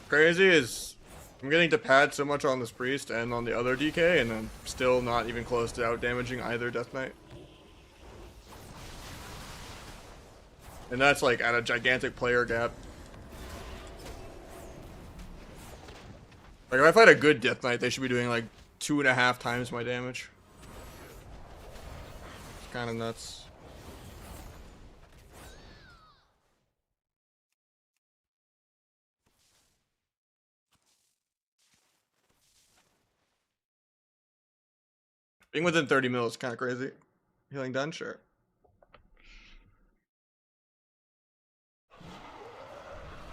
Crazy is I'm getting to pad so much on this priest and on the other DK, and I'm still not even close to out damaging either Death Knight. And that's like at a gigantic player gap. Like if I fight a good Death Knight, they should be doing like 2.5 times my damage. It's kind of nuts. Being within 30 mil is kind of crazy. Healing done? Sure.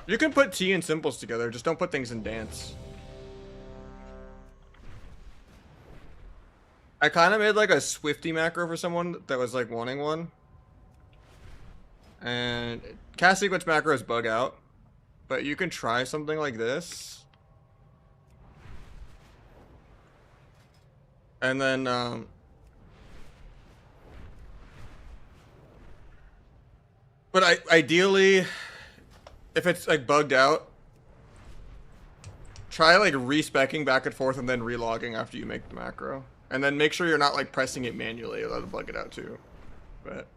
You can put T and simples together, just don't put things in dance. I kind of made like a Swifty macro for someone that was like wanting one. And cast sequence macros bug out. But you can try something like this. And then, but ideally, if it's like bugged out, try like respecking back and forth and then relogging after you make the macro. And then make sure you're not like pressing it manually, that'll bug it out too. But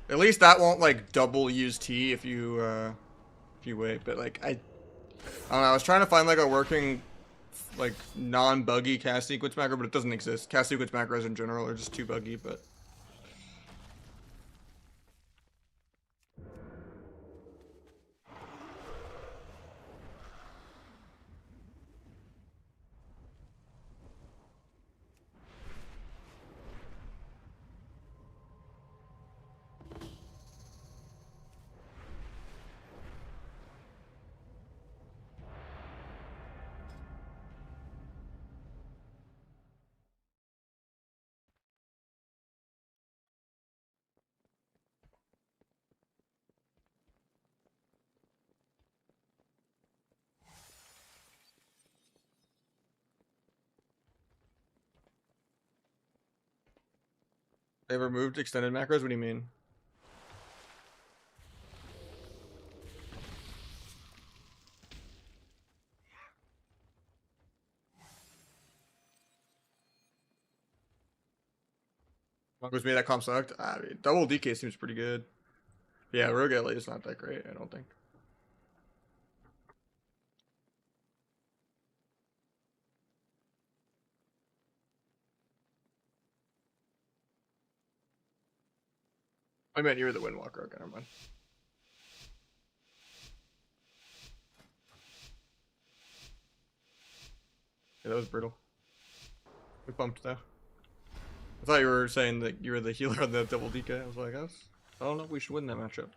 at least that won't like double use T if you wait. But like I don't know, I was trying to find like a working like non-buggy cast sequence macro, but it doesn't exist. Cast sequence macros in general are just too buggy, but they removed extended macros? What do you mean? Was me that comp sucked? I mean, double DK seems pretty good. Yeah, Rogue Elite is not that great, I don't think. I meant you were the Windwalker. Okay, never mind. Yeah, that was brutal. We bumped though. I thought you were saying that you were the healer on the double DK. I was like, I don't know if we should win that matchup.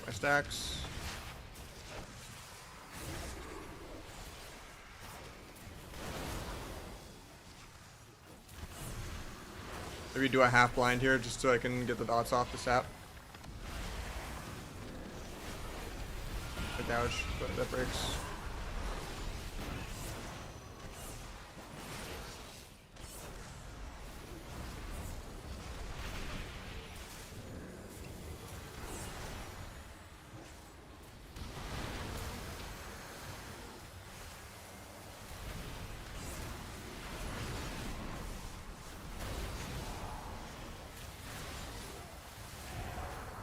My stacks. Maybe do a half blind here just so I can get the dots off the sap. A gouge, but that breaks.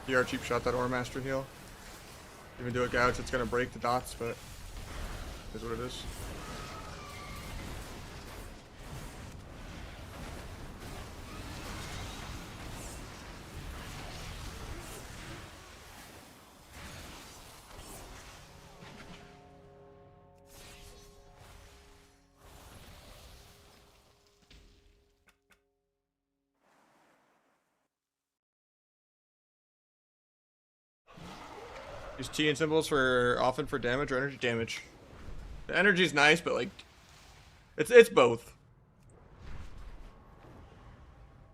You are cheap shot that Ore Master heal. Even do a gouge, it's gonna break the dots, but is what it is. Use T and symbols for often for damage or energy damage. The energy's nice, but like it's both.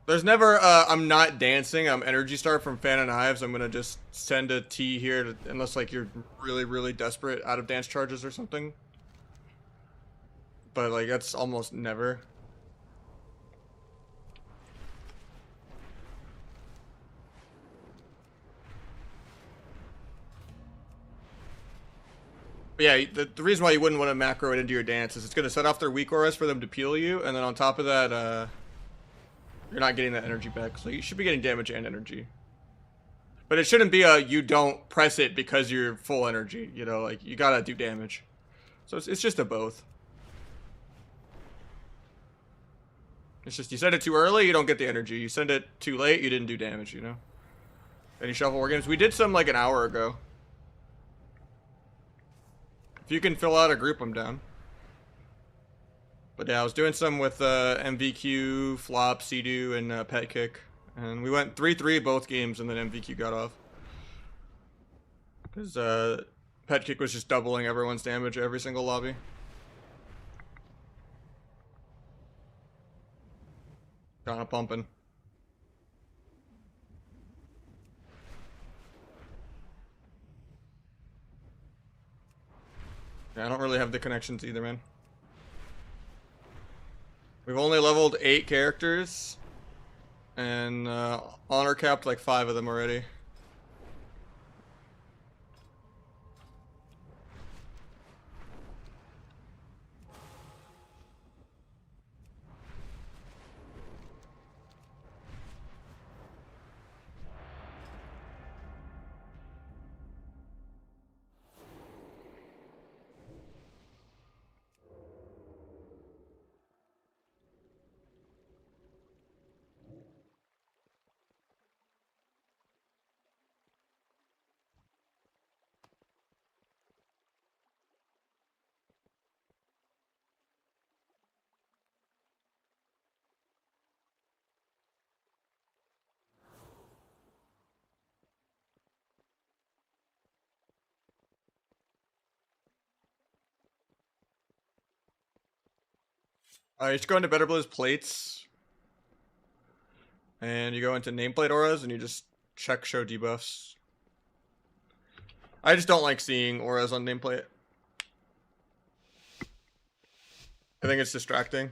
There's never I'm not dancing, I'm energy star from Fan of Knives. I'm gonna just send a T here to, unless like you're really desperate out of dance charges or something. But like that's almost never. But yeah, the reason why you wouldn't want to macro it into your dance is it's going to set off their weak auras for them to peel you, and then on top of that, you're not getting that energy back. So you should be getting damage and energy. But it shouldn't be a you don't press it because you're full energy, you know, like you gotta do damage. So it's just a both. It's just you send it too early, you don't get the energy. You send it too late, you didn't do damage, you know. Any shuffle war games? We did some like an hour ago. If you can fill out a group, I'm down. But yeah, I was doing some with MVQ, Flop, Sea-Doo, and Pet Kick. And we went 3-3 both games, and then MVQ got off. Because Pet Kick was just doubling everyone's damage every single lobby. Kinda pumping. Yeah, I don't really have the connections either, man. We've only leveled 8 characters, and honor capped like 5 of them already. You just go into Better Blue's plates, and you go into nameplate auras, and you just check show debuffs. I just don't like seeing auras on nameplate. I think it's distracting.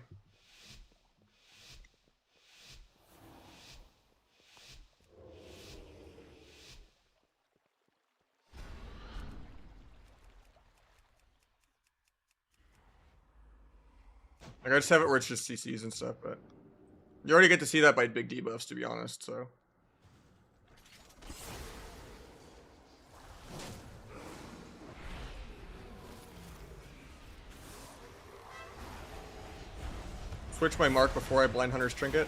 Like, I just have it where it's just CCs and stuff, but you already get to see that by big debuffs, to be honest, so. Switch my mark before I blind Hunter's Trinket.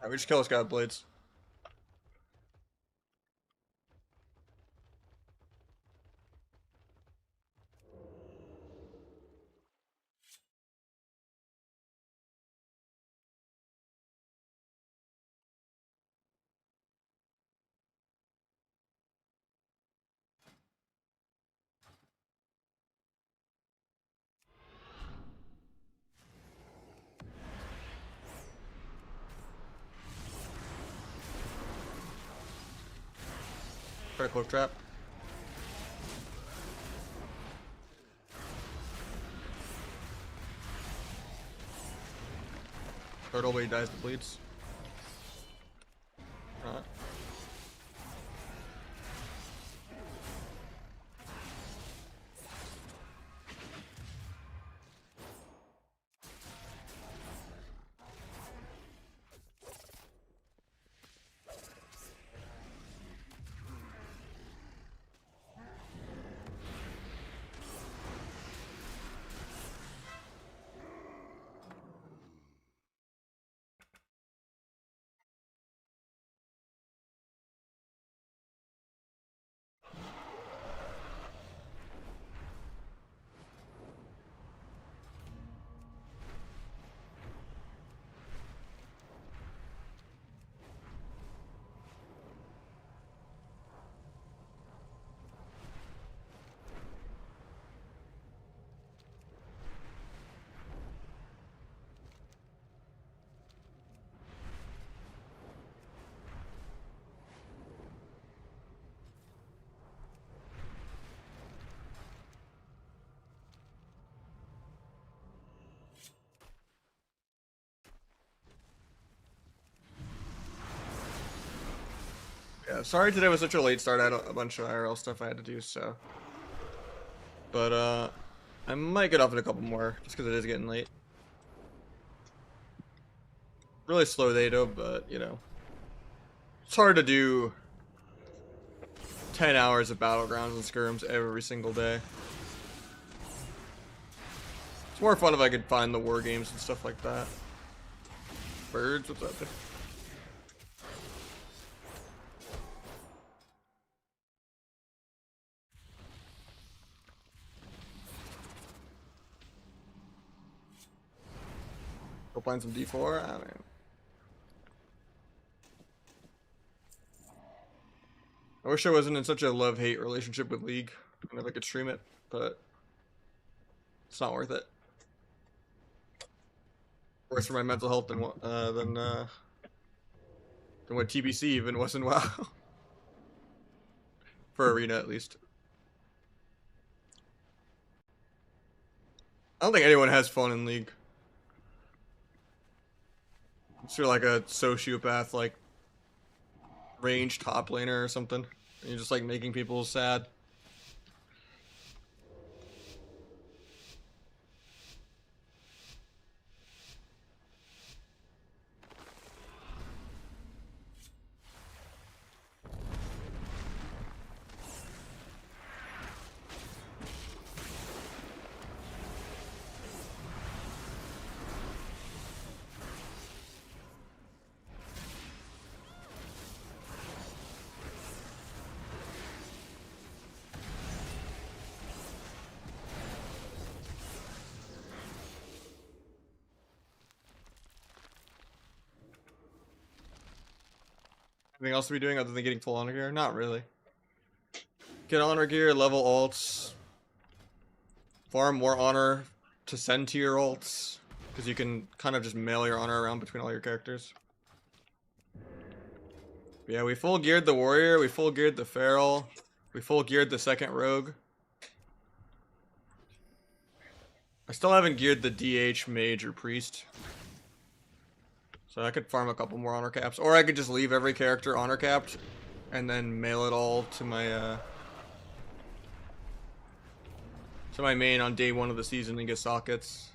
Alright, we just kill this guy with blades. Try to cloak trap. Turtle, but he dies to bleeds. Alright. Yeah, sorry today was such a late start. I had a bunch of IRL stuff I had to do, so. But, I might get off in a couple more, just because it is getting late. Really slow day, though, but, you know. It's hard to do 10 hours of Battlegrounds and skirms every single day. It's more fun if I could find the war games and stuff like that. Birds, what's up? Go find some D4. I don't know. I wish I wasn't in such a love-hate relationship with League. And if I could stream it, but it's not worth it. Worse for my mental health than what TBC even was in WoW. For Arena, at least. I don't think anyone has fun in League. Unless you're like a sociopath, like range top laner or something. And you're just like making people sad. Anything else to be doing other than getting full honor gear? Not really. Get honor gear, level alts, farm more honor to send to your alts, because you can kind of just mail your honor around between all your characters. Yeah, we full geared the warrior, we full geared the feral, we full geared the second rogue. I still haven't geared the DH, mage, or priest. So I could farm a couple more honor caps, or I could just leave every character honor capped, and then mail it all to my main on day 1 of the season and get sockets.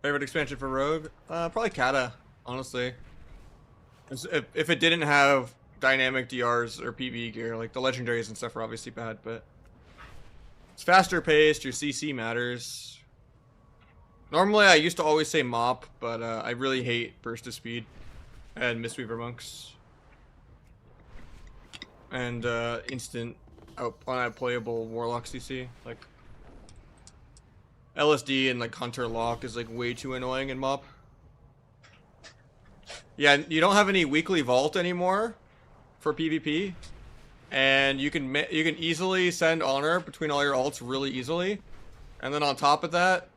Favorite expansion for Rogue? Probably Kata, honestly. If it didn't have dynamic DRs or PvE gear, like the legendaries and stuff are obviously bad, but it's faster paced, your CC matters. Normally, I used to always say mop, but I really hate burst of speed and Mistweaver monks and instant unplayable warlock CC. Like LSD and like Hunter Lock is like way too annoying in mop. Yeah, you don't have any weekly vault anymore for PvP, and you can easily send honor between all your alts really easily, and then on top of that,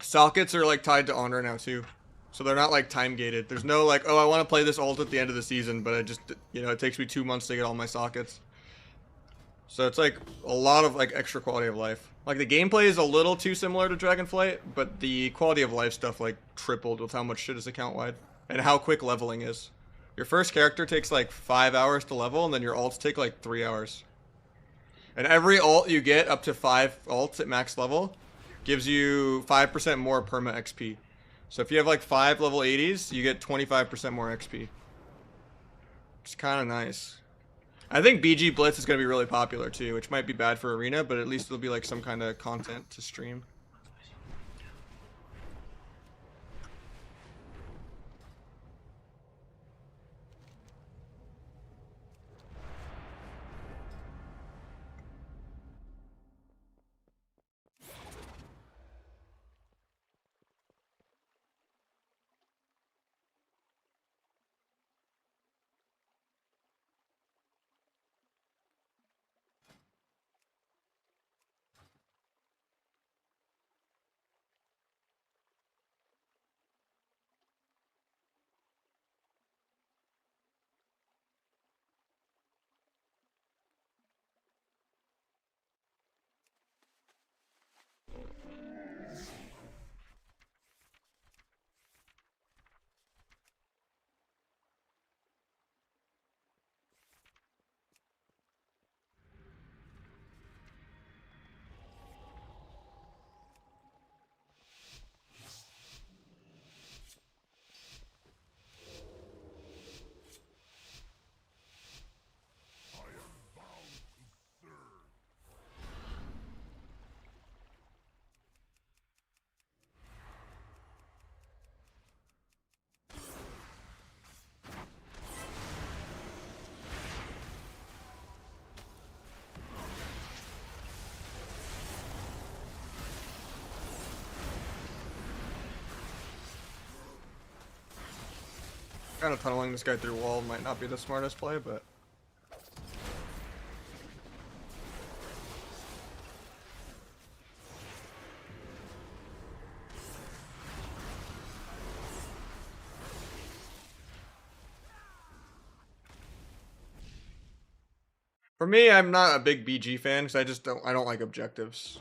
sockets are like tied to honor now too, so they're not like time gated. There's no like, oh, I want to play this ult at the end of the season, but it takes me 2 months to get all my sockets. So it's like a lot of like extra quality of life. Like the gameplay is a little too similar to Dragonflight, but the quality of life stuff like tripled with how much shit is account wide and how quick leveling is. Your first character takes like 5 hours to level, and then your alts take like 3 hours. And every alt you get up to 5 alts at max level gives you 5% more perma XP. So if you have like 5 level 80s, you get 25% more XP. It's kind of nice. I think BG Blitz is going to be really popular too, which might be bad for Arena, but at least it'll be like some kind of content to stream. Kind of tunneling this guy through wall might not be the smartest play, but for me, I'm not a big BG fan because I don't like objectives.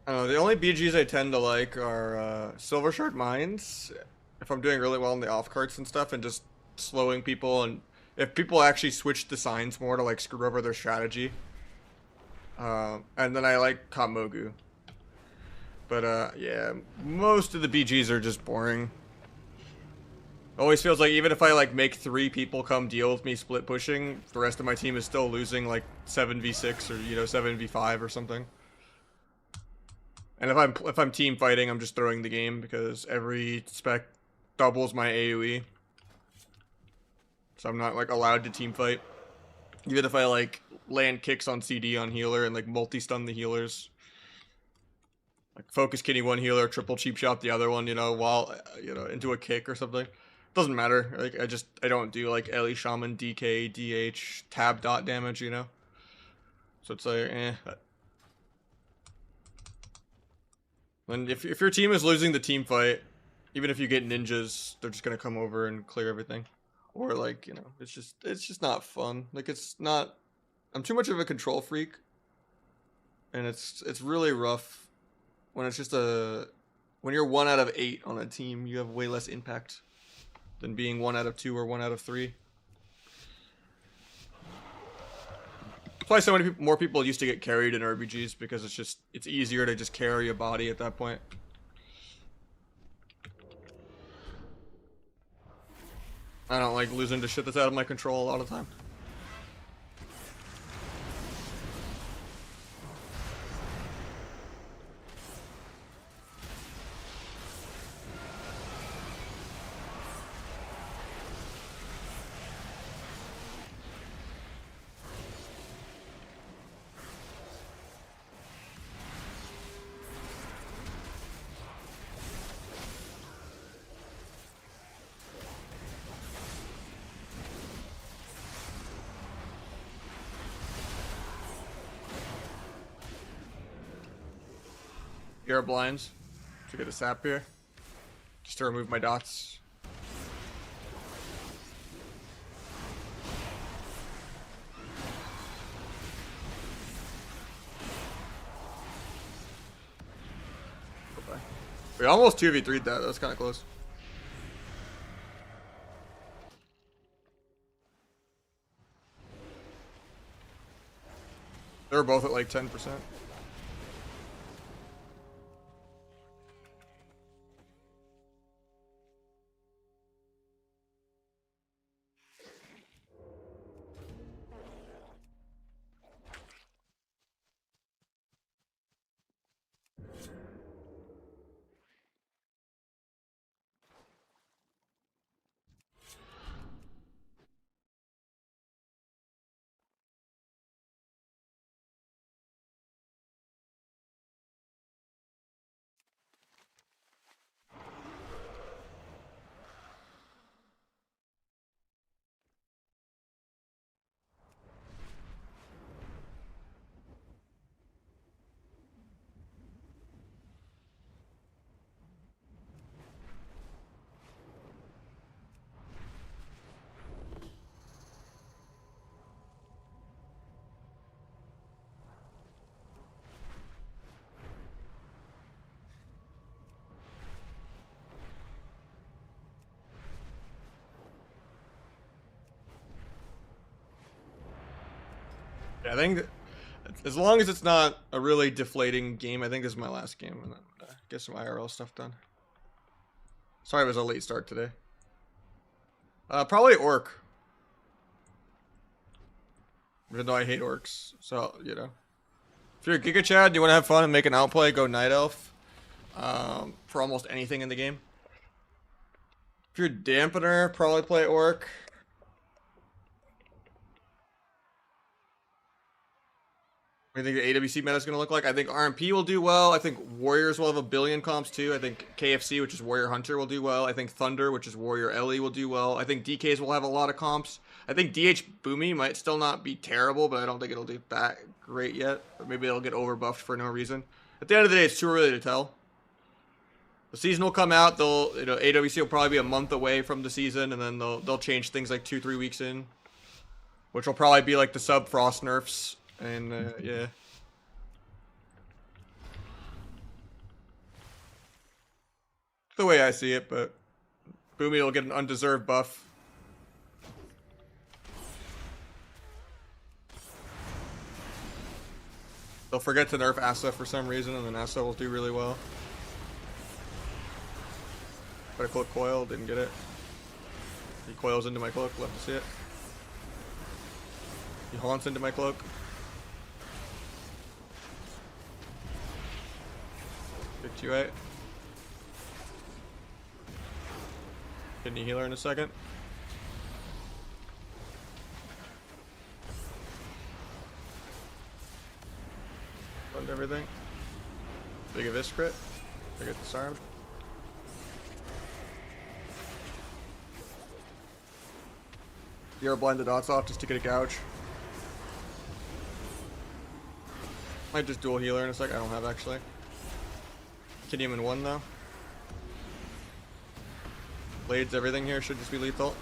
I don't know, the only BGs I tend to like are Silver Shard Mines, if I'm doing really well in the off carts and stuff, and just slowing people, and if people actually switch the signs more to like screw over their strategy. And then I like Kamogu. But yeah, most of the BGs are just boring. Always feels like even if I like make 3 people come deal with me split pushing, the rest of my team is still losing like 7v6 or 7v5 or something. And if I'm team fighting, I'm just throwing the game because every spec doubles my AoE. So I'm not like allowed to team fight. Even if I like land kicks on CD on healer and like multi-stun the healers. Like focus kitty one healer, triple cheap shot the other one, while into a kick or something. Doesn't matter. Like I don't do like Ellie Shaman DK, DH, tab dot damage, So So it's like, eh. And if your team is losing the team fight, even if you get ninjas, they're just gonna come over and clear everything. Or like, you know, it's just not fun. Like it's not. I'm too much of a control freak, and it's really rough when it's just when you're 1 out of 8 on a team. You have way less impact than being 1 out of 2 or 1 out of 3. That's why so many more people used to get carried in RBGs, because it's easier to just carry a body at that point. I don't like losing to shit that's out of my control a lot of the time. Here are blinds to get a sap here, just to remove my dots. Okay. We almost 2v3'd that. That was kind of close. They were both at like 10%. Yeah, I think as long as it's not a really deflating game, I think this is my last game, and then get some IRL stuff done. Sorry it was a late start today. Probably Orc. Even though I hate Orcs, so, you know. If you're a Giga Chad, you want to have fun and make an outplay, go Night Elf. For almost anything in the game. If you're a Dampener, probably play Orc. What do you think the AWC meta is going to look like? I think RMP will do well. I think Warriors will have a billion comps too. I think KFC, which is Warrior Hunter, will do well. I think Thunder, which is Warrior Ellie, will do well. I think DKs will have a lot of comps. I think DH Boomy might still not be terrible, but I don't think it'll do that great yet. Or maybe it'll get overbuffed for no reason. At the end of the day, it's too early to tell. The season will come out. AWC will probably be a month away from the season, and then they'll change things like 2-3 weeks in, which will probably be like the sub Frost nerfs. And, yeah. The way I see it, but Boomy will get an undeserved buff. They'll forget to nerf Asa for some reason, and then Asa will do really well. But a cloak coil, didn't get it. He coils into my cloak, love to see it. He haunts into my cloak. Big 2-8. Kidney healer in a second. Fund everything. Big Abyss crit. I get disarmed. You're blind the dots off just to get a gouge. Might just dual healer in a sec. I don't have actually. Kinium in 1 though. Blades, everything here should just be lethal.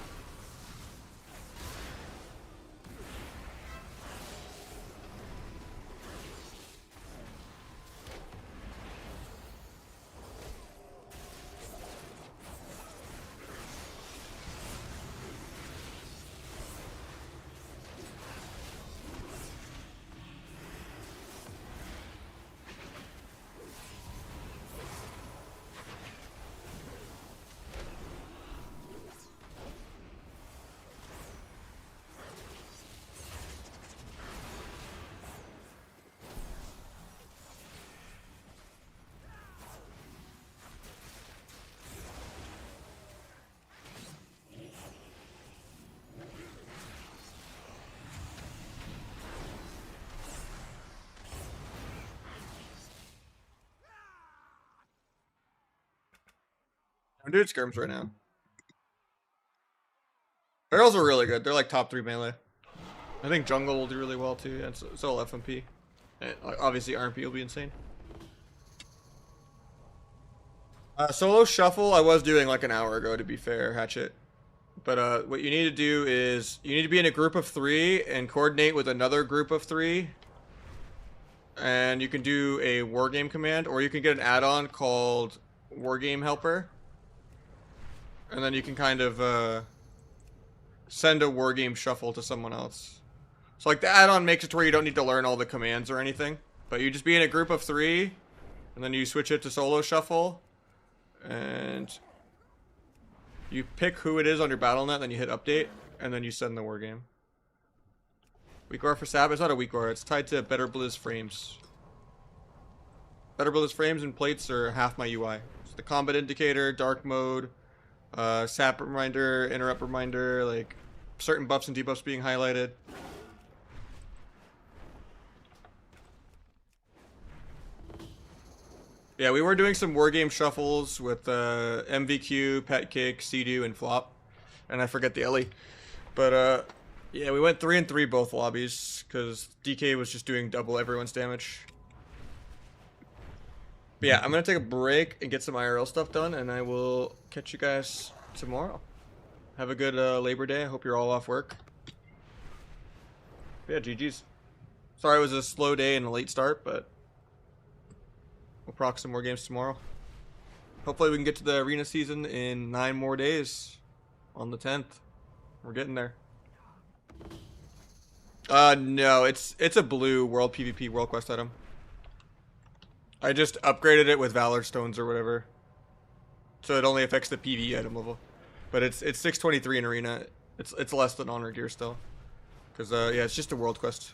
I'm doing skirms right now. Barrels are really good. They're like top 3 melee. I think jungle will do really well too, and so will FMP. And obviously RMP will be insane. Solo shuffle I was doing like an hour ago, to be fair, Hatchet. But what you need to do is you need to be in a group of 3 and coordinate with another group of 3. And you can do a wargame command, or you can get an add-on called Wargame Helper. And then you can kind of send a wargame shuffle to someone else. So like the add-on makes it to where you don't need to learn all the commands or anything. But you just be in a group of 3, and then you switch it to solo shuffle. And you pick who it is on your BattleNet, then you hit update, and then you send the wargame. Weak aura for Sab? It's not a weak aura, it's tied to Better Blizz frames. Better Blizz frames and plates are half my UI. So the combat indicator, dark mode, sap reminder, interrupt reminder, like certain buffs and debuffs being highlighted. Yeah, we were doing some wargame shuffles with MVQ, Pet Cake, Sea-Doo, and Flop. And I forget the Ellie. But yeah, we went 3 and 3 both lobbies because DK was just doing double everyone's damage. But yeah, I'm going to take a break and get some IRL stuff done, and I will catch you guys tomorrow. Have a good Labor Day. I hope you're all off work. But yeah, GG's. Sorry it was a slow day and a late start, but we'll proc some more games tomorrow. Hopefully we can get to the arena season in 9 more days on the 10th. We're getting there. No, it's a blue World PvP World Quest item. I just upgraded it with Valor Stones or whatever. So it only affects the PvE item level. But it's 623 in arena. It's less than Honor Gear still. Cause yeah, it's just a World Quest.